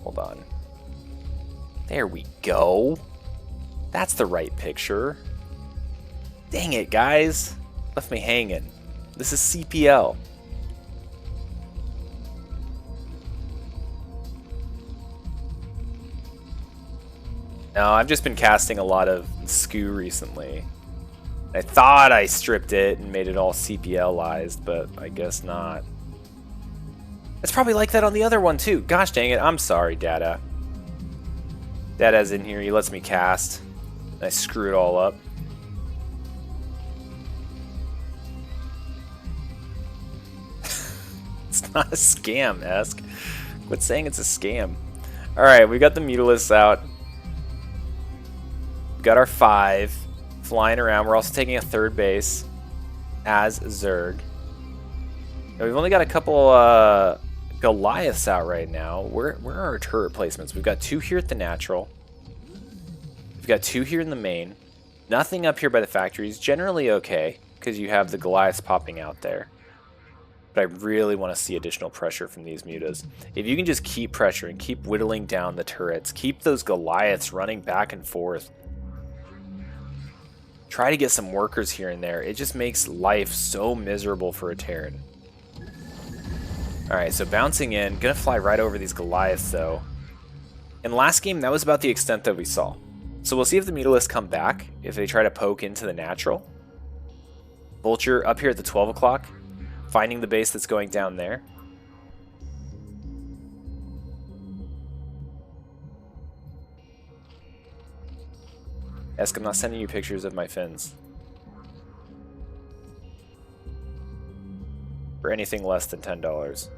Hold on. There we go. That's the right picture. Dang it, guys. Left me hanging. This is CPL. No, I've just been casting a lot of SKU recently. I thought I stripped it and made it all CPLized, but I guess not. It's probably like that on the other one too. Gosh dang it, I'm sorry, Dada. Dada's in here, he lets me cast. And I screw it all up. It's not a scam, Esk. Quit saying it's a scam. Alright, we got the Mutalisks out. We got our 5 flying around. We're also taking a 3rd base as Zerg. Now, we've only got a couple Goliaths out right now. Where are our turret placements? We've got 2 here at the natural. We've got 2 here in the main. Nothing up here by the factories. Generally okay, because you have the Goliaths popping out there. But I really want to see additional pressure from these mutas. If you can just keep pressuring, keep whittling down the turrets, keep those Goliaths running back and forth. Try to get some workers here and there. It just makes life so miserable for a Terran. Alright, so bouncing in. Gonna fly right over these Goliaths, though. In last game, that was about the extent that we saw. So we'll see if the Mutalisks come back, if they try to poke into the natural. Vulture up here at the 12 o'clock, finding the base that's going down there. Esk, I'm not sending you pictures of my fins. For anything less than $10.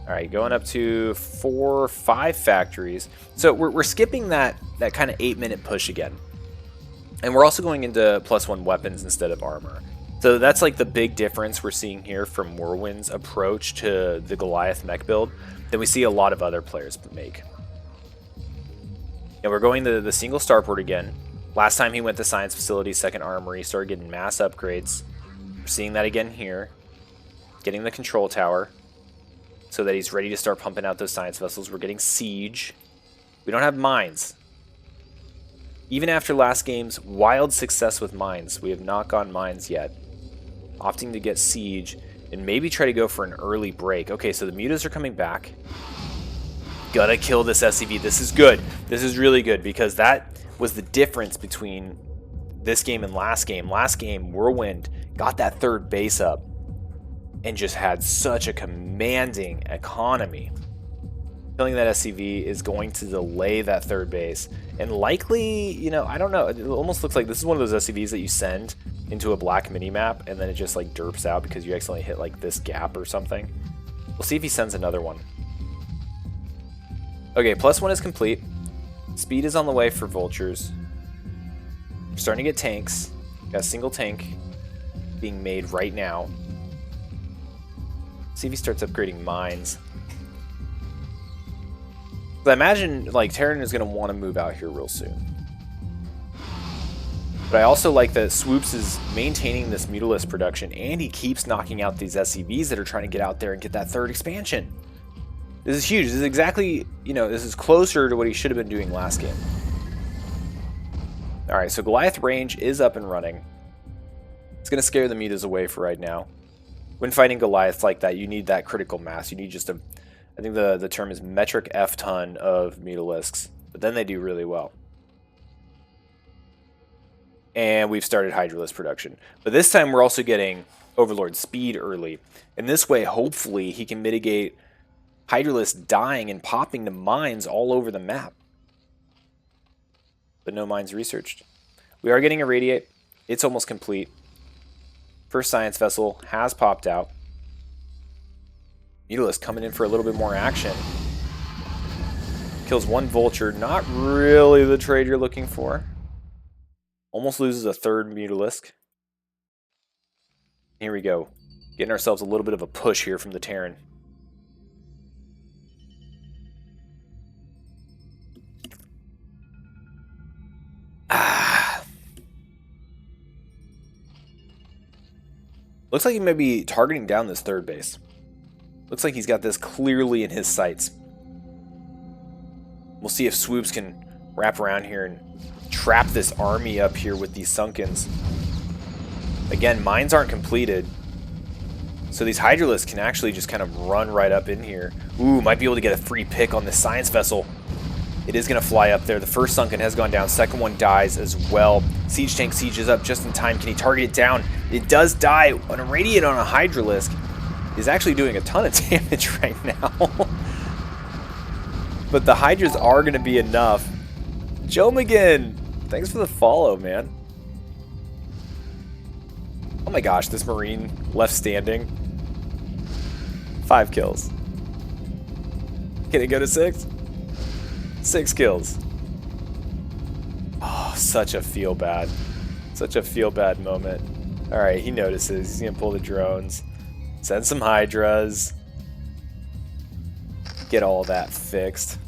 Alright, going up to 4, 5 factories. So we're skipping that kind of 8-minute push again. And we're also going into +1 weapons instead of armor. So that's like the big difference we're seeing here from Whirlwind's approach to the Goliath mech build that we see a lot of other players make. And we're going to the single starport again. Last time he went to Science Facility, 2nd Armory, started getting mass upgrades. We're seeing that again here. Getting the control tower so that he's ready to start pumping out those science vessels. We're getting siege. We don't have mines. Even after last game's wild success with mines, we have not gone mines yet. Opting to get siege and maybe try to go for an early break. Okay, so the mutas are coming back. Gotta kill this SCV. This is good. This is really good because that was the difference between this game and last game. Last game, Whirlwind got that 3rd base up and just had such a commanding economy. Killing that SCV is going to delay that 3rd base. And likely, you know, I don't know. It almost looks like this is one of those SCVs that you send into a black minimap and then it just like derps out because you accidentally hit like this gap or something. We'll see if he sends another one. Okay, +1 is complete. Speed is on the way for vultures. We're starting to get tanks. Got a single tank being made right now. See if he starts upgrading mines. But I imagine like Terran is going to want to move out here real soon. But I also like that Swoops is maintaining this Mutalisk production and he keeps knocking out these SCVs that are trying to get out there and get that 3rd expansion. This is huge. This is exactly, you know, this is closer to what he should have been doing last game. Alright, so Goliath range is up and running. It's going to scare the mutas away for right now. When fighting Goliaths like that, you need that critical mass. You need just a, I think the term is metric F-ton of Mutalisks. But then they do really well. And we've started Hydralisk production. But this time we're also getting Overlord speed early. And this way, hopefully, he can mitigate Hydralisk dying and popping to mines all over the map. But no mines researched. We are getting Irradiate. It's almost complete. First science vessel has popped out. Mutalisk coming in for a little bit more action. Kills 1 vulture. Not really the trade you're looking for. Almost loses a 3rd Mutalisk. Here we go. Getting ourselves a little bit of a push here from the Terran. Looks like he may be targeting down this third base. Looks like he's got this clearly in his sights. We'll see if Swoops can wrap around here and trap this army up here with these Sunkens. Again, mines aren't completed. So these Hydralisks can actually just kind of run right up in here. Ooh, might be able to get a free pick on this Science Vessel. It is going to fly up there. The first Sunken has gone down. Second one dies as well. Siege Tank sieges up just in time. Can he target it down? It does die. An Irradiate on a Hydralisk is actually doing a ton of damage right now. But the Hydras are going to be enough. Joe McGinn, thanks for the follow, man. Oh my gosh, this Marine left standing. 5 kills. Can it go to 6? 6 kills. Oh, such a feel bad. Such a feel bad moment. Alright, he notices. He's going to pull the drones. Send some Hydras. Get all that fixed.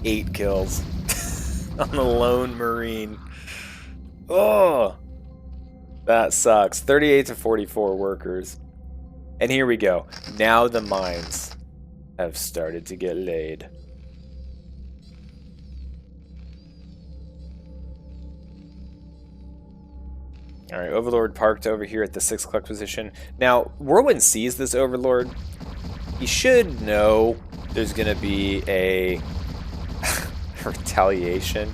Eight kills. On the lone Marine. Oh, that sucks. 38 to 44 workers. And here we go. Now the mines have started to get laid. Alright, Overlord parked over here at the 6 o'clock position. Now, Whirlwind sees this Overlord. He should know there's going to be a retaliation.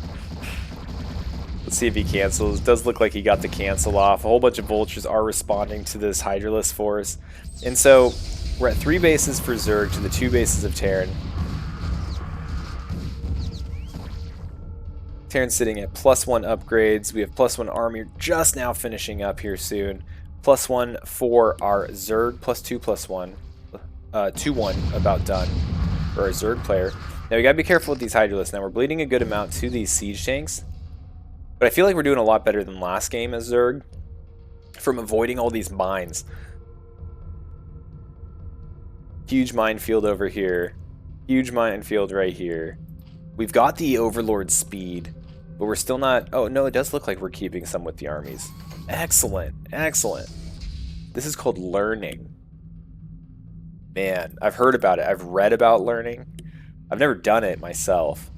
Let's see if he cancels. It does look like he got the cancel off. A whole bunch of vultures are responding to this Hydralisk force. And so we're at 3 bases for Zerg to the 2 bases of Terran. Terran's sitting at +1 upgrades. We have +1 army just now finishing up here soon. +1 for our Zerg, +2, +1. 2-1 about done for our Zerg player. Now we gotta be careful with these Hydralisks. Now we're bleeding a good amount to these siege tanks. But I feel like we're doing a lot better than last game as Zerg from avoiding all these mines. Huge minefield over here. Huge minefield right here. We've got the Overlord speed, but we're still not... Oh, no, it does look like we're keeping some with the armies. Excellent. Excellent. This is called learning. Man, I've heard about it. I've read about learning. I've never done it myself.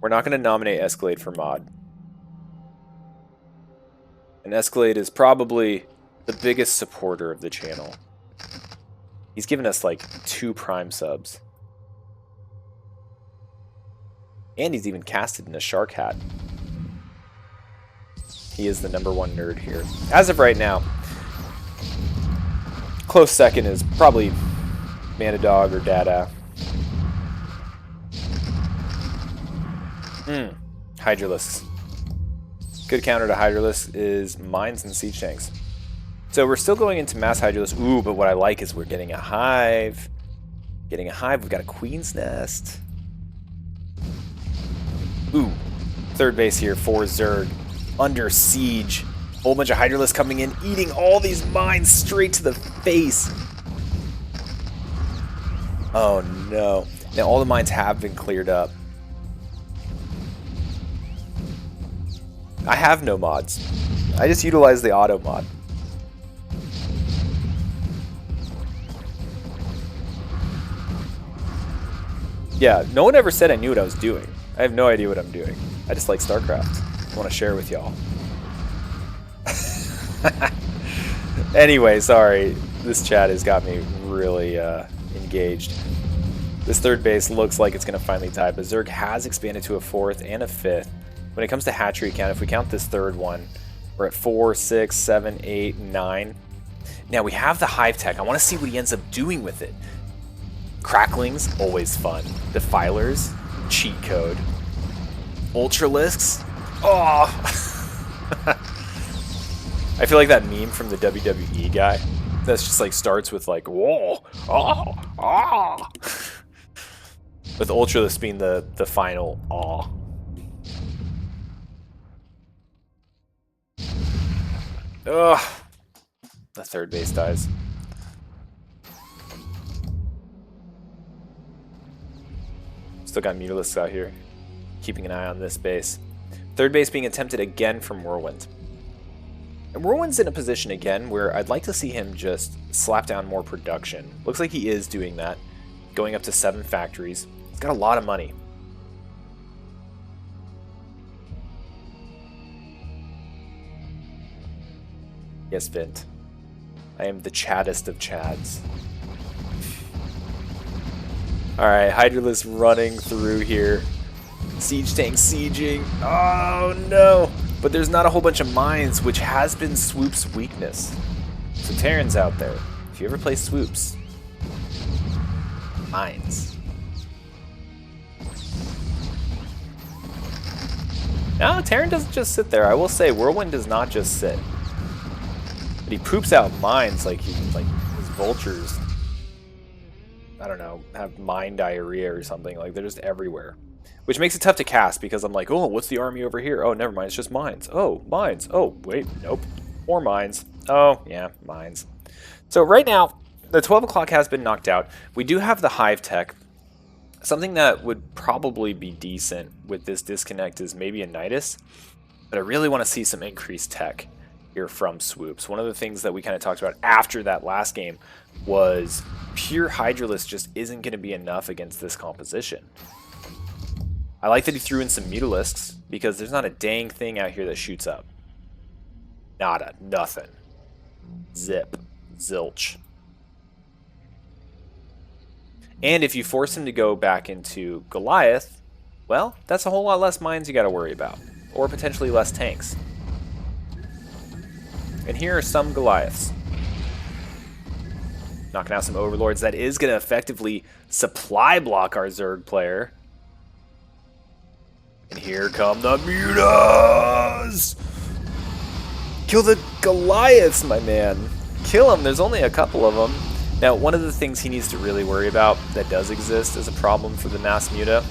We're not going to nominate Escalade for mod. And Escalade is probably the biggest supporter of the channel. He's given us like 2 Prime subs. And he's even casted in a shark hat. He is the #1 nerd here. As of right now, close second is probably Manadog or Dada. Hydralisks. Good counter to Hydralisks is mines and siege tanks. So we're still going into mass Hydralisks. Ooh, but what I like is we're getting a hive. Getting a hive. We've got a queen's nest. Ooh. Third base here for Zerg. Under siege. Whole bunch of Hydralisks coming in, eating all these mines straight to the face. Oh no. Now all the mines have been cleared up. I have no mods. I just utilize the Otto mod. Yeah, no one ever said I knew what I was doing. I have no idea what I'm doing. I just like Starcraft. I want to share with y'all. Anyway, sorry. This chat has got me really engaged. This third base looks like it's going to finally die, but Zerg has expanded to a 4th and a 5th. When it comes to hatchery count, if we count this third one, we're at 4, 6, 7, 8, 9. Now we have the hive tech. I want to see what he ends up doing with it. Cracklings, always fun. Defilers, cheat code. Ultralisks, oh! I feel like that meme from the WWE guy. That's just like starts with like, whoa, oh, ah. With Ultralisks being the final awe. Ugh. The third base dies. Still got Mutalisks out here. Keeping an eye on this base. Third base being attempted again from Whirlwind. And Whirlwind's in a position again where I'd like to see him just slap down more production. Looks like he is doing that. Going up to 7 factories. He's got a lot of money. Yes, Vint. I am the chaddest of chads. Alright, Hydralisk running through here. Siege tank sieging. Oh no! But there's not a whole bunch of mines, which has been Swoops' weakness. So Terran's out there. If you ever play Swoops, mines. No, Terran doesn't just sit there. I will say, Whirlwind does not just sit. But he poops out mines like his vultures, I don't know, have mine diarrhea or something. Like, they're just everywhere. Which makes it tough to cast because I'm like, oh, what's the army over here? Oh, never mind, it's just mines. Oh, mines. Oh, wait, nope. More mines. Oh, yeah, mines. So right now, the 12 o'clock has been knocked out. We do have the hive tech. Something that would probably be decent with this disconnect is maybe a Nidus. But I really want to see some increased tech here from Swoops. One of the things that we kind of talked about after that last game was pure Hydralisk just isn't going to be enough against this composition. I like that he threw in some Mutalisks because there's not a dang thing out here that shoots up. Nada. Nothing. Zip. Zilch. And if you force him to go back into Goliath, well, that's a whole lot less mines you got to worry about. Or potentially less tanks. And here are some Goliaths. Knocking out some Overlords. That is going to effectively supply block our Zerg player. And here come the Mutas! Kill the Goliaths, my man. Kill them. There's only a couple of them. Now, one of the things he needs to really worry about that does exist as a problem for the mass Muta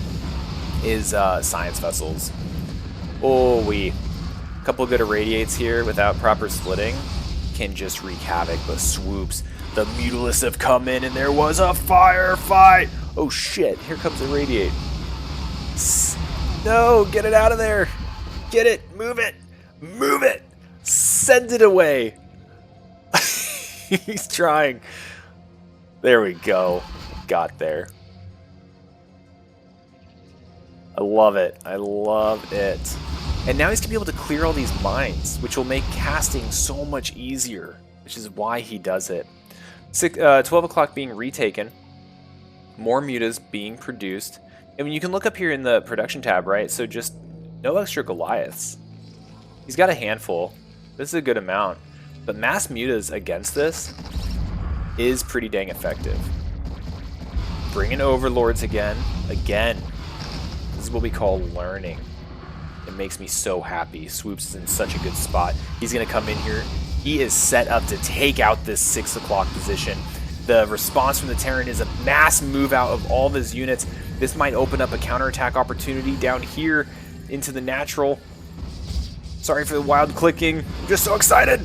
is science vessels. Oh, a couple good irradiates here without proper splitting can just wreak havoc. But Swoops, the Mutalisks have come in and there was a firefight. Oh shit, here comes irradiate. No, get it out of there. Get it, move it, move it. Send it away. He's trying. There we go. Got there. I love it. I love it. And now he's going to be able to clear all these mines, which will make casting so much easier, which is why he does it. 12 o'clock being retaken. More mutas being produced. I mean, you can look up here in the production tab, right? So just no extra Goliaths. He's got a handful. This is a good amount. But mass mutas against this is pretty dang effective. Bring in Overlords again. Again. This is what we call learning. It makes me so happy. Swoops is in such a good spot. He's going to come in here. He is set up to take out this 6 o'clock position. The response from the Terran is a mass move out of all of his units. This might open up a counterattack opportunity down here into the natural. Sorry for the wild clicking. I'm just so excited.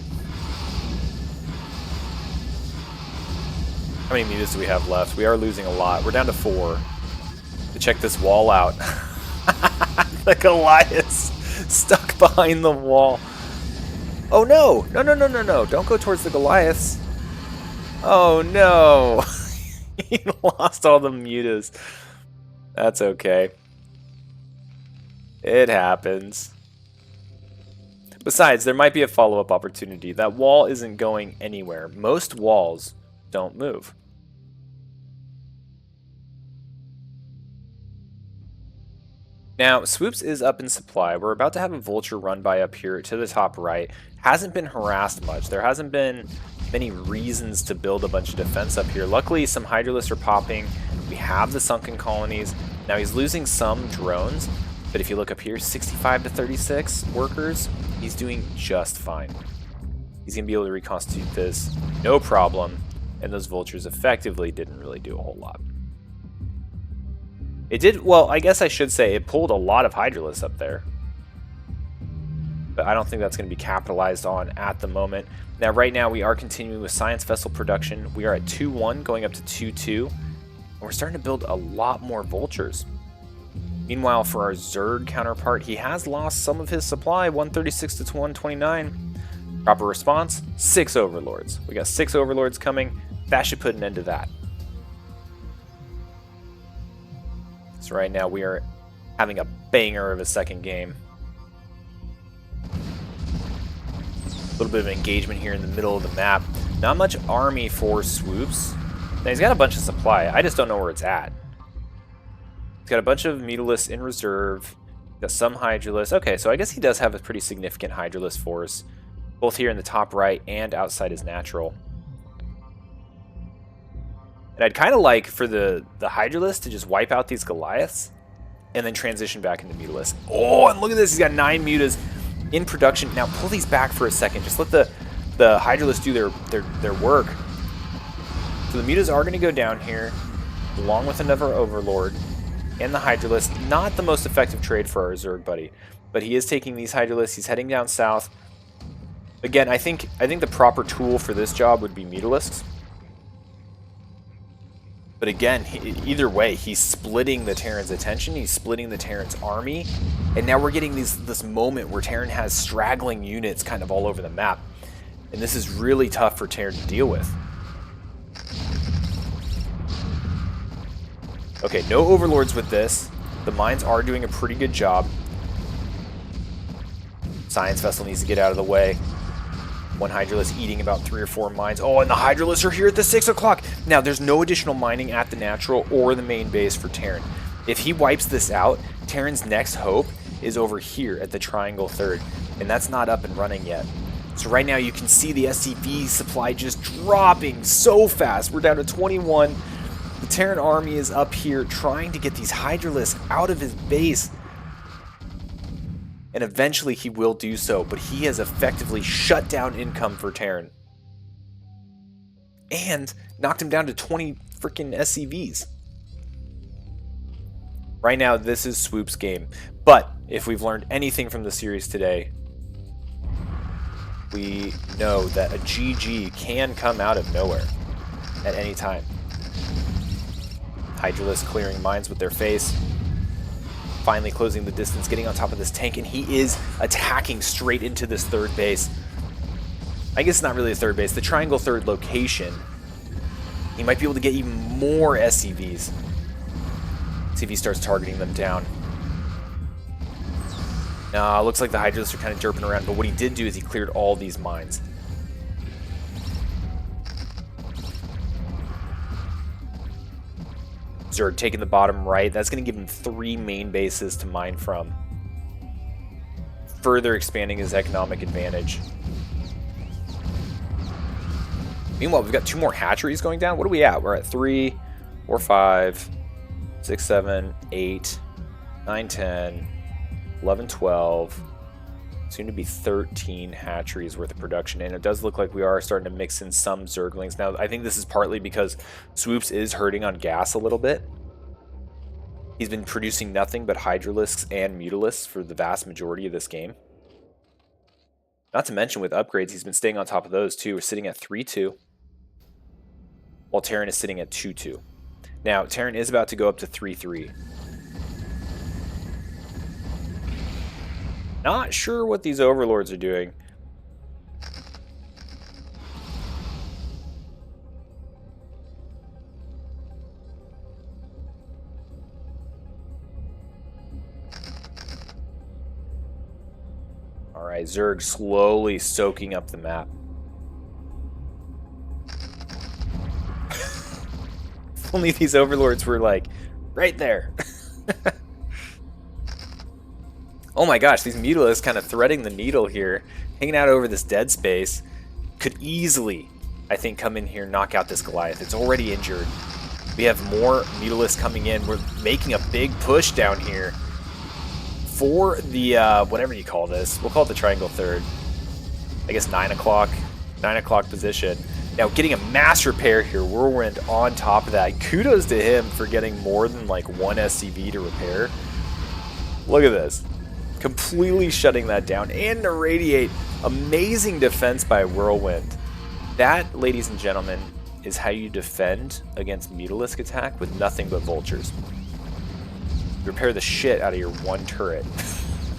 How many mutas do we have left? We are losing a lot. We're down to 4. To check this wall out. The Goliaths stuck behind the wall. Oh no! No, no, no, no, no. Don't go towards the Goliaths. Oh no! He lost all the mutas. That's okay. It happens. Besides, there might be a follow-up opportunity. That wall isn't going anywhere. Most walls don't move. Now, Swoops is up in supply. We're about to have a vulture run by up here to the top right. Hasn't been harassed much. There hasn't been many reasons to build a bunch of defense up here. Luckily, some Hydralisks are popping. We have the sunken colonies. Now, he's losing some drones, but if you look up here, 65 to 36 workers, he's doing just fine. He's going to be able to reconstitute this, no problem, and those vultures effectively didn't really do a whole lot. It did, well, I guess I should say it pulled a lot of Hydralisks up there. But I don't think that's going to be capitalized on at the moment. Now, right now, we are continuing with science vessel production. We are at 2-1, going up to 2-2. And we're starting to build a lot more vultures. Meanwhile, for our Zerg counterpart, he has lost some of his supply, 136 to 129. Proper response, 6 Overlords. We got 6 Overlords coming. That should put an end to that. So right now we are having a banger of a second game. A little bit of engagement here in the middle of the map. Not much army for Swoops. Now he's got a bunch of supply. I just don't know where it's at. He's got a bunch of Mutalisks in reserve. Got some Hydralisks. Okay, so I guess he does have a pretty significant Hydralisk force, both here in the top right and outside his natural. And I'd kind of like for the Hydralisk to just wipe out these Goliaths and then transition back into Mutalisks. Oh, and look at this. He's got 9 Mutas in production. Now pull these back for a second. Just let the Hydralisk do their work. So the Mutas are going to go down here along with another Overlord and the Hydralisk. Not the most effective trade for our Zerg buddy, but he is taking these Hydralisks. He's heading down south. Again, I think the proper tool for this job would be Mutalisks. But again, either way, he's splitting the Terran's attention. He's splitting the Terran's army. And now we're getting this moment where Terran has straggling units kind of all over the map. And this is really tough for Terran to deal with. Okay, no Overlords with this. The mines are doing a pretty good job. Science Vessel needs to get out of the way. One Hydralisk eating about 3 or 4 mines. Oh, and the Hydralisks are here at the 6 o'clock. Now, there's no additional mining at the natural or the main base for Terran. If he wipes this out, Terran's next hope is over here at the Triangle 3rd, and that's not up and running yet. So right now you can see the SCV supply just dropping so fast. We're down to 21. The Terran army is up here trying to get these Hydralisks out of his base. And eventually he will do so, but he has effectively shut down income for Terran. And knocked him down to 20 freaking SCVs. Right now, this is Swoop's game. But if we've learned anything from the series today, we know that a GG can come out of nowhere at any time. Hydralisk clearing mines with their face. Finally closing the distance, getting on top of this tank, and he is attacking straight into this 3rd base. I guess it's not really a 3rd base, the Triangle 3rd location. He might be able to get even more SCVs. See if he starts targeting them down. Nah, looks like the Hydralisks are kind of derping around, but what he did do is he cleared all these mines. Zerg taking the bottom right. That's going to give him 3 main bases to mine from. Further expanding his economic advantage. Meanwhile, we've got 2 more hatcheries going down. What are we at? We're at 3, 4, 5, 6, 7, 8, 9, 10, 11, 12. Soon to be 13 hatcheries worth of production. And it does look like we are starting to mix in some Zerglings. Now, I think this is partly because Swoops is hurting on gas a little bit. He's been producing nothing but Hydralisks and Mutalisks for the vast majority of this game. Not to mention with upgrades, he's been staying on top of those too. We're sitting at 3-2. While Terran is sitting at 2-2. Now, Terran is about to go up to 3-3. Not sure what these Overlords are doing. Alright, Zerg slowly soaking up the map. If only these Overlords were like right there. Oh my gosh, these Mutalisks kind of threading the needle here, hanging out over this dead space, could easily, I think, come in here and knock out this Goliath. It's already injured. We have more Mutalisks coming in. We're making a big push down here for the, whatever you call this. We'll call it the Triangle 3rd. I guess 9 o'clock. 9 o'clock position. Now, getting a mass repair here. Whirlwind on top of that. Kudos to him for getting more than like 1 SCV to repair. Look at this. Completely shutting that down and irradiate. Amazing defense by Whirlwind. That, ladies and gentlemen, is how you defend against Mutalisk attack with nothing but vultures. repair the shit out of your one turret.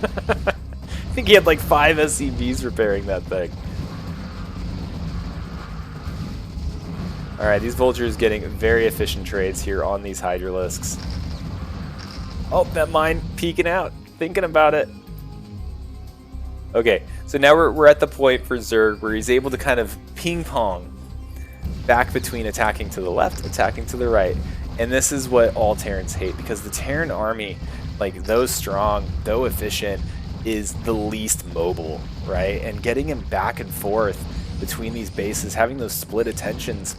I think he had like 5 SCVs repairing that thing. Alright, these vultures getting very efficient trades here on these Hydralisks. Oh, that mine peeking out, thinking about it. Okay, so now we're at the point for Zerg where he's able to kind of ping pong back between attacking to the left, attacking to the right. And this is what all Terrans hate, because the Terran army, like, though strong, though efficient, is the least mobile, right? And getting him back and forth between these bases, having those split attentions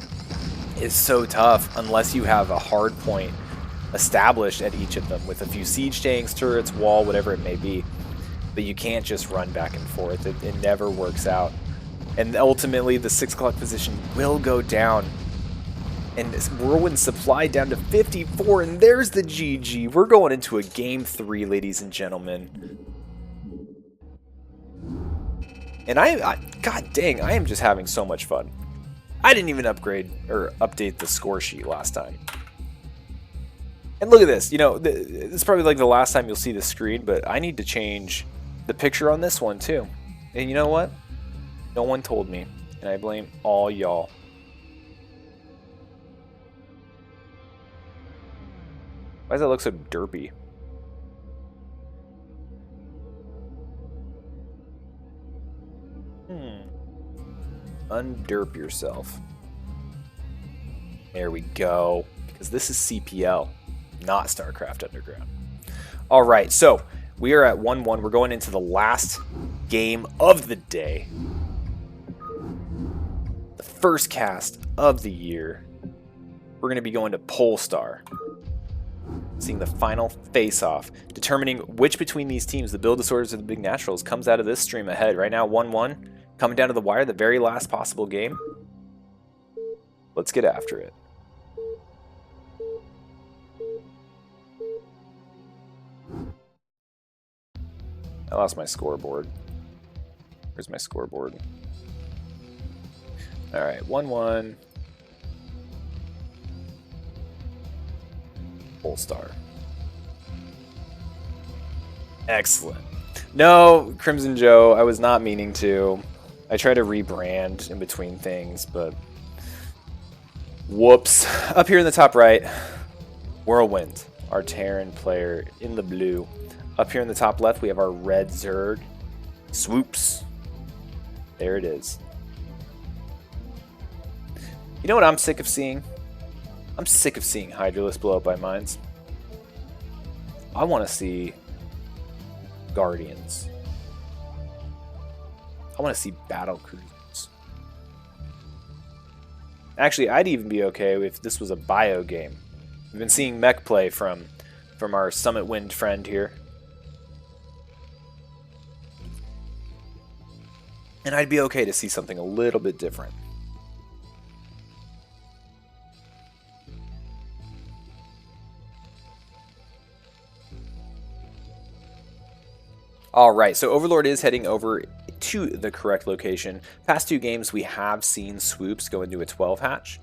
is so tough unless you have a hard point established at each of them with a few siege tanks, turrets, wall, whatever it may be. But you can't just run back and forth. It never works out. And ultimately, the 6 o'clock position will go down. And this Whirlwind supply down to 54, and there's the GG. We're going into a game 3, ladies and gentlemen. And God dang, I am just having so much fun. I didn't even upgrade or update the score sheet last time. And look at this. You know, this is probably like the last time you'll see the screen, but I need to change the picture on this one too. And you know what? No one told me, and I blame all y'all. Why does that look so derpy? Underp yourself. There we go. Because this is CPL, not Starcraft Underground. Alright, so we are at 1-1. We're going into the last game of the day. The first cast of the year. We're going to be going to Polestar. Seeing the final face-off. Determining which between these teams, the Build Disorders or the Big Naturals, comes out of this stream ahead. Right now, 1-1. Coming down to the wire, the very last possible game. Let's get after it. I lost my scoreboard. Where's my scoreboard? Alright, 1-1. Polestar. Excellent. No, Crimson Joe, I was not meaning to. I try to rebrand in between things, but whoops. Up here in the top right, Whirlwind, our Terran player in the blue. Up here in the top left, we have our red Zerg, Swoops. There it is. You know what I'm sick of seeing? I'm sick of seeing Hydralisks blow up by mines. I want to see Guardians. I want to see battle cruisers. Actually, I'd even be okay if this was a bio game. We've been seeing mech play from our Summit Wind friend here. And I'd be okay to see something a little bit different. Alright, so Overlord is heading over to the correct location. Past 2 games, we have seen Swoops go into a 12 hatch.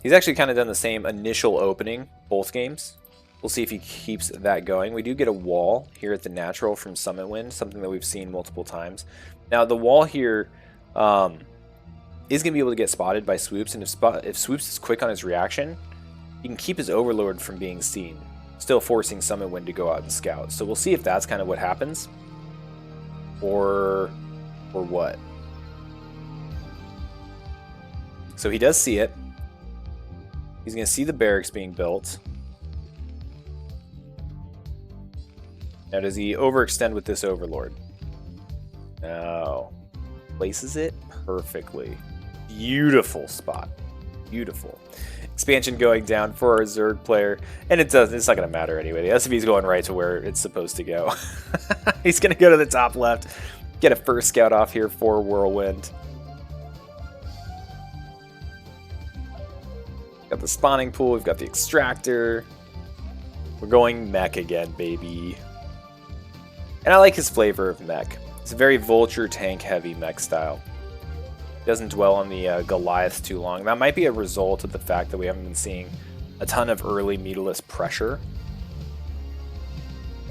He's actually kind of done the same initial opening, both games. We'll see if he keeps that going. We do get a wall here at the natural from Summit Wind, something that we've seen multiple times. Now, the wall here is going to be able to get spotted by Swoops, and if Swoops is quick on his reaction, he can keep his Overlord from being seen, still forcing Summit Wind to go out and scout. So we'll see if that's kind of what happens, or what. So he does see it. He's going to see the barracks being built. Now, does he overextend with this Overlord? No. Places it perfectly. Beautiful spot. Beautiful. Expansion going down for our Zerg player. And it's not going to matter anyway. The SCV is going right to where it's supposed to go. He's going to go to the top left. Get a first scout off here for Whirlwind. Got the spawning pool. We've got the extractor. We're going mech again, baby. And I like his flavor of mech. It's a very vulture tank heavy mech style. Doesn't dwell on the Goliaths too long. That might be a result of the fact that we haven't been seeing a ton of early Mutalisk pressure.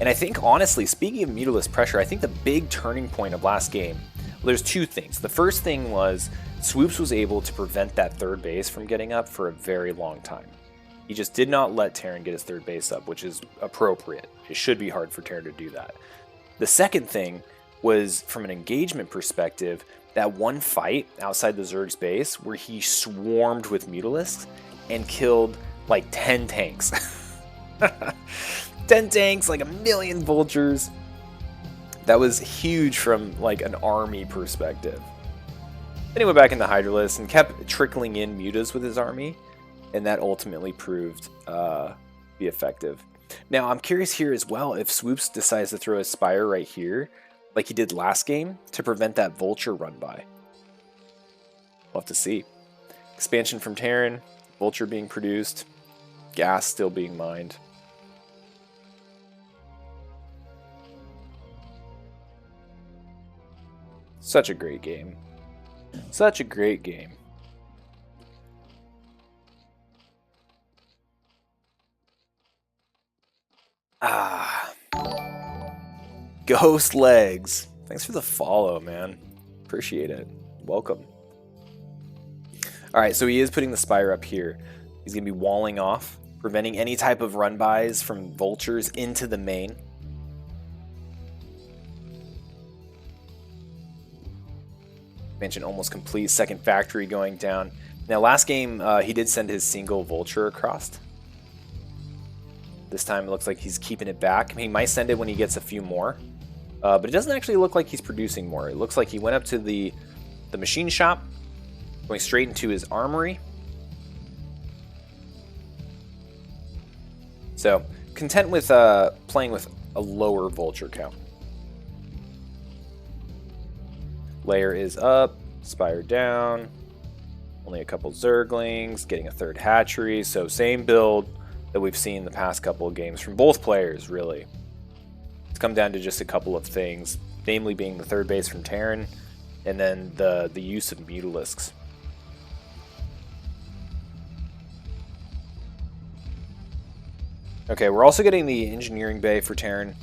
And I think, honestly, speaking of Mutalisk pressure, I think the big turning point of last game, well, there's two things. The first thing was Swoops was able to prevent that third base from getting up for a very long time. He just did not let Terran get his third base up, which is appropriate. It should be hard for Terran to do that. The second thing was, from an engagement perspective, that one fight outside the Zerg's base where he swarmed with Mutalisks and killed like 10 tanks. 10 tanks, like a million vultures. That was huge from like an army perspective. Then he went back into Hydralisk and kept trickling in mutas with his army, and that ultimately proved be effective. Now I'm curious here as well if Swoops decides to throw a Spire right here, like he did last game, to prevent that Vulture run by. We'll have to see. Expansion from Terran, Vulture being produced, gas still being mined. Such a great game. Such a great game. Ah. Ghost Legs. Thanks for the follow, man. Appreciate it. Welcome. Alright, so he is putting the Spire up here. He's going to be walling off, preventing any type of run-bys from Vultures into the main. Expansion almost complete. Second factory going down. Now, last game, he did send his single Vulture across. This time, it looks like he's keeping it back. He might send it when he gets a few more. But it doesn't actually look like he's producing more. It looks like he went up to the machine shop, going straight into his armory. So, content with playing with a lower Vulture count. Layer is up, Spire down, only a couple Zerglings, getting a third hatchery, so same build that we've seen the past couple of games from both players, really. It's come down to just a couple of things, namely being the third base from Terran, and then the use of Mutalisks. Okay, we're also getting the engineering bay for Terran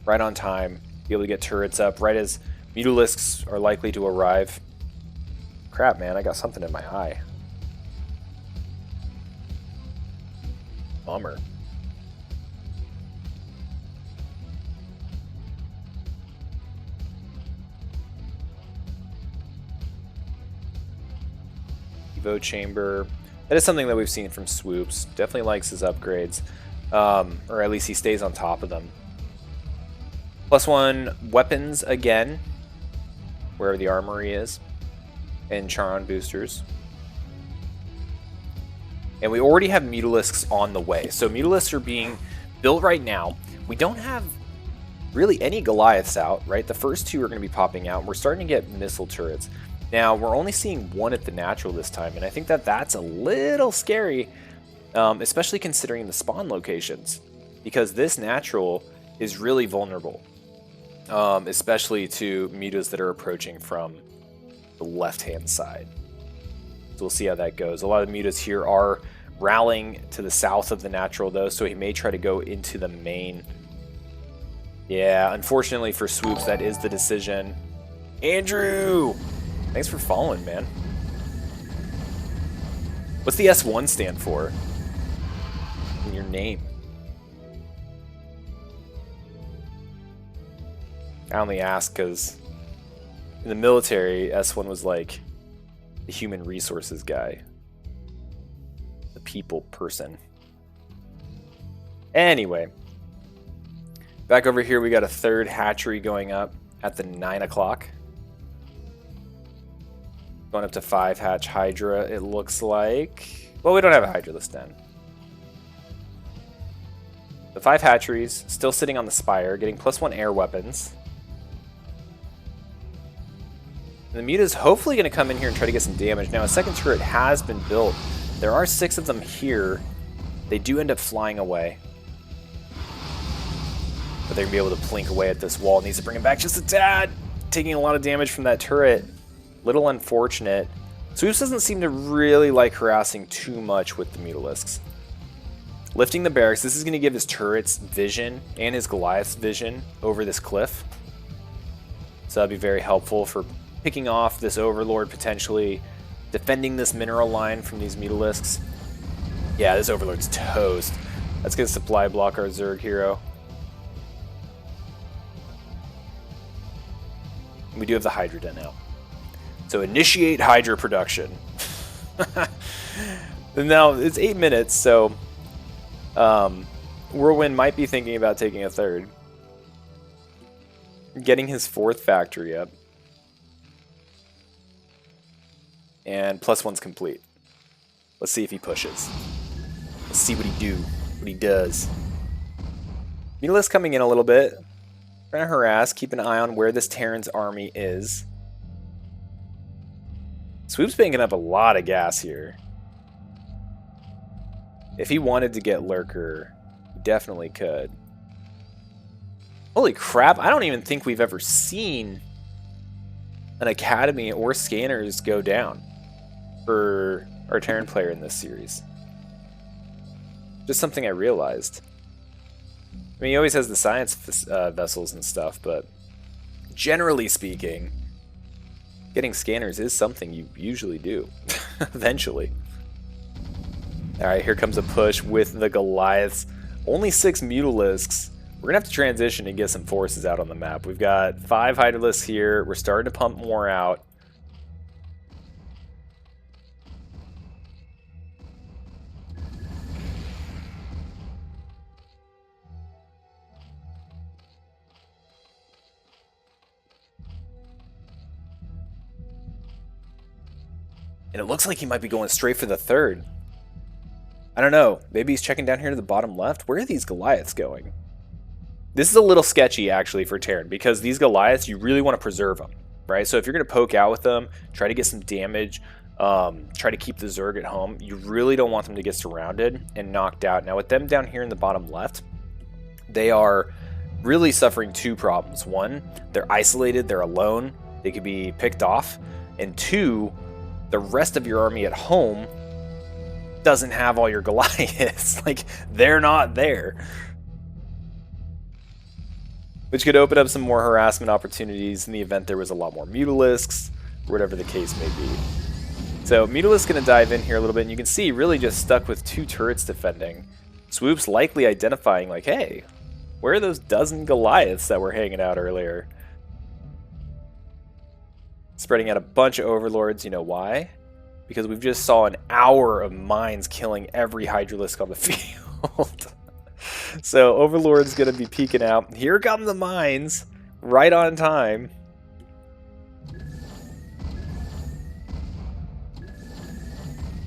right on time, be able to get turrets up right as Mutalisks are likely to arrive. Crap, man, I got something in my eye. Bummer. Evo chamber. That is something that we've seen from Swoops. Definitely likes his upgrades. Or at least he stays on top of them. +1 weapons again, wherever the armory is, and Charon boosters. And we already have Mutalisks on the way. So Mutalisks are being built right now. We don't have really any Goliaths out, right? The first two are going to be popping out. We're starting to get missile turrets. Now, we're only seeing one at the natural this time, and I think that that's a little scary, especially considering the spawn locations, because this natural is really vulnerable, especially to mutas that are approaching from the left-hand side. So we'll see how that goes. A lot of the mutas here are rallying to the south of the natural, though, so he may try to go into the main. Yeah, unfortunately for Swoops, that is the decision. Andrew! Thanks for following, man. What's the S1 stand for in your name? I only ask because in the military, S1 was like the human resources guy, the people person. Anyway, back over here, we got a third hatchery going up at the 9 o'clock. Going up to 5 hatch Hydra, it looks like. Well, we don't have a Hydra this den. The 5 hatcheries, still sitting on the Spire, getting +1 air weapons. And the Muta's hopefully going to come in here and try to get some damage. Now, a second turret has been built. There are 6 of them here. They do end up flying away. But they're going to be able to plink away at this wall. Needs to bring him back just a tad. Taking a lot of damage from that turret. Little unfortunate. Swoops doesn't seem to really like harassing too much with the Mutalisks. Lifting the barracks, this is going to give his turrets vision and his Goliath's vision over this cliff. So that'd be very helpful for picking off this Overlord, potentially defending this mineral line from these Mutalisks. Yeah, this Overlord's toast. That's going to supply block our Zerg hero. We do have the Hydra Den now. So initiate Hydra production. Now, it's 8 minutes, so Whirlwind might be thinking about taking a third. Getting his 4th factory up. And +1's complete. Let's see if he pushes. Let's see what he does. Mutalisk coming in a little bit. Trying to harass, keep an eye on where this Terran's army is. Swoops banking up a lot of gas here. If he wanted to get Lurker, he definitely could. Holy crap, I don't even think we've ever seen an Academy or Scanners go down for our Terran player in this series. Just something I realized. I mean, he always has the science vessels and stuff, but generally speaking, getting Scanners is something you usually do, eventually. Alright, here comes a push with the Goliaths. Only 6 Mutalisks. We're going to have to transition and get some forces out on the map. We've got 5 Hydralisks here. We're starting to pump more out. And it looks like he might be going straight for the 3rd. I don't know. Maybe he's checking down here to the bottom left. Where are these Goliaths going? This is a little sketchy, actually, for Terran, because these Goliaths, you really want to preserve them, right? So if you're going to poke out with them, try to get some damage, try to keep the Zerg at home, you really don't want them to get surrounded and knocked out. Now, with them down here in the bottom left, they are really suffering 2 problems. 1, they're isolated, they're alone, they could be picked off. And 2, the rest of your army at home doesn't have all your Goliaths. Like, they're not there. Which could open up some more harassment opportunities in the event there was a lot more Mutalisks, or whatever the case may be. So, Mutalisk's going to dive in here a little bit, and you can see really just stuck with 2 turrets defending. Swoops likely identifying, like, hey, where are those dozen Goliaths that were hanging out earlier? Spreading out a bunch of Overlords. You know why? Because we've just saw an hour of mines killing every Hydralisk on the field. So Overlord's going to be peeking out. Here come the mines, right on time.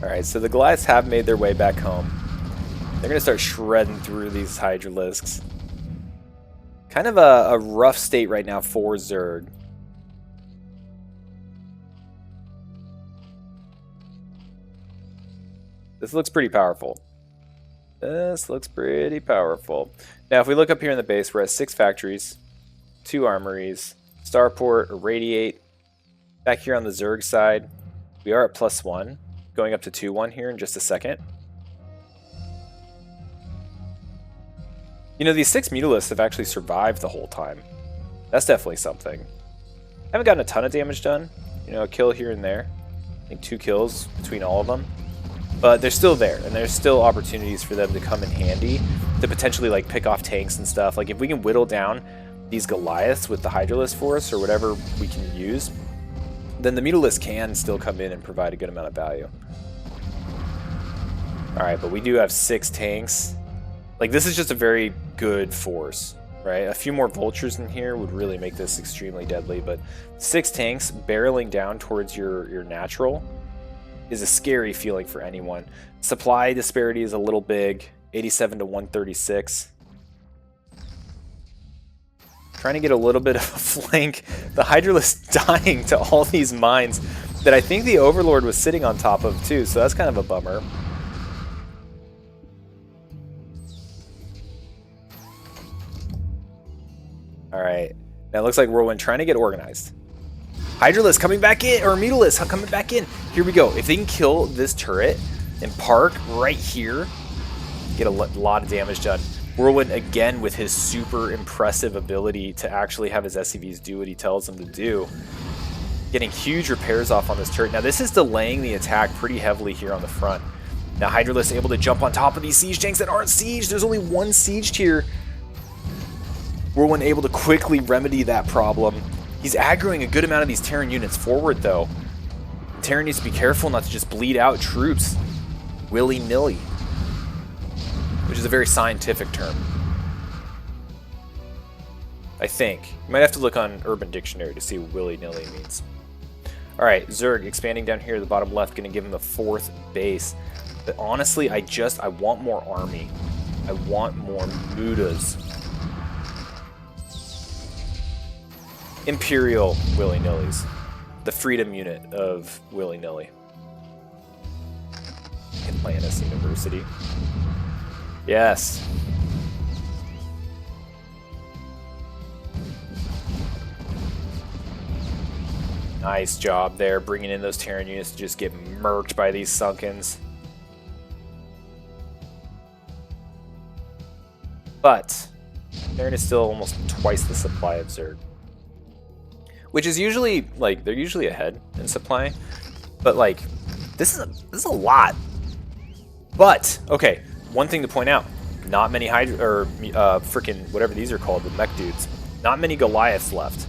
Alright, so the Goliaths have made their way back home. They're going to start shredding through these Hydralisks. Kind of a rough state right now for Zerg. This looks pretty powerful. This looks pretty powerful. Now, if we look up here in the base, we're at 6 factories, 2 armories, starport, irradiate. Back here on the Zerg side, we are at +1, going up to 2-1 here in just a second. You know, these 6 Mutalisks have actually survived the whole time. That's definitely something. Haven't gotten a ton of damage done. You know, a kill here and there. I think 2 kills between all of them. But they're still there, and there's still opportunities for them to come in handy to potentially like pick off tanks and stuff. Like if we can whittle down these Goliaths with the Hydralisk force or whatever we can use, then the Mutalisk can still come in and provide a good amount of value. Alright, but we do have 6 tanks. Like this is just a very good force, right? A few more vultures in here would really make this extremely deadly, but 6 tanks barreling down towards your natural is a scary feeling for anyone. Supply disparity is a little big, 87 to 136. Trying to get a little bit of a flank. The Hydralisk dying to all these mines that I think the Overlord was sitting on top of too, so that's kind of a bummer. Alright, now it looks like Whirlwind trying to get organized. Hydralisk coming back in, or Mutalisk coming back in. Here we go. If they can kill this turret and park right here, get a lot of damage done. Whirlwind, again, with his super impressive ability to actually have his SCVs do what he tells them to do. Getting huge repairs off on this turret. Now, this is delaying the attack pretty heavily here on the front. Now, Hydralisk able to jump on top of these siege tanks that aren't sieged. There's only one sieged here. Whirlwind able to quickly remedy that problem. He's aggroing a good amount of these Terran units forward, though. Terran needs to be careful not to just bleed out troops willy-nilly, which is a very scientific term, I think. You might have to look on Urban Dictionary to see what willy-nilly means. Alright, Zerg expanding down here at the bottom left, going to give him the 4th base. But honestly, I want more army. I want more Mudas. Imperial willy-nillys. The freedom unit of willy-nilly. Atlantis University. Yes. Nice job there, bringing in those Terran units to just get murked by these Sunkens. But Terran is still almost twice the supply of Zerg. Which is usually, like, they're usually ahead in supply. But, like, this is a lot. But, okay, one thing to point out. Not many freaking whatever these are called, the mech dudes. Not many Goliaths left.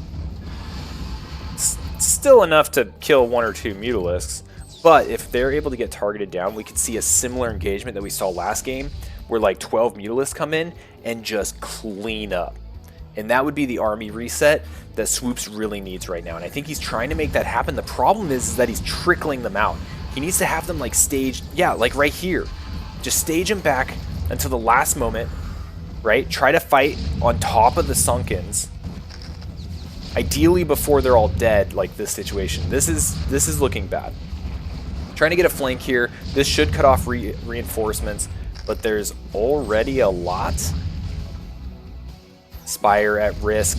Still enough to kill 1 or 2 Mutalisks, but if they're able to get targeted down, we could see a similar engagement that we saw last game, where like 12 Mutalisks come in and just clean up. And that would be the army reset that Swoops really needs right now, and I think he's trying to make that happen. The problem is that he's trickling them out. He needs to have them like staged, yeah, like right here. Just stage them back until the last moment, right? Try to fight on top of the Sunkens. Ideally before they're all dead, like this situation. This is looking bad. Trying to get a flank here. This should cut off reinforcements, but there's already a lot. Spire at risk.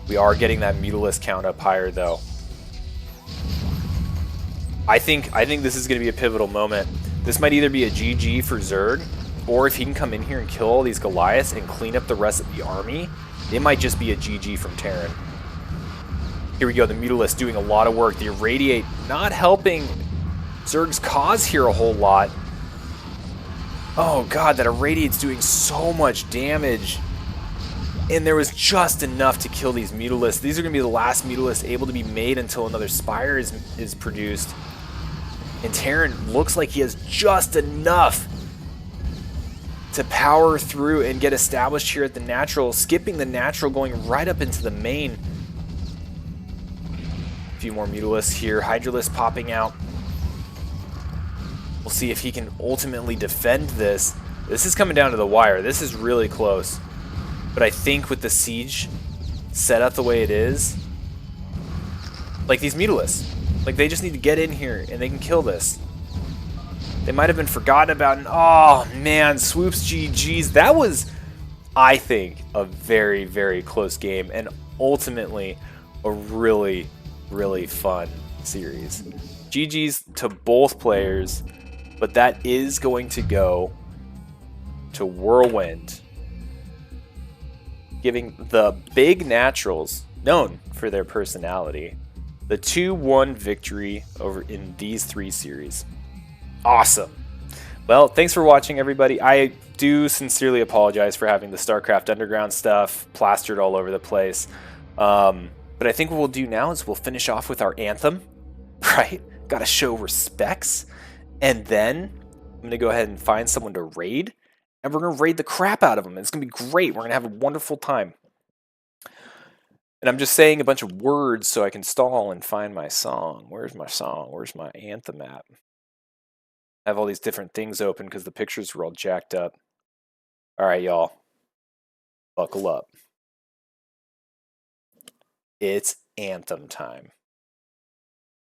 We are getting that Mutalisk count up higher, though. I think this is going to be a pivotal moment. This might either be a GG for Zerg, or if he can come in here and kill all these Goliaths and clean up the rest of the army, it might just be a GG from Terran. Here we go, the Mutalisk doing a lot of work. The Irradiate not helping Zerg's cause here a whole lot. Oh god, that Irradiate's doing so much damage. And there was just enough to kill these Mutalisks. These are going to be the last Mutalisks able to be made until another Spire is produced. And Terran looks like he has just enough to power through and get established here at the natural, skipping the natural, going right up into the main. A few more Mutalisks here. Hydralisk popping out. We'll see if he can ultimately defend this. This is coming down to the wire. This is really close. But I think with the siege set up the way it is, like these Mutalisks, like they just need to get in here and they can kill this. They might have been forgotten about, and oh man, Swoops GG's. That was, I think, a very, very close game, and ultimately a really, really fun series. GG's to both players, but that is going to go to Whirlwind, giving the big naturals, known for their personality, the 2-1 victory over in these 3 series. Awesome. Well, thanks for watching, everybody. I do sincerely apologize for having the StarCraft Underground stuff plastered all over the place. But I think what we'll do now is we'll finish off with our anthem, right? Got to show respects. And then I'm going to go ahead and find someone to raid. And we're going to raid the crap out of them. It's going to be great. We're going to have a wonderful time. And I'm just saying a bunch of words so I can stall and find my song. Where's my song? Where's my anthem at? I have all these different things open because the pictures were all jacked up. All right, y'all. Buckle up. It's anthem time,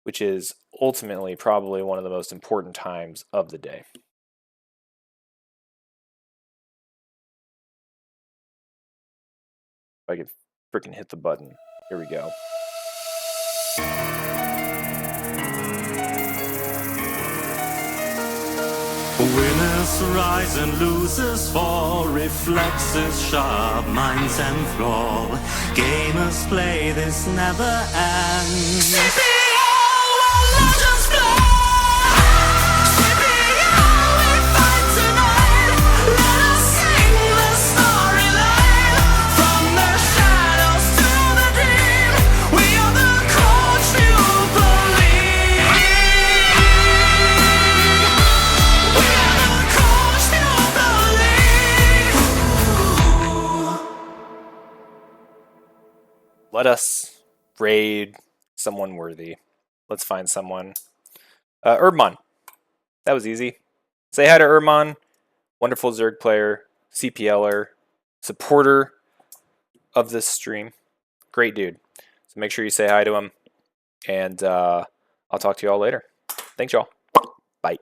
which is ultimately probably one of the most important times of the day. If I could freaking hit the button. Here we go. Winners rise and losers fall, reflexes sharp, minds enthrall. Gamers play, this never ends. CPL, where legends play. CPL, we fight tonight. Let us sing the storyline. From the shadows to the dream, we are the Coach-Pupil League. We are the Coach-Pupil League. Let us raid someone worthy. Let's find someone. Urbmon. That was easy. Say hi to Urbmon. Wonderful Zerg player, CPLer, supporter of this stream. Great dude. So make sure you say hi to him. And I'll talk to you all later. Thanks, y'all. Bye.